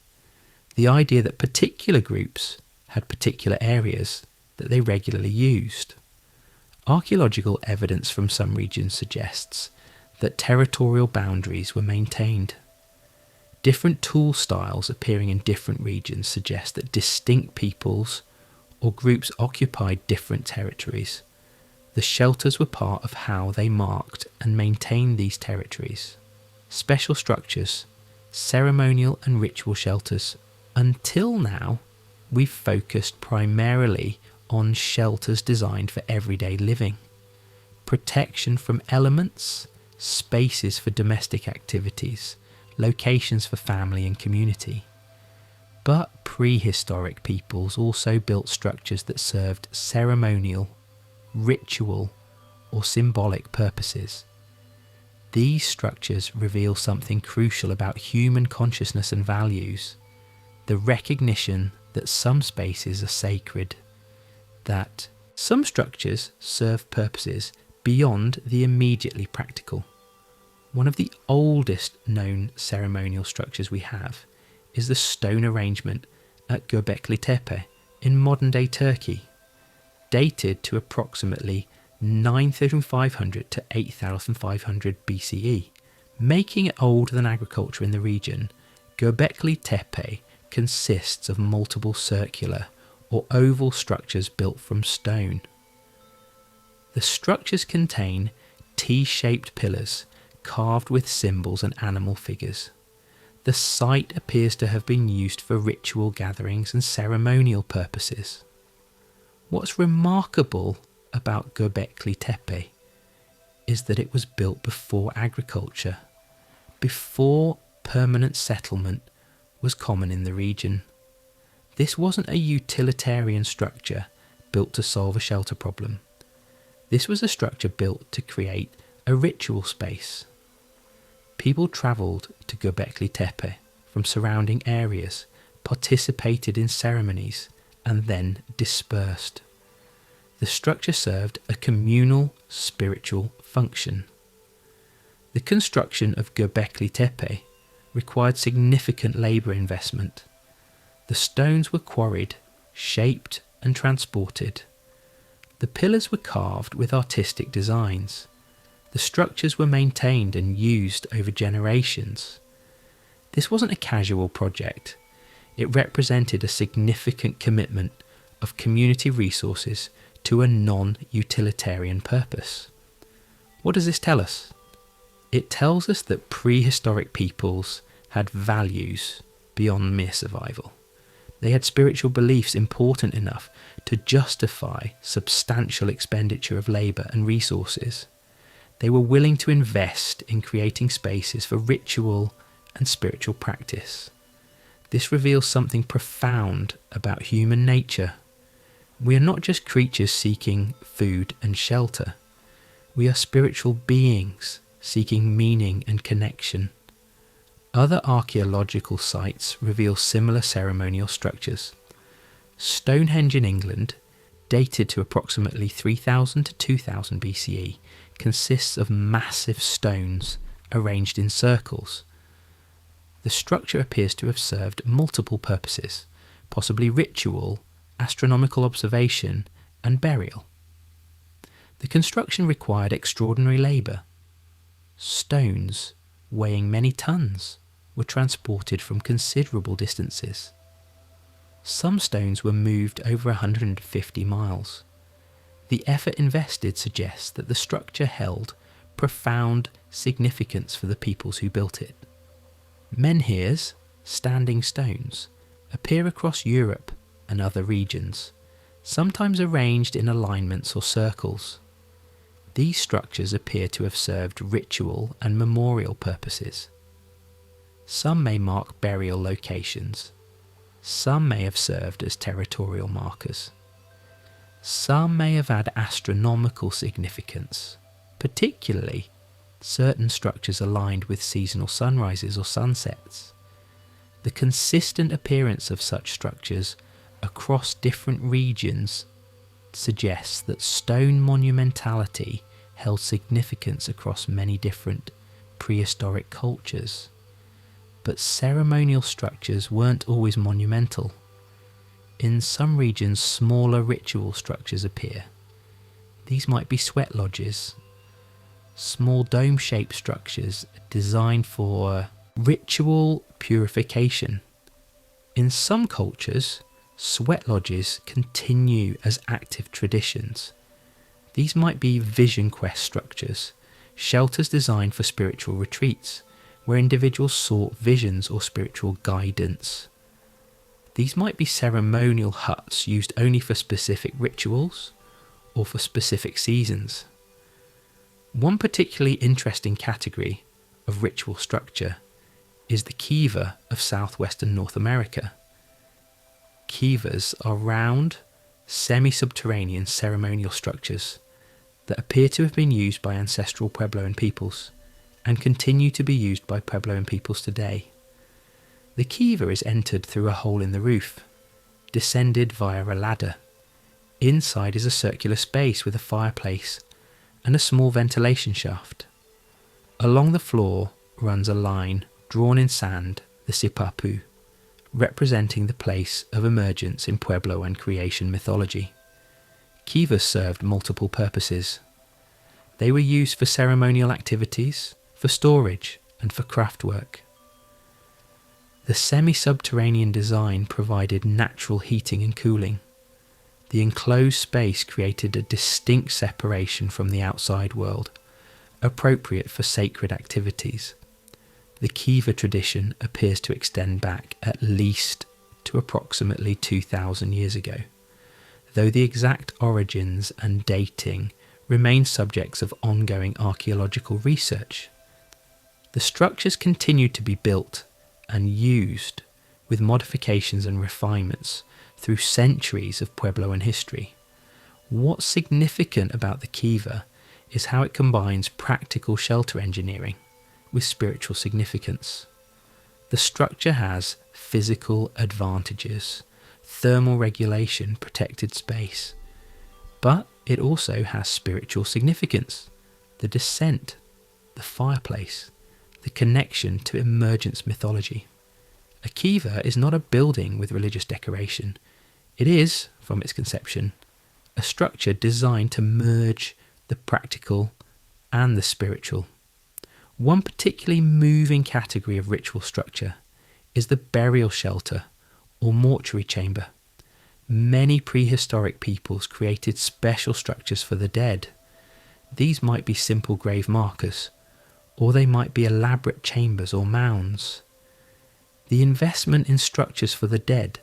the idea that particular groups had particular areas that they regularly used. Archaeological evidence from some regions suggests that territorial boundaries were maintained. Different tool styles appearing in different regions suggest that distinct peoples or groups occupied different territories. The shelters were part of how they marked and maintained these territories. Special structures, ceremonial and ritual shelters. Until now, we've focused primarily on shelters designed for everyday living. Protection from elements, spaces for domestic activities, locations for family and community. But prehistoric peoples also built structures that served ceremonial, ritual, or symbolic purposes. These structures reveal something crucial about human consciousness and values: the recognition that some spaces are sacred, that some structures serve purposes beyond the immediately practical. One of the oldest known ceremonial structures we have is the stone arrangement at Göbekli Tepe in modern-day Turkey, dated to approximately 9,500 to 8,500 BCE. Making it older than agriculture in the region, Göbekli Tepe consists of multiple circular or oval structures built from stone. The structures contain T-shaped pillars carved with symbols and animal figures. The site appears to have been used for ritual gatherings and ceremonial purposes. What's remarkable about Göbekli Tepe is that it was built before agriculture, before permanent settlement was common in the region. This wasn't a utilitarian structure built to solve a shelter problem. This was a structure built to create a ritual space. People travelled to Göbekli Tepe from surrounding areas, participated in ceremonies, and then dispersed. The structure served a communal spiritual function. The construction of Göbekli Tepe required significant labour investment. The stones were quarried, shaped and transported. The pillars were carved with artistic designs. The structures were maintained and used over generations. This wasn't a casual project. It represented a significant commitment of community resources to a non-utilitarian purpose. What does this tell us? It tells us that prehistoric peoples had values beyond mere survival. They had spiritual beliefs important enough to justify substantial expenditure of labour and resources. They were willing to invest in creating spaces for ritual and spiritual practice. This reveals something profound about human nature. We are not just creatures seeking food and shelter. We are spiritual beings seeking meaning and connection. Other archaeological sites reveal similar ceremonial structures. Stonehenge in England, dated to approximately 3000 to 2000 BCE, consists of massive stones arranged in circles. The structure appears to have served multiple purposes, possibly ritual, astronomical observation, and burial. The construction required extraordinary labour. Stones, weighing many tons, were transported from considerable distances. Some stones were moved over 150 miles. The effort invested suggests that the structure held profound significance for the peoples who built it. Menhirs, standing stones, appear across Europe and other regions, sometimes arranged in alignments or circles. These structures appear to have served ritual and memorial purposes. Some may mark burial locations. Some may have served as territorial markers. Some may have had astronomical significance, particularly certain structures aligned with seasonal sunrises or sunsets. The consistent appearance of such structures across different regions suggests that stone monumentality held significance across many different prehistoric cultures. But ceremonial structures weren't always monumental. In some regions, smaller ritual structures appear. These might be sweat lodges, small dome-shaped structures designed for ritual purification. In some cultures, sweat lodges continue as active traditions. These might be vision quest structures, shelters designed for spiritual retreats, where individuals sought visions or spiritual guidance. These might be ceremonial huts used only for specific rituals or for specific seasons. One particularly interesting category of ritual structure is the kiva of southwestern North America. Kivas are round, semi-subterranean ceremonial structures that appear to have been used by ancestral Puebloan peoples and continue to be used by Puebloan peoples today. The kiva is entered through a hole in the roof, descended via a ladder. Inside is a circular space with a fireplace and a small ventilation shaft. Along the floor runs a line drawn in sand, the sipapu, representing the place of emergence in Pueblo and creation mythology. Kivas served multiple purposes. They were used for ceremonial activities, for storage, and for craftwork. The semi-subterranean design provided natural heating and cooling. The enclosed space created a distinct separation from the outside world, appropriate for sacred activities. The kiva tradition appears to extend back at least to approximately 2,000 years ago, though the exact origins and dating remain subjects of ongoing archaeological research. The structures continued to be built and used with modifications and refinements through centuries of Puebloan history. What's significant about the kiva is how it combines practical shelter engineering with spiritual significance. The structure has physical advantages, thermal regulation, protected space, but it also has spiritual significance, the descent, the fireplace, the connection to emergence mythology. A kiva is not a building with religious decoration. It is, from its conception, a structure designed to merge the practical and the spiritual. One particularly moving category of ritual structure is the burial shelter or mortuary chamber. Many prehistoric peoples created special structures for the dead. These might be simple grave markers, or they might be elaborate chambers or mounds. The investment in structures for the dead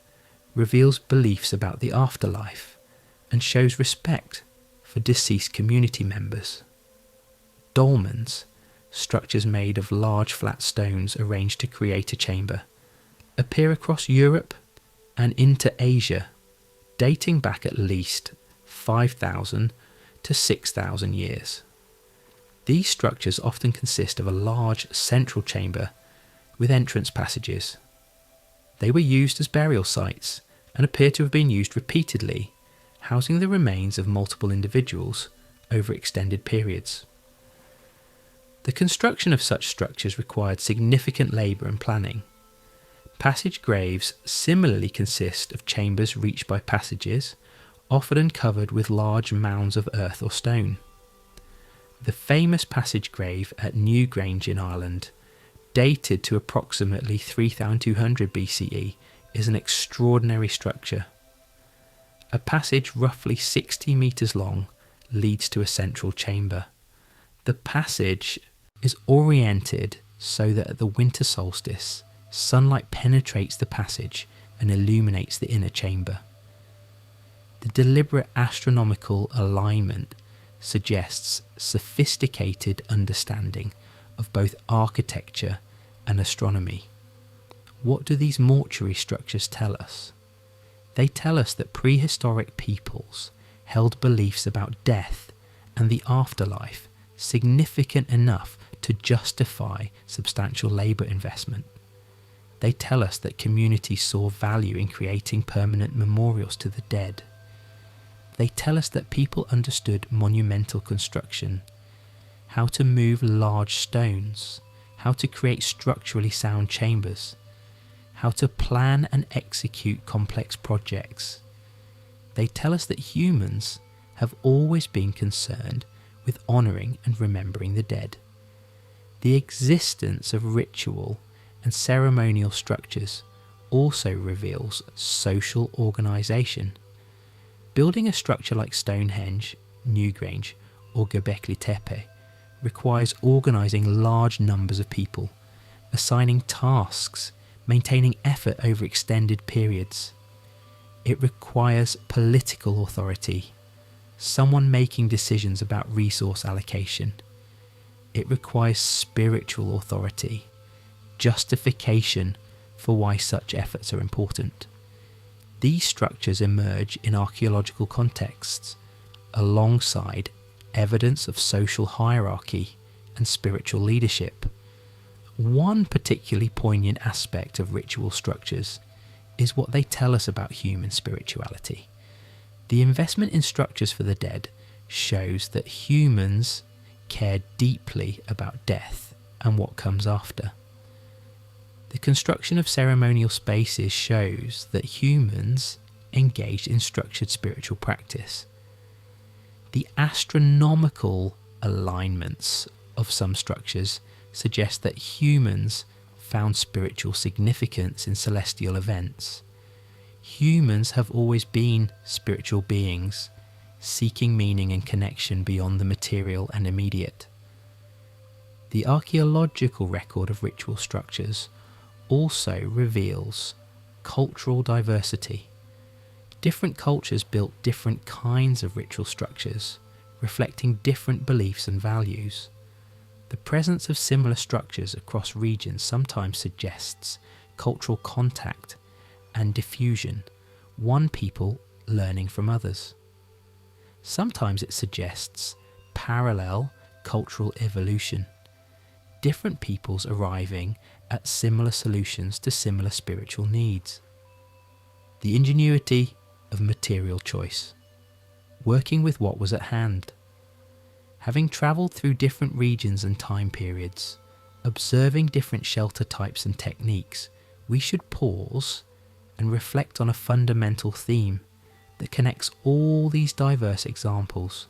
reveals beliefs about the afterlife and shows respect for deceased community members. Dolmens, structures made of large flat stones arranged to create a chamber, appear across Europe and into Asia, dating back at least 5,000 to 6,000 years. These structures often consist of a large central chamber with entrance passages. They were used as burial sites and appear to have been used repeatedly, housing the remains of multiple individuals over extended periods. The construction of such structures required significant labour and planning. Passage graves similarly consist of chambers reached by passages, often covered with large mounds of earth or stone. The famous passage grave at Newgrange in Ireland, dated to approximately 3200 BCE, is an extraordinary structure. A passage roughly 60 metres long leads to a central chamber. The passage is oriented so that at the winter solstice, sunlight penetrates the passage and illuminates the inner chamber. The deliberate astronomical alignment suggests sophisticated understanding of both architecture and astronomy. What do these mortuary structures tell us? They tell us that prehistoric peoples held beliefs about death and the afterlife significant enough to justify substantial labour investment. They tell us that communities saw value in creating permanent memorials to the dead. They tell us that people understood monumental construction, how to move large stones, how to create structurally sound chambers, how to plan and execute complex projects. They tell us that humans have always been concerned with honouring and remembering the dead. The existence of ritual and ceremonial structures also reveals social organisation. Building a structure like Stonehenge, Newgrange or Göbekli Tepe requires organising large numbers of people, assigning tasks, maintaining effort over extended periods. It requires political authority, someone making decisions about resource allocation, it requires spiritual authority, justification for why such efforts are important. These structures emerge in archaeological contexts alongside evidence of social hierarchy and spiritual leadership. One particularly poignant aspect of ritual structures is what they tell us about human spirituality. The investment in structures for the dead shows that humans care deeply about death and what comes after. The construction of ceremonial spaces shows that humans engaged in structured spiritual practice. The astronomical alignments of some structures suggest that humans found spiritual significance in celestial events. Humans have always been spiritual beings, seeking meaning and connection beyond the material and immediate. The archaeological record of ritual structures also reveals cultural diversity. Different cultures built different kinds of ritual structures, reflecting different beliefs and values. The presence of similar structures across regions sometimes suggests cultural contact and diffusion, one people learning from others. Sometimes it suggests parallel cultural evolution, different peoples arriving at similar solutions to similar spiritual needs. The ingenuity of material choice, working with what was at hand. Having travelled through different regions and time periods, observing different shelter types and techniques, we should pause and reflect on a fundamental theme that connects all these diverse examples: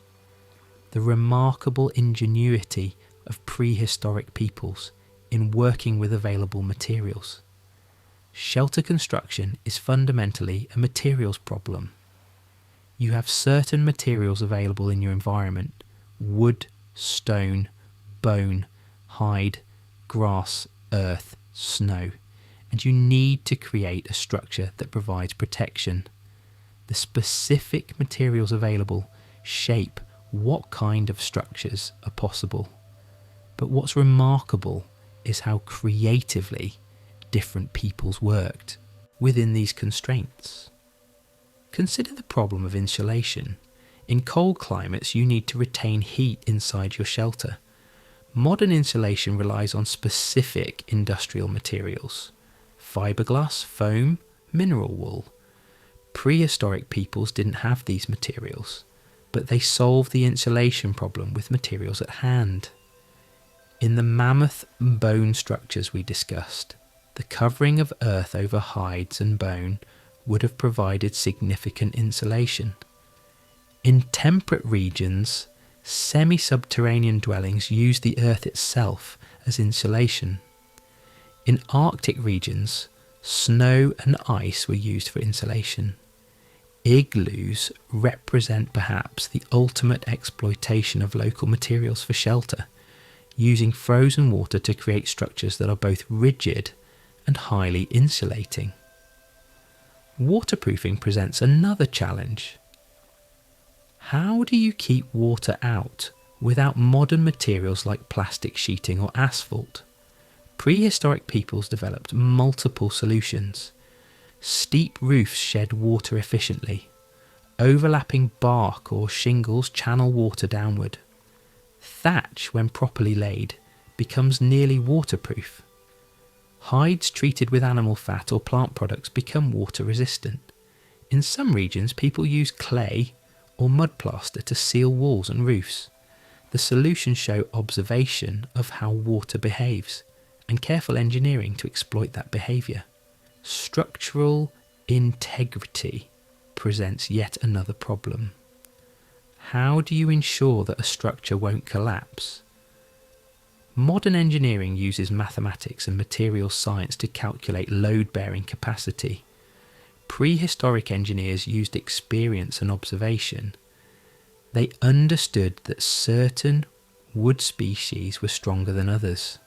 the remarkable ingenuity of prehistoric peoples in working with available materials. Shelter construction is fundamentally a materials problem. You have certain materials available in your environment: wood, stone, bone, hide, grass, earth, snow, and you need to create a structure that provides protection. The specific materials available shape what kind of structures are possible. But what's remarkable is how creatively different peoples worked within these constraints. Consider the problem of insulation. In cold climates, you need to retain heat inside your shelter. Modern insulation relies on specific industrial materials: fiberglass, foam, mineral wool. Prehistoric peoples didn't have these materials, but they solved the insulation problem with materials at hand. In the mammoth bone structures we discussed, the covering of earth over hides and bone would have provided significant insulation. In temperate regions, semi-subterranean dwellings use the earth itself as insulation. In Arctic regions, snow and ice were used for insulation. Igloos represent perhaps the ultimate exploitation of local materials for shelter, using frozen water to create structures that are both rigid and highly insulating. Waterproofing presents another challenge. How do you keep water out without modern materials like plastic sheeting or asphalt? Prehistoric peoples developed multiple solutions. Steep roofs shed water efficiently. Overlapping bark or shingles channel water downward. Thatch, when properly laid, becomes nearly waterproof. Hides treated with animal fat or plant products become water resistant. In some regions, people use clay or mud plaster to seal walls and roofs. The solutions show observation of how water behaves and careful engineering to exploit that behaviour. Structural integrity presents yet another problem. How do you ensure that a structure won't collapse? Modern engineering uses mathematics and materials science to calculate load-bearing capacity. Prehistoric engineers used experience and observation. They understood that certain wood species were stronger than others.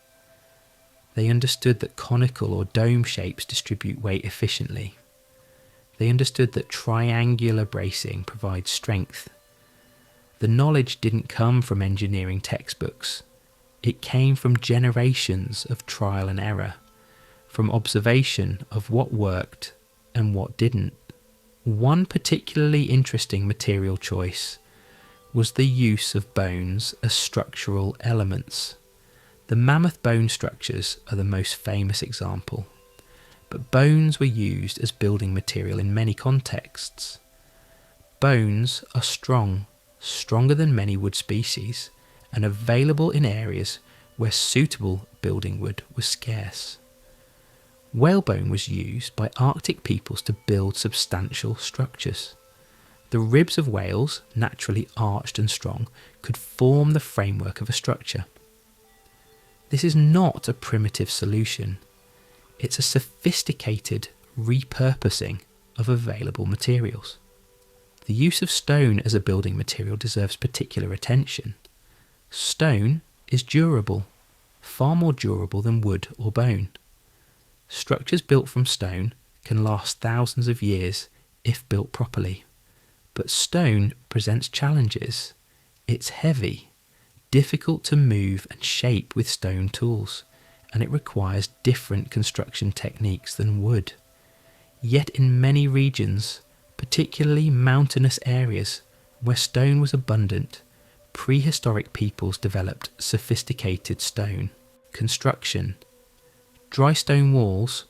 They understood that conical or dome shapes distribute weight efficiently. They understood that triangular bracing provides strength. The knowledge didn't come from engineering textbooks. It came from generations of trial and error, from observation of what worked and what didn't. One particularly interesting material choice was the use of bones as structural elements. The mammoth bone structures are the most famous example, but bones were used as building material in many contexts. Bones are strong, stronger than many wood species, and available in areas where suitable building wood was scarce. Whalebone was used by Arctic peoples to build substantial structures. The ribs of whales, naturally arched and strong, could form the framework of a structure. This is not a primitive solution. It's a sophisticated repurposing of available materials. The use of stone as a building material deserves particular attention. Stone is durable, far more durable than wood or bone. Structures built from stone can last thousands of years if built properly. But stone presents challenges. It's heavy, difficult to move and shape with stone tools, and it requires different construction techniques than wood. Yet in many regions, particularly mountainous areas where stone was abundant, prehistoric peoples developed sophisticated stone construction. Dry stone walls,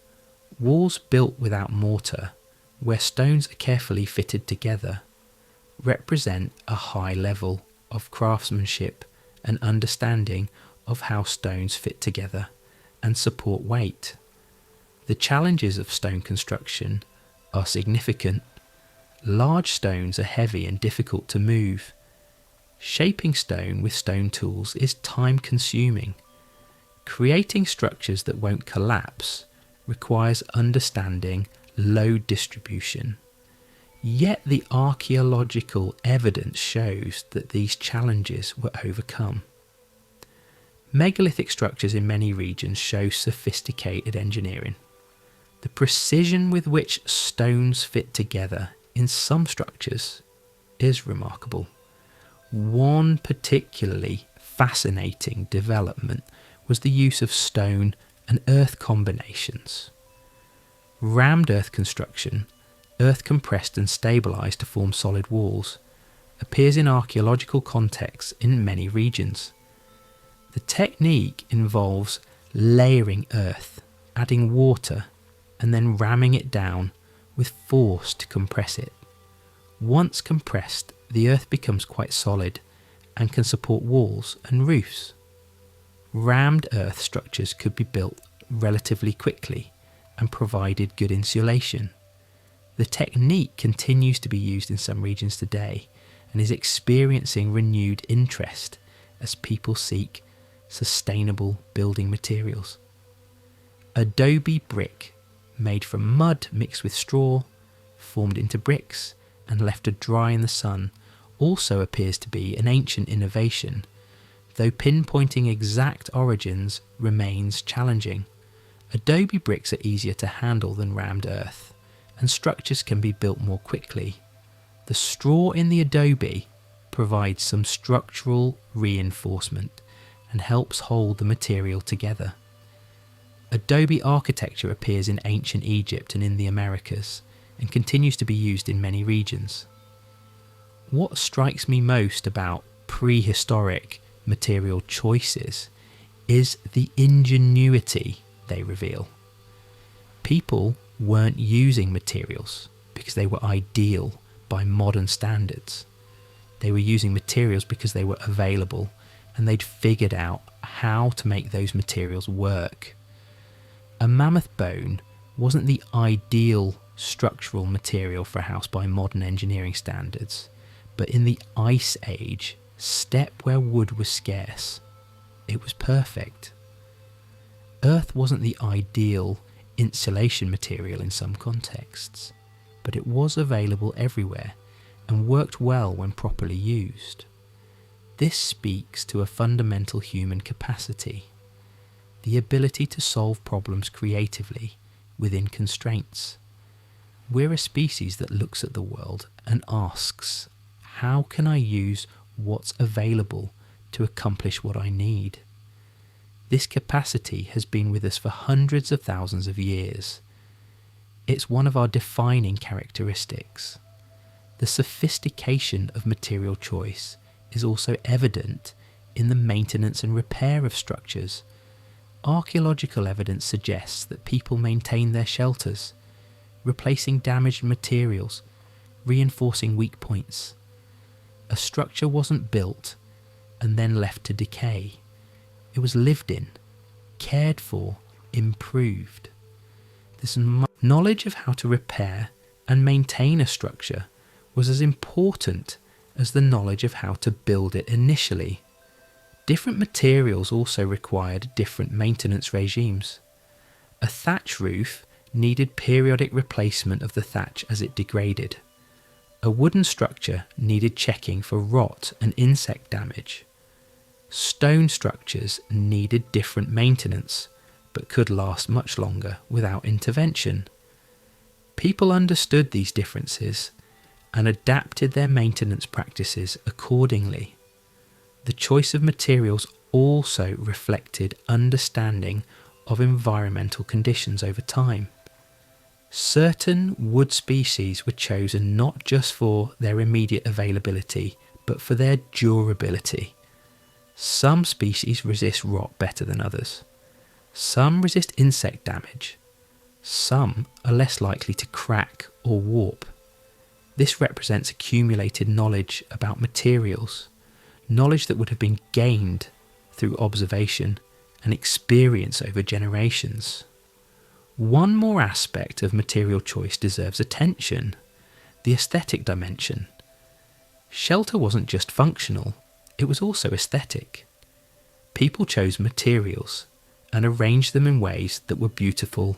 walls built without mortar, where stones are carefully fitted together, represent a high level of craftsmanship and understanding of how stones fit together and support weight. The challenges of stone construction are significant. Large stones are heavy and difficult to move. Shaping stone with stone tools is time-consuming. Creating structures that won't collapse requires understanding load distribution. Yet the archaeological evidence shows that these challenges were overcome. Megalithic structures in many regions show sophisticated engineering. The precision with which stones fit together in some structures is remarkable. One particularly fascinating development was the use of stone and earth combinations. Rammed earth construction, earth compressed and stabilised to form solid walls, appears in archaeological contexts in many regions. The technique involves layering earth, adding water, and then ramming it down with force to compress it. Once compressed, the earth becomes quite solid and can support walls and roofs. Rammed earth structures could be built relatively quickly and provided good insulation. The technique continues to be used in some regions today and is experiencing renewed interest as people seek sustainable building materials. Adobe brick, made from mud mixed with straw, formed into bricks and left to dry in the sun, also appears to be an ancient innovation, though pinpointing exact origins remains challenging. Adobe bricks are easier to handle than rammed earth, and structures can be built more quickly. The straw in the adobe provides some structural reinforcement and helps hold the material together. Adobe architecture appears in ancient Egypt and in the Americas, and continues to be used in many regions. What strikes me most about prehistoric material choices is the ingenuity they reveal. People weren't using materials because they were ideal by modern standards. They were using materials because they were available and they'd figured out how to make those materials work. A mammoth bone wasn't the ideal structural material for a house by modern engineering standards, but in the Ice Age, steppe where wood was scarce, it was perfect. Earth wasn't the ideal insulation material in some contexts, but it was available everywhere and worked well when properly used. This speaks to a fundamental human capacity, the ability to solve problems creatively within constraints. We're a species that looks at the world and asks, how can I use what's available to accomplish what I need? This capacity has been with us for hundreds of thousands of years. It's one of our defining characteristics. The sophistication of material choice is also evident in the maintenance and repair of structures. Archaeological evidence suggests that people maintain their shelters, replacing damaged materials, reinforcing weak points. A structure wasn't built and then left to decay. It was lived in, cared for, improved. This knowledge of how to repair and maintain a structure was as important as the knowledge of how to build it initially. Different materials also required different maintenance regimes. A thatch roof needed periodic replacement of the thatch as it degraded. A wooden structure needed checking for rot and insect damage. Stone structures needed different maintenance, but could last much longer without intervention. People understood these differences and adapted their maintenance practices accordingly. The choice of materials also reflected understanding of environmental conditions over time. Certain wood species were chosen not just for their immediate availability, but for their durability. Some species resist rot better than others. Some resist insect damage. Some are less likely to crack or warp. This represents accumulated knowledge about materials, knowledge that would have been gained through observation and experience over generations. One more aspect of material choice deserves attention: the aesthetic dimension. Shelter wasn't just functional, it was also aesthetic. People chose materials and arranged them in ways that were beautiful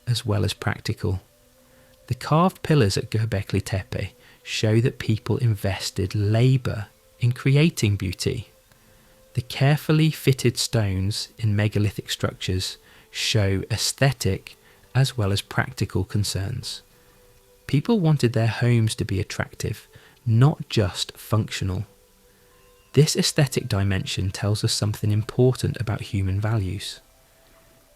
as well as practical. The carved pillars at Göbekli Tepe show that people invested labour in creating beauty. The carefully fitted stones in megalithic structures show aesthetic as well as practical concerns. People wanted their homes to be attractive, not just functional. This aesthetic dimension tells us something important about human values.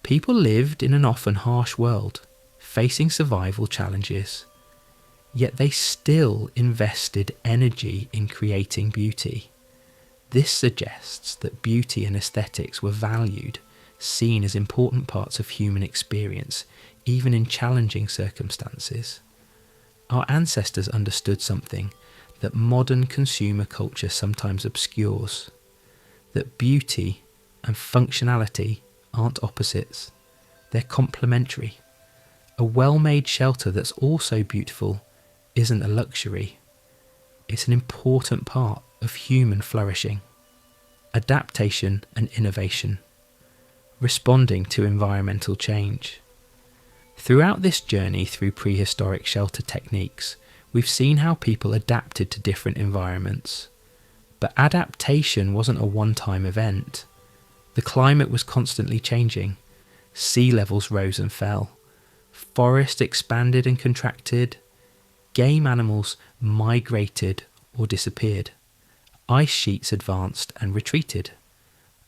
People lived in an often harsh world, facing survival challenges, yet they still invested energy in creating beauty. This suggests that beauty and aesthetics were valued, seen as important parts of human experience, even in challenging circumstances. Our ancestors understood something that modern consumer culture sometimes obscures: that beauty and functionality aren't opposites, they're complementary. A well-made shelter that's also beautiful isn't a luxury, it's an important part of human flourishing. Adaptation and innovation. Responding to environmental change. Throughout this journey through prehistoric shelter techniques, we've seen how people adapted to different environments. But adaptation wasn't a one-time event. The climate was constantly changing. Sea levels rose and fell. Forests expanded and contracted. Game animals migrated or disappeared. Ice sheets advanced and retreated.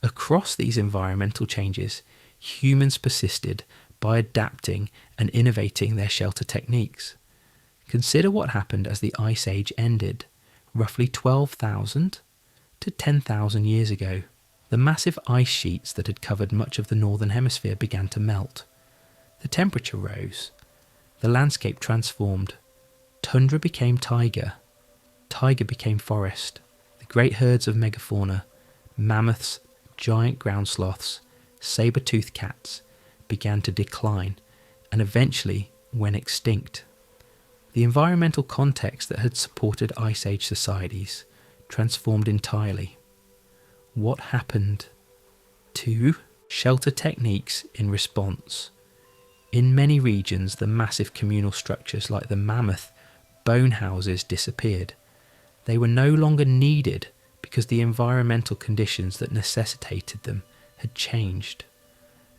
Across these environmental changes, humans persisted by adapting and innovating their shelter techniques. Consider what happened as the Ice Age ended, roughly 12,000 to 10,000 years ago. The massive ice sheets that had covered much of the northern hemisphere began to melt. The temperature rose. The landscape transformed. Tundra became taiga. Taiga became forest. The great herds of megafauna, mammoths, giant ground sloths, saber-toothed cats, began to decline and eventually went extinct. The environmental context that had supported Ice Age societies transformed entirely. What happened to shelter techniques in response? In many regions, the massive communal structures like the mammoth bone houses disappeared. They were no longer needed because the environmental conditions that necessitated them had changed.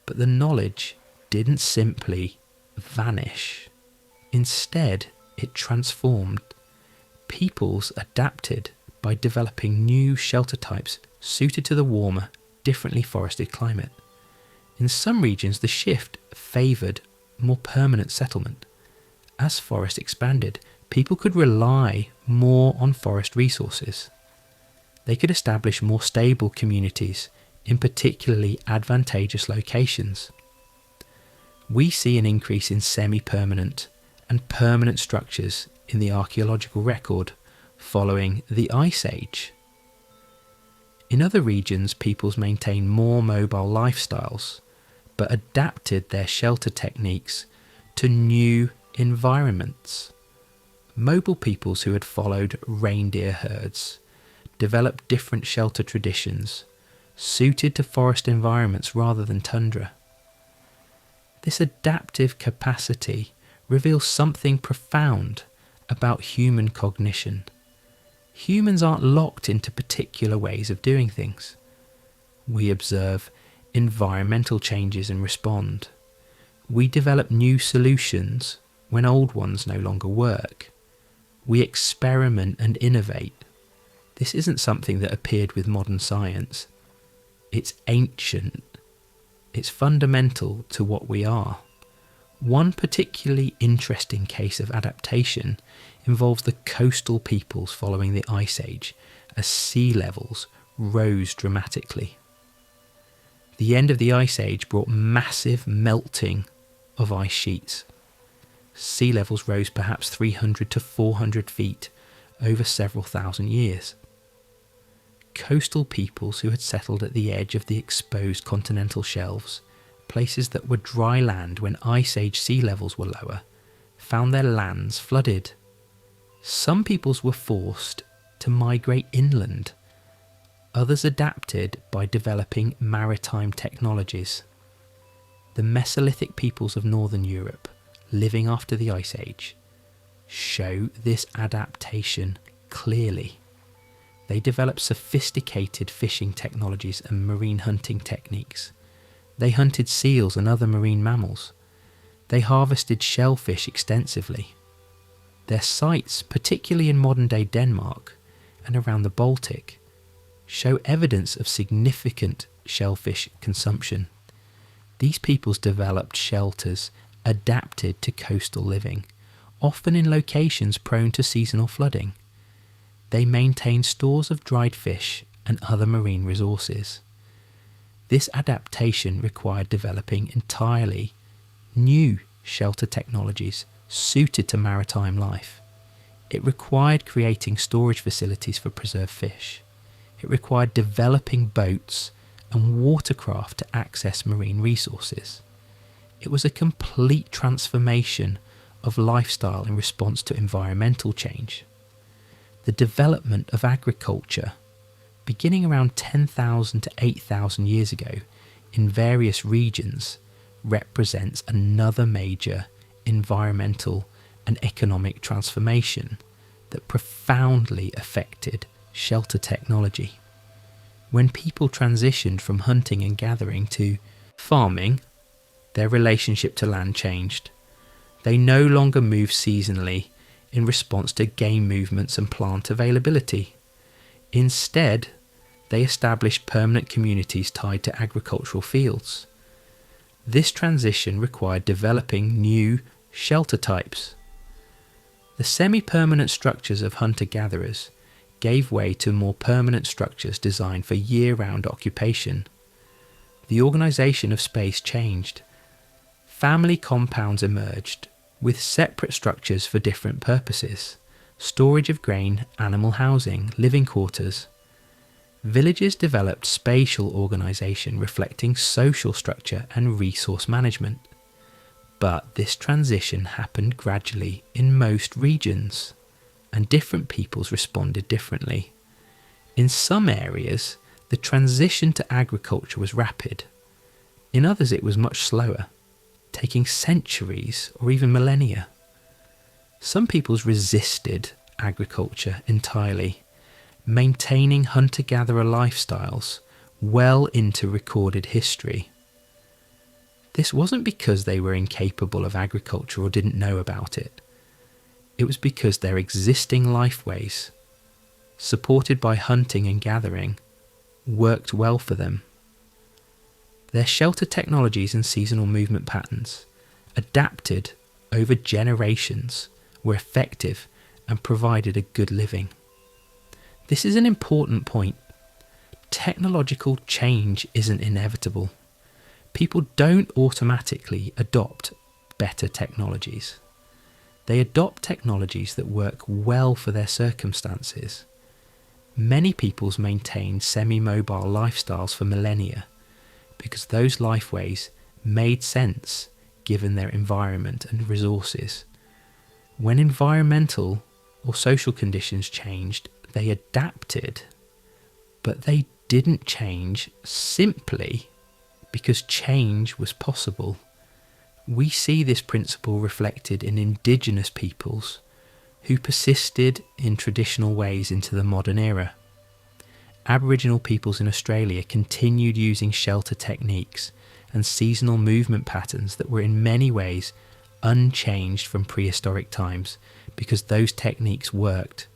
But the knowledge didn't simply vanish. Instead, it transformed. Peoples adapted by developing new shelter types suited to the warmer, differently forested climate. In some regions, the shift favoured more permanent settlement. As forest expanded, people could rely more on forest resources. They could establish more stable communities in particularly advantageous locations. We see an increase in semi-permanent and permanent structures in the archaeological record following the Ice Age. In other regions, peoples maintained more mobile lifestyles, but adapted their shelter techniques to new environments. Mobile peoples who had followed reindeer herds developed different shelter traditions, suited to forest environments rather than tundra. This adaptive capacity reveals something profound about human cognition. Humans aren't locked into particular ways of doing things. We observe environmental changes and respond. We develop new solutions when old ones no longer work. We experiment and innovate. This isn't something that appeared with modern science. It's ancient. It's fundamental to what we are. One particularly interesting case of adaptation involves the coastal peoples following the Ice Age as sea levels rose dramatically. The end of the Ice Age brought massive melting of ice sheets. Sea levels rose perhaps 300 to 400 feet over several thousand years. Coastal peoples who had settled at the edge of the exposed continental shelves, places that were dry land when Ice Age sea levels were lower, found their lands flooded. Some peoples were forced to migrate inland. Others adapted by developing maritime technologies. The Mesolithic peoples of Northern Europe, living after the Ice Age, show this adaptation clearly. They developed sophisticated fishing technologies and marine hunting techniques. They hunted seals and other marine mammals. They harvested shellfish extensively. Their sites, particularly in modern-day Denmark and around the Baltic, show evidence of significant shellfish consumption. These peoples developed shelters adapted to coastal living, often in locations prone to seasonal flooding. They maintained stores of dried fish and other marine resources. This adaptation required developing entirely new shelter technologies suited to maritime life. It required creating storage facilities for preserved fish. It required developing boats and watercraft to access marine resources. It was a complete transformation of lifestyle in response to environmental change. The development of agriculture, beginning around 10,000 to 8,000 years ago in various regions, represents another major environmental and economic transformation that profoundly affected shelter technology. When people transitioned from hunting and gathering to farming, their relationship to land changed. They no longer moved seasonally in response to game movements and plant availability. Instead, they established permanent communities tied to agricultural fields. This transition required developing new shelter types. The semi-permanent structures of hunter-gatherers gave way to more permanent structures designed for year-round occupation. The organisation of space changed. Family compounds emerged, with separate structures for different purposes: storage of grain, animal housing, living quarters. Villages developed spatial organisation reflecting social structure and resource management. But this transition happened gradually in most regions, and different peoples responded differently. In some areas, the transition to agriculture was rapid. In others, it was much slower, taking centuries or even millennia. Some peoples resisted agriculture entirely, maintaining hunter-gatherer lifestyles well into recorded history. This wasn't because they were incapable of agriculture or didn't know about it. It was because their existing lifeways, supported by hunting and gathering, worked well for them. Their shelter technologies and seasonal movement patterns, adapted over generations, were effective and provided a good living. This is an important point. Technological change isn't inevitable. People don't automatically adopt better technologies. They adopt technologies that work well for their circumstances. Many peoples maintained semi-mobile lifestyles for millennia because those lifeways made sense given their environment and resources. When environmental or social conditions changed, they adapted, but they didn't change simply because change was possible. We see this principle reflected in indigenous peoples who persisted in traditional ways into the modern era. Aboriginal peoples in Australia continued using shelter techniques and seasonal movement patterns that were in many ways unchanged from prehistoric times because those techniques worked.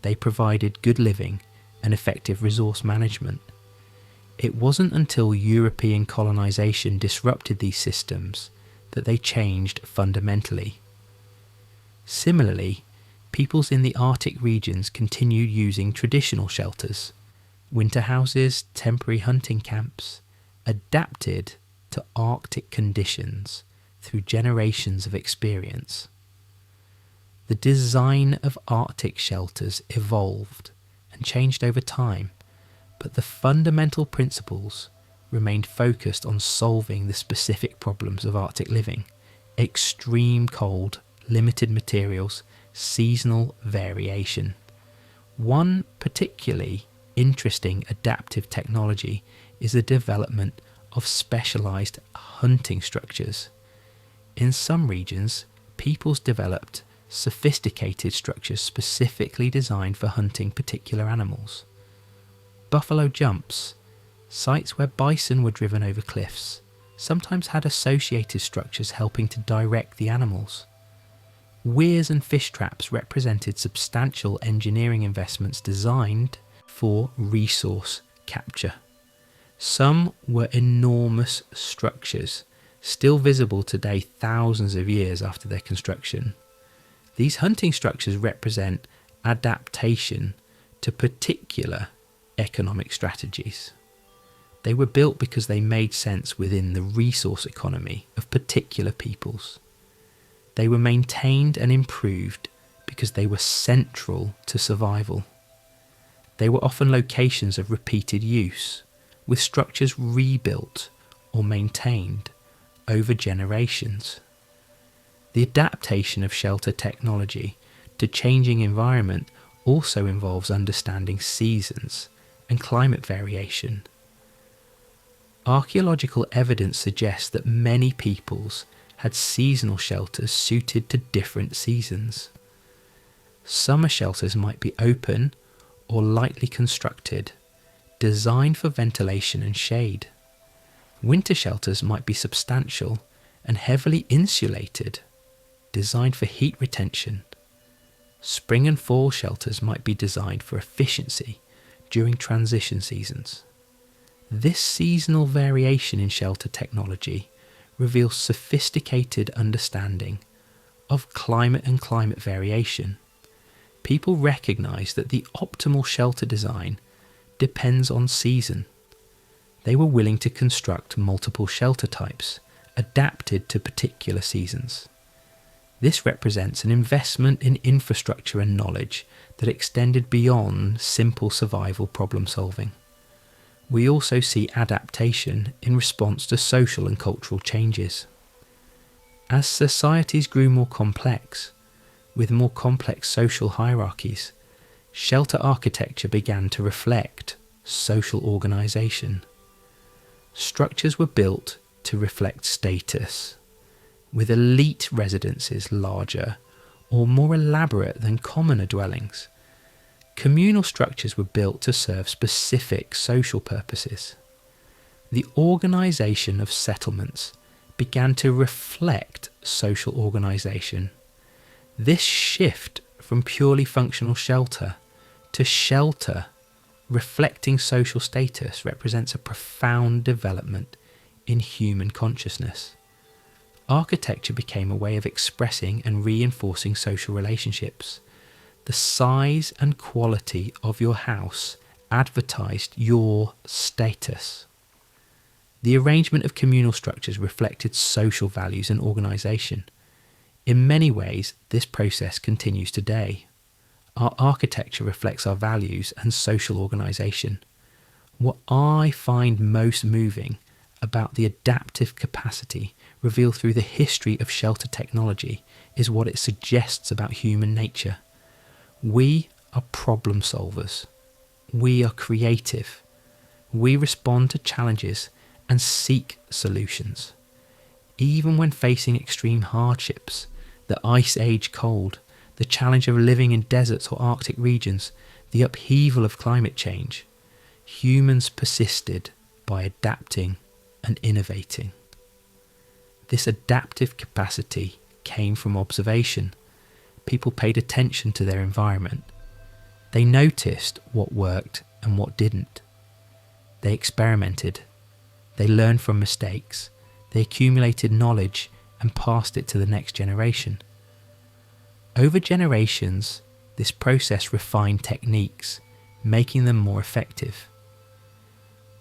They provided good living and effective resource management. It wasn't until European colonisation disrupted these systems that they changed fundamentally. Similarly, peoples in the Arctic regions continued using traditional shelters. Winter houses, temporary hunting camps, adapted to Arctic conditions through generations of experience. The design of Arctic shelters evolved and changed over time, but the fundamental principles remained focused on solving the specific problems of Arctic living: extreme cold, limited materials, seasonal variation. One particularly interesting adaptive technology is the development of specialised hunting structures. In some regions, peoples developed sophisticated structures specifically designed for hunting particular animals. Buffalo jumps, sites where bison were driven over cliffs, sometimes had associated structures helping to direct the animals. Weirs and fish traps represented substantial engineering investments designed for resource capture. Some were enormous structures, still visible today thousands of years after their construction. These hunting structures represent adaptation to particular economic strategies. They were built because they made sense within the resource economy of particular peoples. They were maintained and improved because they were central to survival. They were often locations of repeated use, with structures rebuilt or maintained over generations. The adaptation of shelter technology to changing environment also involves understanding seasons and climate variation. Archaeological evidence suggests that many peoples had seasonal shelters suited to different seasons. Summer shelters might be open or lightly constructed, designed for ventilation and shade. Winter shelters might be substantial and heavily insulated, designed for heat retention. Spring and fall shelters might be designed for efficiency during transition seasons. This seasonal variation in shelter technology reveals sophisticated understanding of climate and climate variation. People recognise that the optimal shelter design depends on season. They were willing to construct multiple shelter types adapted to particular seasons. This represents an investment in infrastructure and knowledge that extended beyond simple survival problem solving. We also see adaptation in response to social and cultural changes. As societies grew more complex, with more complex social hierarchies, shelter architecture began to reflect social organisation. Structures were built to reflect status, with elite residences larger or more elaborate than commoner dwellings. Communal structures were built to serve specific social purposes. The organisation of settlements began to reflect social organisation. This shift from purely functional shelter to shelter reflecting social status represents a profound development in human consciousness. Architecture became a way of expressing and reinforcing social relationships. The size and quality of your house advertised your status. The arrangement of communal structures reflected social values and organisation. In many ways, this process continues today. Our architecture reflects our values and social organisation. What I find most moving about the adaptive capacity revealed through the history of shelter technology is what it suggests about human nature. We are problem solvers. We are creative. We respond to challenges and seek solutions. Even when facing extreme hardships, the ice age cold, the challenge of living in deserts or Arctic regions, the upheaval of climate change, humans persisted by adapting and innovating. This adaptive capacity came from observation. People paid attention to their environment. They noticed what worked and what didn't. They experimented. They learned from mistakes. They accumulated knowledge and passed it to the next generation. Over generations, this process refined techniques, making them more effective.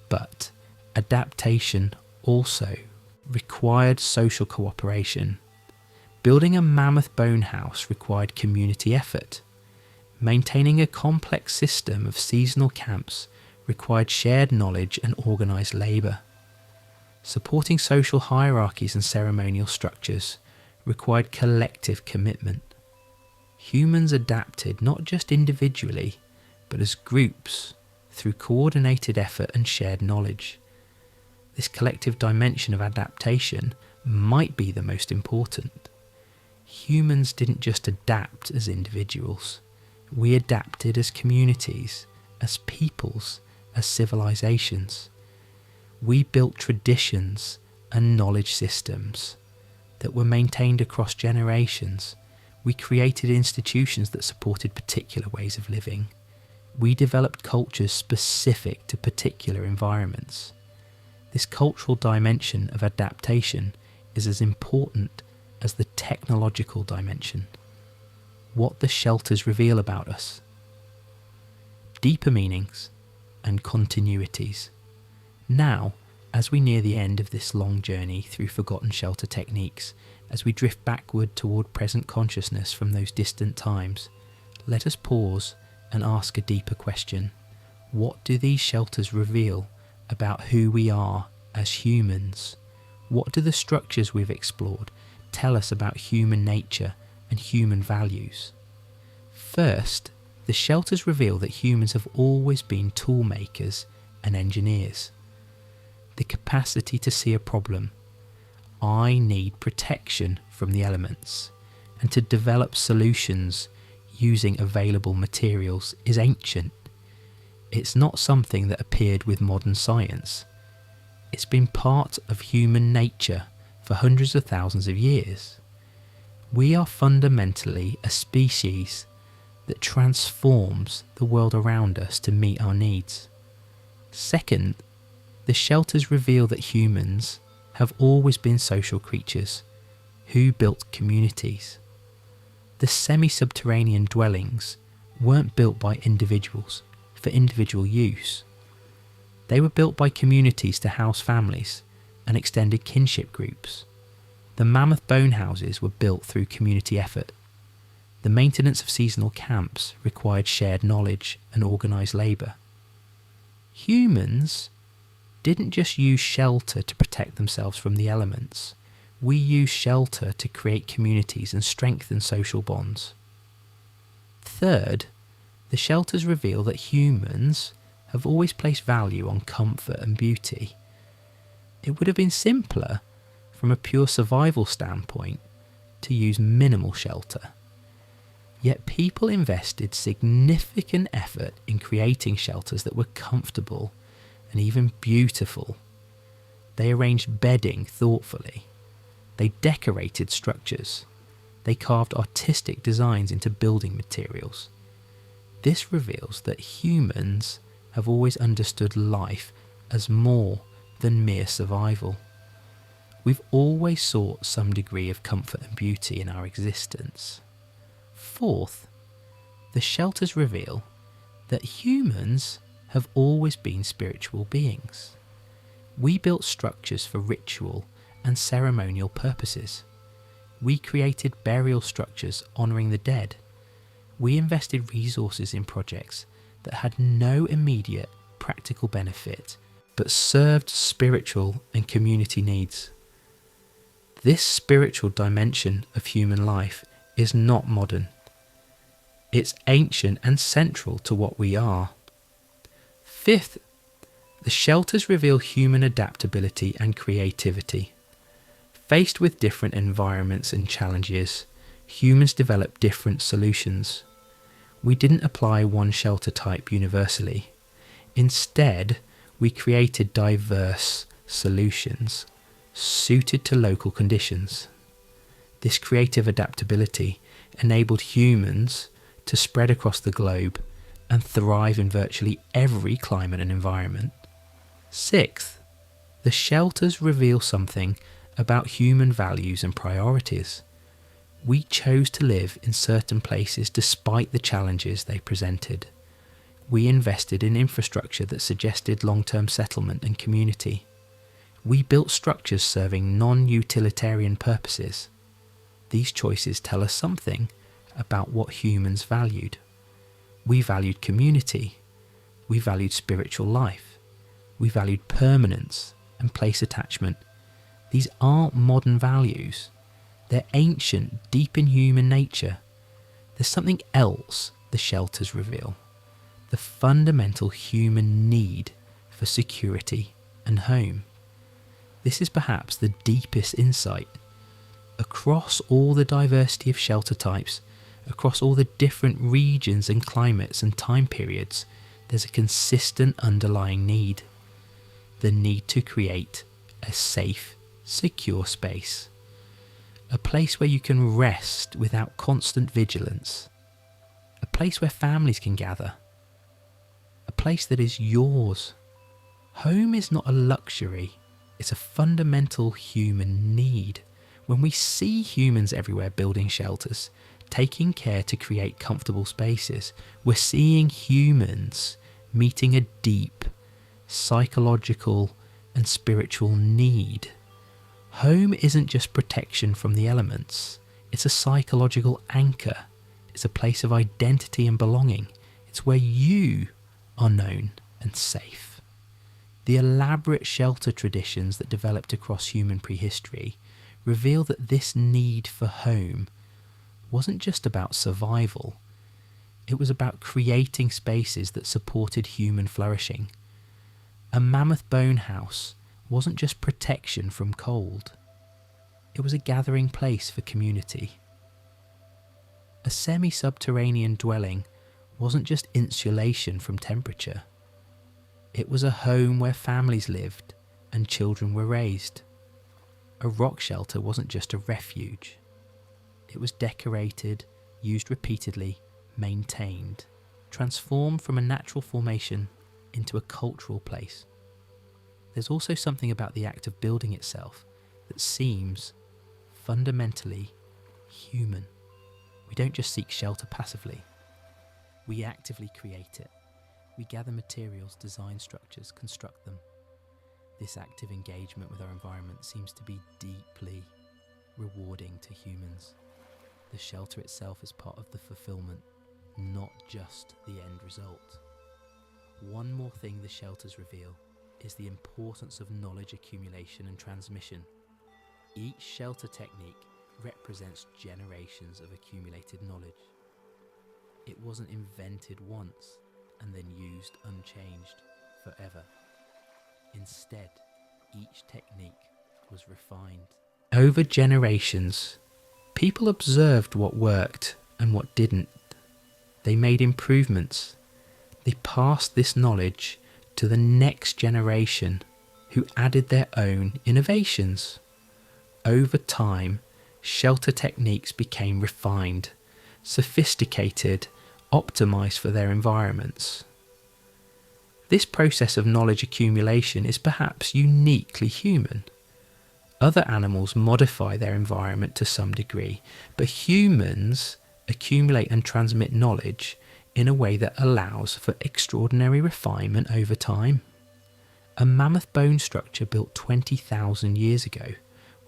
But adaptation also required social cooperation. Building a mammoth bone house required community effort. Maintaining a complex system of seasonal camps required shared knowledge and organised labour. Supporting social hierarchies and ceremonial structures required collective commitment. Humans adapted not just individually, but as groups through coordinated effort and shared knowledge. This collective dimension of adaptation might be the most important. Humans didn't just adapt as individuals. We adapted as communities, as peoples, as civilizations. We built traditions and knowledge systems that were maintained across generations. We created institutions that supported particular ways of living. We developed cultures specific to particular environments. This cultural dimension of adaptation is as important as the technological dimension. What the shelters reveal about us. Deeper meanings and continuities. Now, as we near the end of this long journey through forgotten shelter techniques, as we drift backward toward present consciousness from those distant times, let us pause and ask a deeper question. What do these shelters reveal about who we are as humans? What do the structures we've explored tell us about human nature and human values? First, the shelters reveal that humans have always been tool makers and engineers. The capacity to see a problem. I need protection from the elements, and to develop solutions using available materials is ancient. It's not something that appeared with modern science. It's been part of human nature for hundreds of thousands of years. We are fundamentally a species that transforms the world around us to meet our needs. Second, the shelters reveal that humans have always been social creatures who built communities. The semi-subterranean dwellings weren't built by individuals for individual use. They were built by communities to house families and extended kinship groups. The mammoth bone houses were built through community effort. The maintenance of seasonal camps required shared knowledge and organised labour. Humans didn't just use shelter to protect themselves from the elements. We use shelter to create communities and strengthen social bonds. Third, the shelters reveal that humans have always placed value on comfort and beauty. It would have been simpler, from a pure survival standpoint, to use minimal shelter. Yet people invested significant effort in creating shelters that were comfortable and even beautiful. They arranged bedding thoughtfully. They decorated structures. They carved artistic designs into building materials. This reveals that humans have always understood life as more than mere survival. we've always sought some degree of comfort and beauty in our existence. Fourth, the shelters reveal that humans have always been spiritual beings. We built structures for ritual and ceremonial purposes. We created burial structures honouring the dead. We invested resources in projects that had no immediate practical benefit but served spiritual and community needs. This spiritual dimension of human life is not modern. It's ancient and central to what we are. Fifth, the shelters reveal human adaptability and creativity. Faced with different environments and challenges, humans develop different solutions. We didn't apply one shelter type universally. Instead, we created diverse solutions suited to local conditions. This creative adaptability enabled humans to spread across the globe and thrive in virtually every climate and environment. Sixth, the shelters reveal something about human values and priorities. We chose to live in certain places despite the challenges they presented. We invested in infrastructure that suggested long-term settlement and community. We built structures serving non-utilitarian purposes. These choices tell us something about what humans valued. We valued community. We valued spiritual life. We valued permanence and place attachment. These aren't modern values. They're ancient, deep in human nature. There's something else the shelters reveal. The fundamental human need for security and home. This is perhaps the deepest insight. Across all the diversity of shelter types, across all the different regions and climates and time periods, there's a consistent underlying need. The need to create a safe, secure space. A place where you can rest without constant vigilance. A place where families can gather. A place that is yours. Home is not a luxury, it's a fundamental human need. When we see humans everywhere building shelters, taking care to create comfortable spaces, we're seeing humans meeting a deep psychological and spiritual need. Home isn't just protection from the elements, it's a psychological anchor. It's a place of identity and belonging. It's where you are known and safe. The elaborate shelter traditions that developed across human prehistory reveal that this need for home wasn't just about survival. It was about creating spaces that supported human flourishing. A mammoth bone house wasn't just protection from cold. It was a gathering place for community. A semi-subterranean dwelling wasn't just insulation from temperature. It was a home where families lived and children were raised. A rock shelter wasn't just a refuge. It was decorated, used repeatedly, maintained, transformed from a natural formation into a cultural place. There's also something about the act of building itself that seems fundamentally human. We don't just seek shelter passively. We actively create it. We gather materials, design structures, construct them. This active engagement with our environment seems to be deeply rewarding to humans. The shelter itself is part of the fulfillment, not just the end result. One more thing the shelters reveal is the importance of knowledge accumulation and transmission. Each shelter technique represents generations of accumulated knowledge. It wasn't invented once and then used unchanged forever. Instead, each technique was refined. Over generations, people observed what worked and what didn't. They made improvements. They passed this knowledge to the next generation, who added their own innovations. Over time, shelter techniques became refined, sophisticated, optimized for their environments. This process of knowledge accumulation is perhaps uniquely human. Other animals modify their environment to some degree, but humans accumulate and transmit knowledge in a way that allows for extraordinary refinement over time. A mammoth bone structure built 20,000 years ago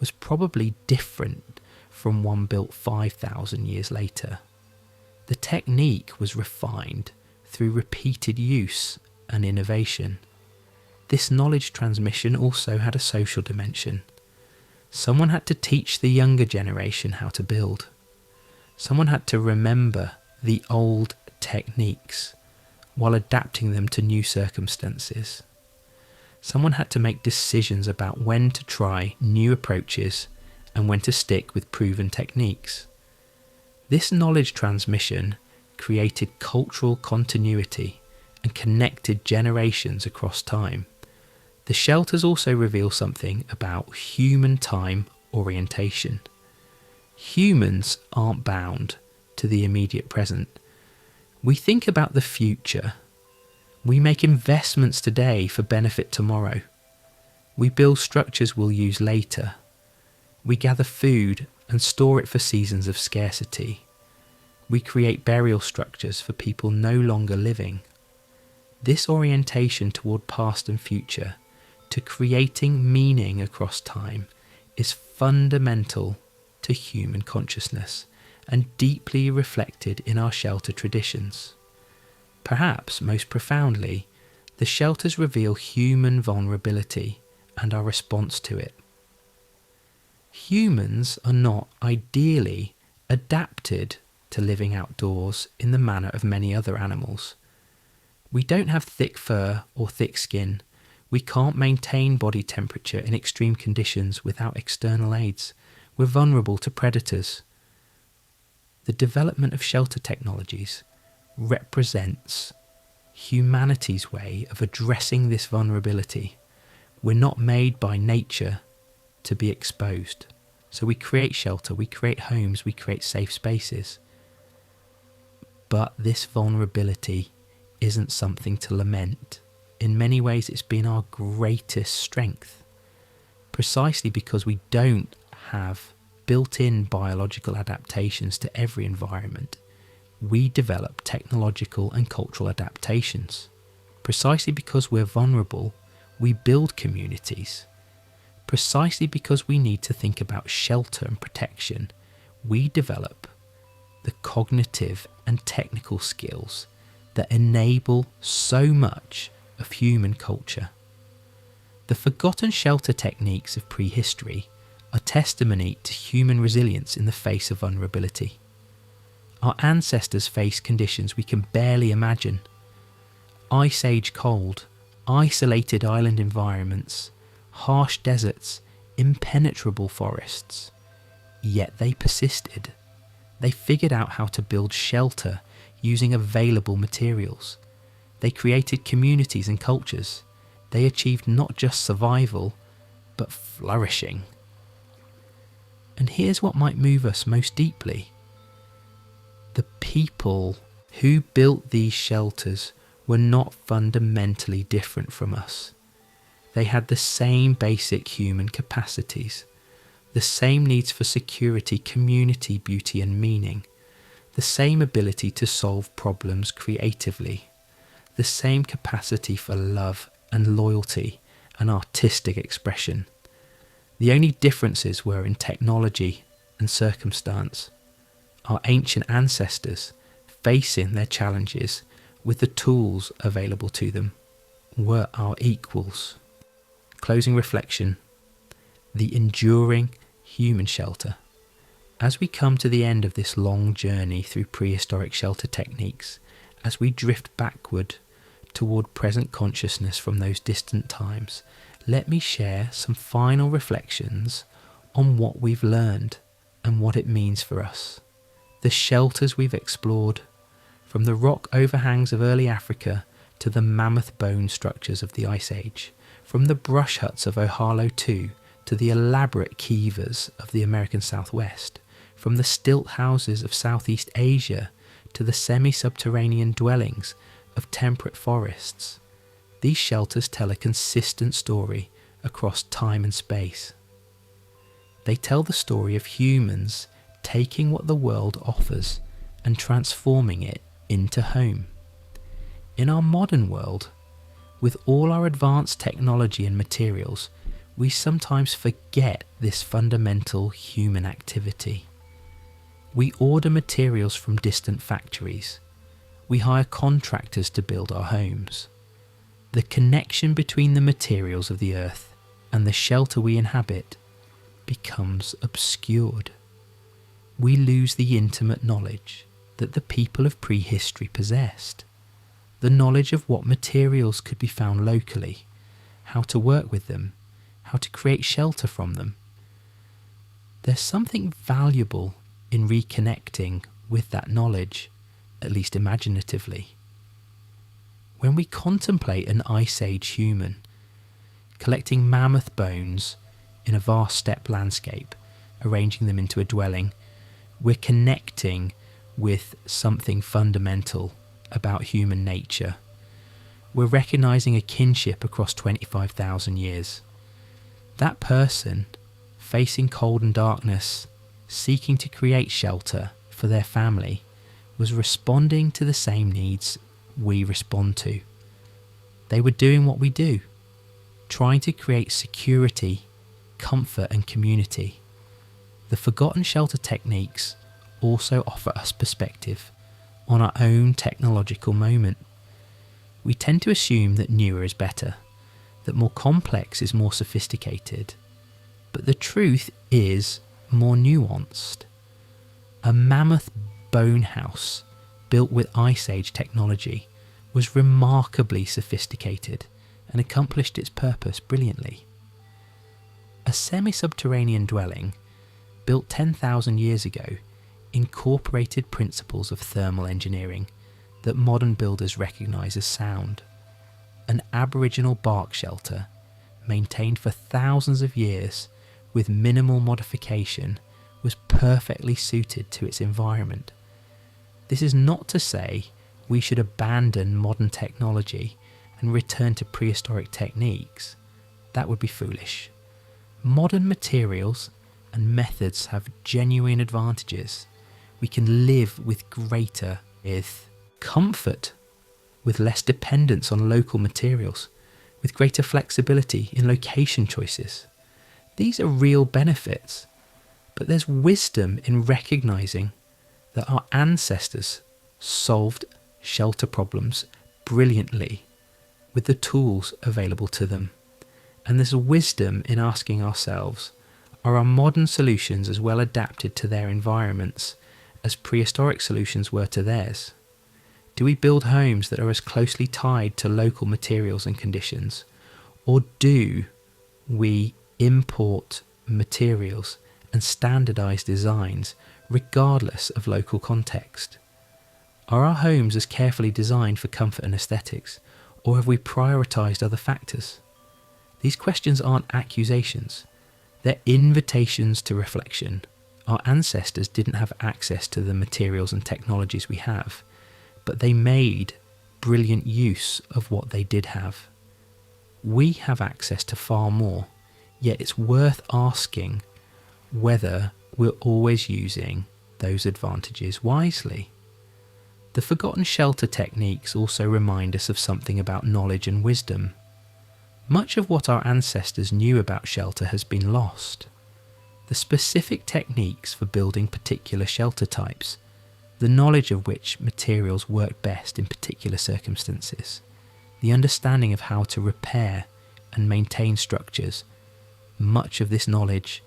was probably different from one built 5,000 years later. The technique was refined through repeated use and innovation. This knowledge transmission also had a social dimension. Someone had to teach the younger generation how to build. Someone had to remember the old techniques while adapting them to new circumstances. Someone had to make decisions about when to try new approaches and when to stick with proven techniques. This knowledge transmission created cultural continuity and connected generations across time. The shelters also reveal something about human time orientation. Humans aren't bound to the immediate present. We think about the future. We make investments today for benefit tomorrow. We build structures we'll use later. We gather food and store it for seasons of scarcity. We create burial structures for people no longer living. This orientation toward past and future, to creating meaning across time, is fundamental to human consciousness and deeply reflected in our shelter traditions. Perhaps most profoundly, the shelters reveal human vulnerability and our response to it. Humans are not ideally adapted to living outdoors in the manner of many other animals. We don't have thick fur or thick skin. We can't maintain body temperature in extreme conditions without external aids. We're vulnerable to predators. The development of shelter technologies represents humanity's way of addressing this vulnerability. We're not made by nature to be exposed. So we create shelter, we create homes, we create safe spaces. But this vulnerability isn't something to lament. In many ways, it's been our greatest strength, precisely because we don't have built-in biological adaptations to every environment. We develop technological and cultural adaptations. Precisely because we're vulnerable, we build communities. Precisely because we need to think about shelter and protection, we develop the cognitive and technical skills that enable so much of human culture. The forgotten shelter techniques of prehistory are testimony to human resilience in the face of vulnerability. Our ancestors faced conditions we can barely imagine. Ice Age cold, isolated island environments, harsh deserts, impenetrable forests. Yet they persisted. They figured out how to build shelter using available materials. They created communities and cultures. They achieved not just survival, but flourishing. And here's what might move us most deeply. The people who built these shelters were not fundamentally different from us. They had the same basic human capacities, the same needs for security, community, beauty and meaning, the same ability to solve problems creatively, the same capacity for love and loyalty and artistic expression. The only differences were in technology and circumstance. Our ancient ancestors, facing their challenges with the tools available to them, were our equals. Closing reflection. The enduring human shelter. As we come to the end of this long journey through prehistoric shelter techniques, as we drift backward toward present consciousness from those distant times, let me share some final reflections on what we've learned and what it means for us. The shelters we've explored, from the rock overhangs of early Africa to the mammoth bone structures of the Ice Age, from the brush huts of Ohalo II to the elaborate kivas of the American Southwest, from the stilt houses of Southeast Asia to the semi-subterranean dwellings of temperate forests. These shelters tell a consistent story across time and space. They tell the story of humans taking what the world offers and transforming it into home. In our modern world, with all our advanced technology and materials, we sometimes forget this fundamental human activity. We order materials from distant factories. We hire contractors to build our homes. The connection between the materials of the earth and the shelter we inhabit becomes obscured. We lose the intimate knowledge that the people of prehistory possessed. The knowledge of what materials could be found locally, how to work with them, how to create shelter from them. There's something valuable in reconnecting with that knowledge, at least imaginatively. When we contemplate an Ice Age human, collecting mammoth bones in a vast steppe landscape, arranging them into a dwelling, we're connecting with something fundamental about human nature. We're recognizing a kinship across 25,000 years. That person, facing cold and darkness, seeking to create shelter for their family, was responding to the same needs we respond to. They were doing what we do, trying to create security, comfort and community. The forgotten shelter techniques also offer us perspective on our own technological moment. We tend to assume that newer is better, that more complex is more sophisticated, but the truth is more nuanced. A mammoth bone house built with Ice Age technology was remarkably sophisticated and accomplished its purpose brilliantly. A semi-subterranean dwelling built 10,000 years ago incorporated principles of thermal engineering that modern builders recognise as sound. An Aboriginal bark shelter, maintained for thousands of years with minimal modification, was perfectly suited to its environment. This is not to say we should abandon modern technology and return to prehistoric techniques. That would be foolish. Modern materials and methods have genuine advantages. We can live with comfort, with less dependence on local materials, with greater flexibility in location choices. These are real benefits, but there's wisdom in recognising that our ancestors solved shelter problems brilliantly with the tools available to them. And there's wisdom in asking ourselves, are our modern solutions as well adapted to their environments as prehistoric solutions were to theirs? Do we build homes that are as closely tied to local materials and conditions, or do we import materials and standardise designs regardless of local context? Are our homes as carefully designed for comfort and aesthetics, or have we prioritised other factors? These questions aren't accusations, they're invitations to reflection. Our ancestors didn't have access to the materials and technologies we have, but they made brilliant use of what they did have. We have access to far more, yet it's worth asking whether we're always using those advantages wisely. The forgotten shelter techniques also remind us of something about knowledge and wisdom. Much of what our ancestors knew about shelter has been lost. The specific techniques for building particular shelter types, the knowledge of which materials work best in particular circumstances, the understanding of how to repair and maintain structures, much of this knowledge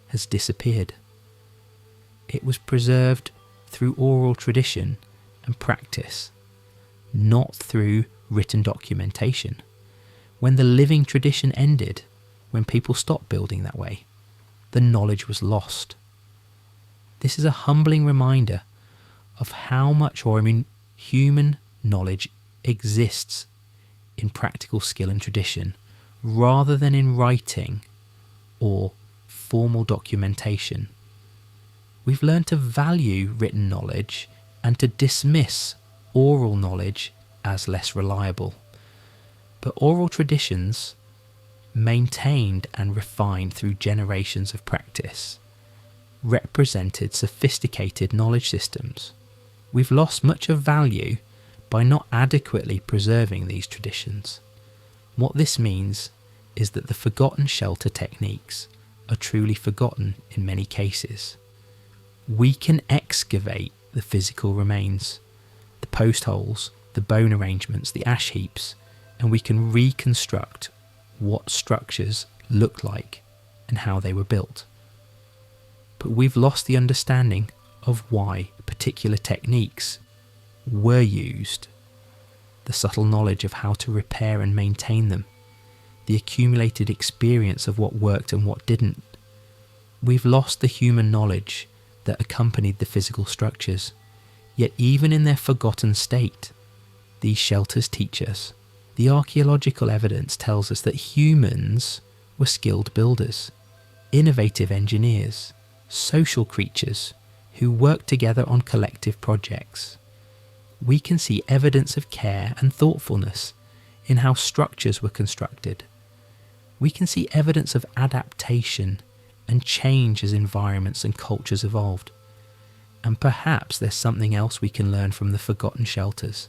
has disappeared. It was preserved through oral tradition and practice, not through written documentation. When the living tradition ended, when people stopped building that way, the knowledge was lost. This is a humbling reminder of how much, human knowledge exists in practical skill and tradition, rather than in writing or formal documentation. We've learned to value written knowledge and to dismiss oral knowledge as less reliable. But oral traditions maintained and refined through generations of practice, represented sophisticated knowledge systems. We've lost much of value by not adequately preserving these traditions. What this means is that the forgotten shelter techniques are truly forgotten in many cases. We can excavate the physical remains, the post holes, the bone arrangements, the ash heaps, and we can reconstruct what structures looked like and how they were built. But we've lost the understanding of why particular techniques were used, the subtle knowledge of how to repair and maintain them, the accumulated experience of what worked and what didn't. We've lost the human knowledge that accompanied the physical structures, yet even in their forgotten state, these shelters teach us. The archaeological evidence tells us that humans were skilled builders, innovative engineers, social creatures who worked together on collective projects. We can see evidence of care and thoughtfulness in how structures were constructed. We can see evidence of adaptation and change as environments and cultures evolved. And perhaps there's something else we can learn from the forgotten shelters.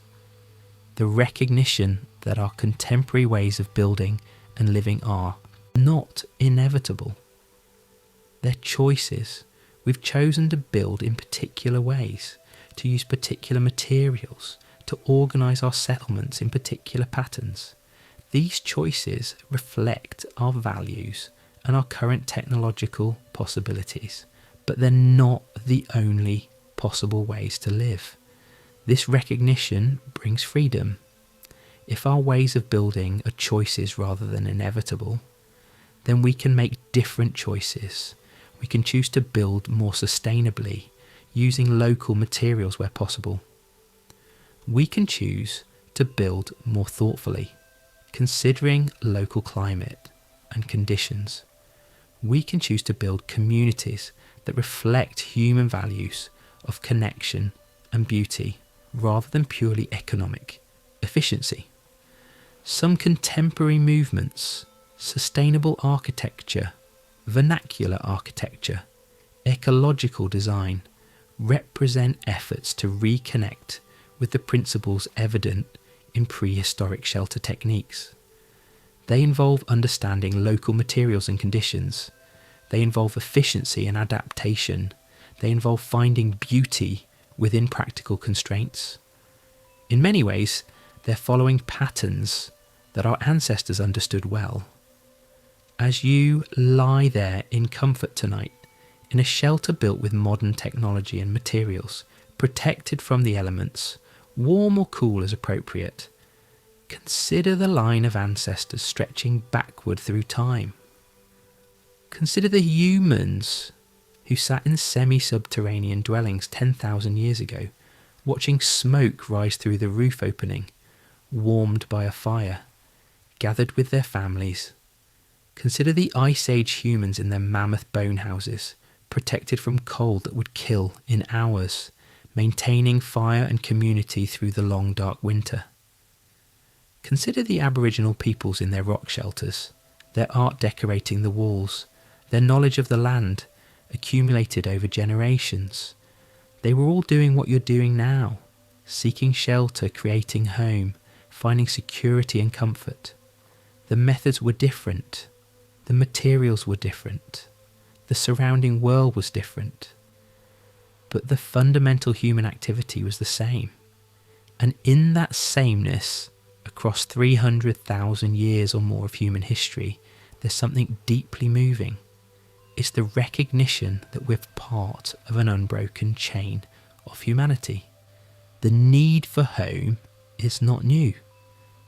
The recognition that our contemporary ways of building and living are not inevitable. They're choices. We've chosen to build in particular ways, to use particular materials, to organise our settlements in particular patterns. These choices reflect our values and our current technological possibilities, but they're not the only possible ways to live. This recognition brings freedom. If our ways of building are choices rather than inevitable, then we can make different choices. We can choose to build more sustainably, using local materials where possible. We can choose to build more thoughtfully, considering local climate and conditions. We can choose to build communities that reflect human values of connection and beauty rather than purely economic efficiency. Some contemporary movements, sustainable architecture, vernacular architecture, ecological design, represent efforts to reconnect with the principles evident in prehistoric shelter techniques. They involve understanding local materials and conditions. They involve efficiency and adaptation. They involve finding beauty within practical constraints. In many ways, they're following patterns that our ancestors understood well. As you lie there in comfort tonight, in a shelter built with modern technology and materials, protected from the elements, warm or cool as appropriate, consider the line of ancestors stretching backward through time. Consider the humans who sat in semi-subterranean dwellings 10,000 years ago, watching smoke rise through the roof opening, warmed by a fire, gathered with their families. Consider the Ice Age humans in their mammoth bone houses, protected from cold that would kill in hours, maintaining fire and community through the long dark winter. Consider the Aboriginal peoples in their rock shelters, their art decorating the walls, their knowledge of the land accumulated over generations. They were all doing what you're doing now, seeking shelter, creating home, finding security and comfort. The methods were different, the materials were different, the surrounding world was different, but the fundamental human activity was the same. And in that sameness, across 300,000 years or more of human history, there's something deeply moving. It's the recognition that we're part of an unbroken chain of humanity. The need for home is not new.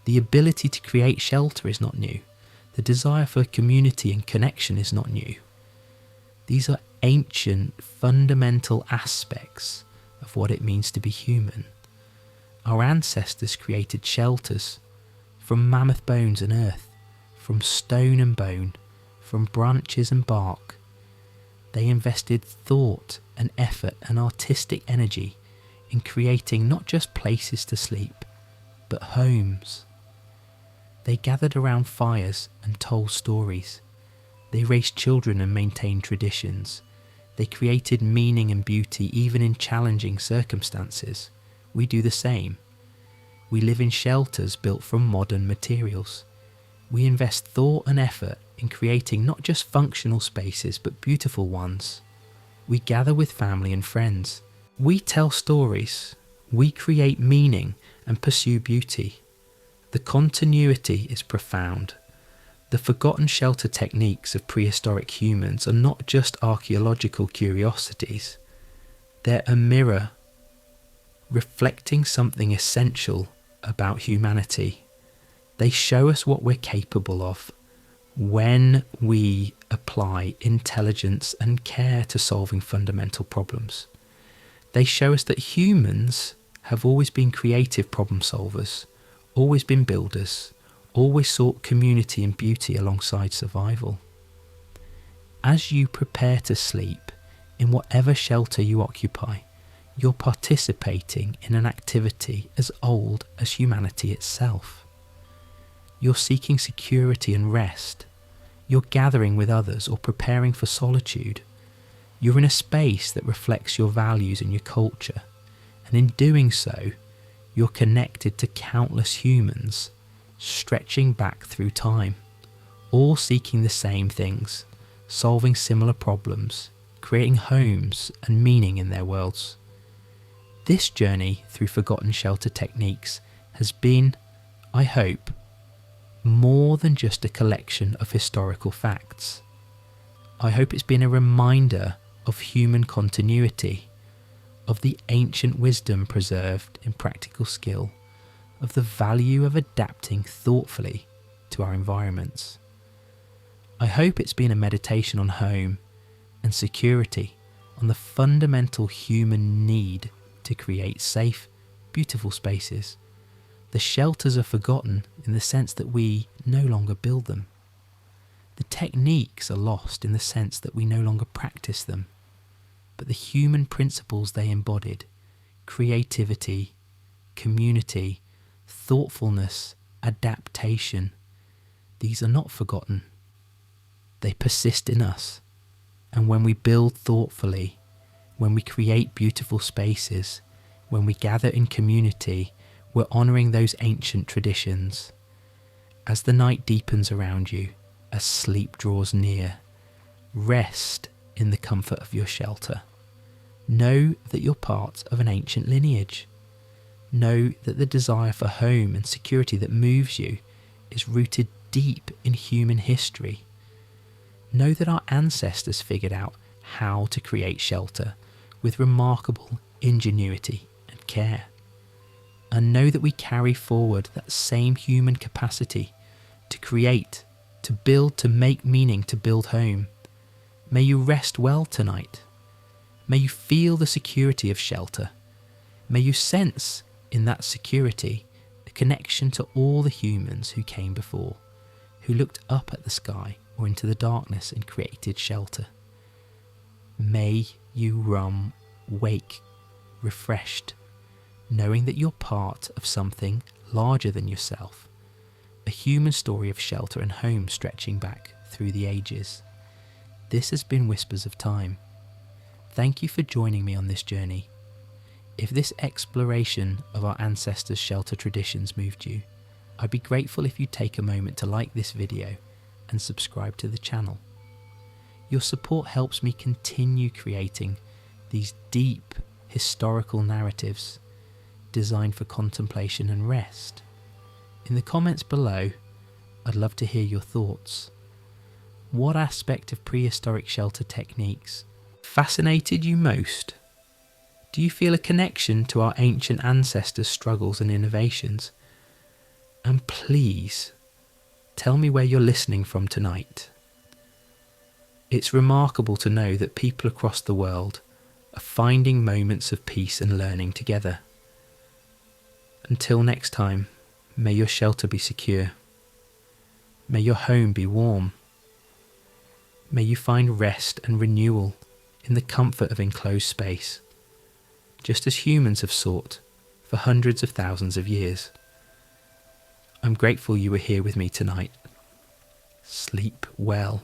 The ability to create shelter is not new. The desire for community and connection is not new. These are ancient, fundamental aspects of what it means to be human. Our ancestors created shelters from mammoth bones and earth, from stone and bone, from branches and bark. They invested thought and effort and artistic energy in creating not just places to sleep, but homes. They gathered around fires and told stories. They raised children and maintained traditions. They created meaning and beauty even in challenging circumstances. We do the same. We live in shelters built from modern materials. We invest thought and effort in creating not just functional spaces but beautiful ones. We gather with family and friends. We tell stories. We create meaning and pursue beauty. The continuity is profound. The forgotten shelter techniques of prehistoric humans are not just archaeological curiosities. They're a mirror reflecting something essential about humanity. They show us what we're capable of when we apply intelligence and care to solving fundamental problems. They show us that humans have always been creative problem solvers, always been builders, always sought community and beauty alongside survival. As you prepare to sleep, in whatever shelter you occupy, you're participating in an activity as old as humanity itself. You're seeking security and rest. You're gathering with others or preparing for solitude. You're in a space that reflects your values and your culture, and in doing so, you're connected to countless humans, stretching back through time, all seeking the same things, solving similar problems, creating homes and meaning in their worlds. This journey through forgotten shelter techniques has been, I hope, more than just a collection of historical facts. I hope it's been a reminder of human continuity, of the ancient wisdom preserved in practical skill, of the value of adapting thoughtfully to our environments. I hope it's been a meditation on home and security, on the fundamental human need to create safe, beautiful spaces. The shelters are forgotten in the sense that we no longer build them. The techniques are lost in the sense that we no longer practice them. But the human principles they embodied, creativity, community, thoughtfulness, adaptation, these are not forgotten. They persist in us. And when we build thoughtfully, when we create beautiful spaces, when we gather in community, we're honouring those ancient traditions. As the night deepens around you, as sleep draws near, rest in the comfort of your shelter. Know that you're part of an ancient lineage. Know that the desire for home and security that moves you is rooted deep in human history. Know that our ancestors figured out how to create shelter with remarkable ingenuity and care. And know that we carry forward that same human capacity to create, to build, to make meaning, to build home. May you rest well tonight. May you feel the security of shelter. May you sense in that security a connection to all the humans who came before, who looked up at the sky or into the darkness and created shelter. May you wake refreshed, knowing that you're part of something larger than yourself, a human story of shelter and home stretching back through the ages. This has been Whispers of Time. Thank you for joining me on this journey. If this exploration of our ancestors' shelter traditions moved you, I'd be grateful if you'd take a moment to like this video and subscribe to the channel. Your support helps me continue creating these deep historical narratives designed for contemplation and rest. In the comments below, I'd love to hear your thoughts. What aspect of prehistoric shelter techniques fascinated you most? Do you feel a connection to our ancient ancestors' struggles and innovations? And please, tell me where you're listening from tonight. It's remarkable to know that people across the world are finding moments of peace and learning together. Until next time, may your shelter be secure. May your home be warm. May you find rest and renewal in the comfort of enclosed space, just as humans have sought for hundreds of thousands of years. I'm grateful you were here with me tonight. Sleep well.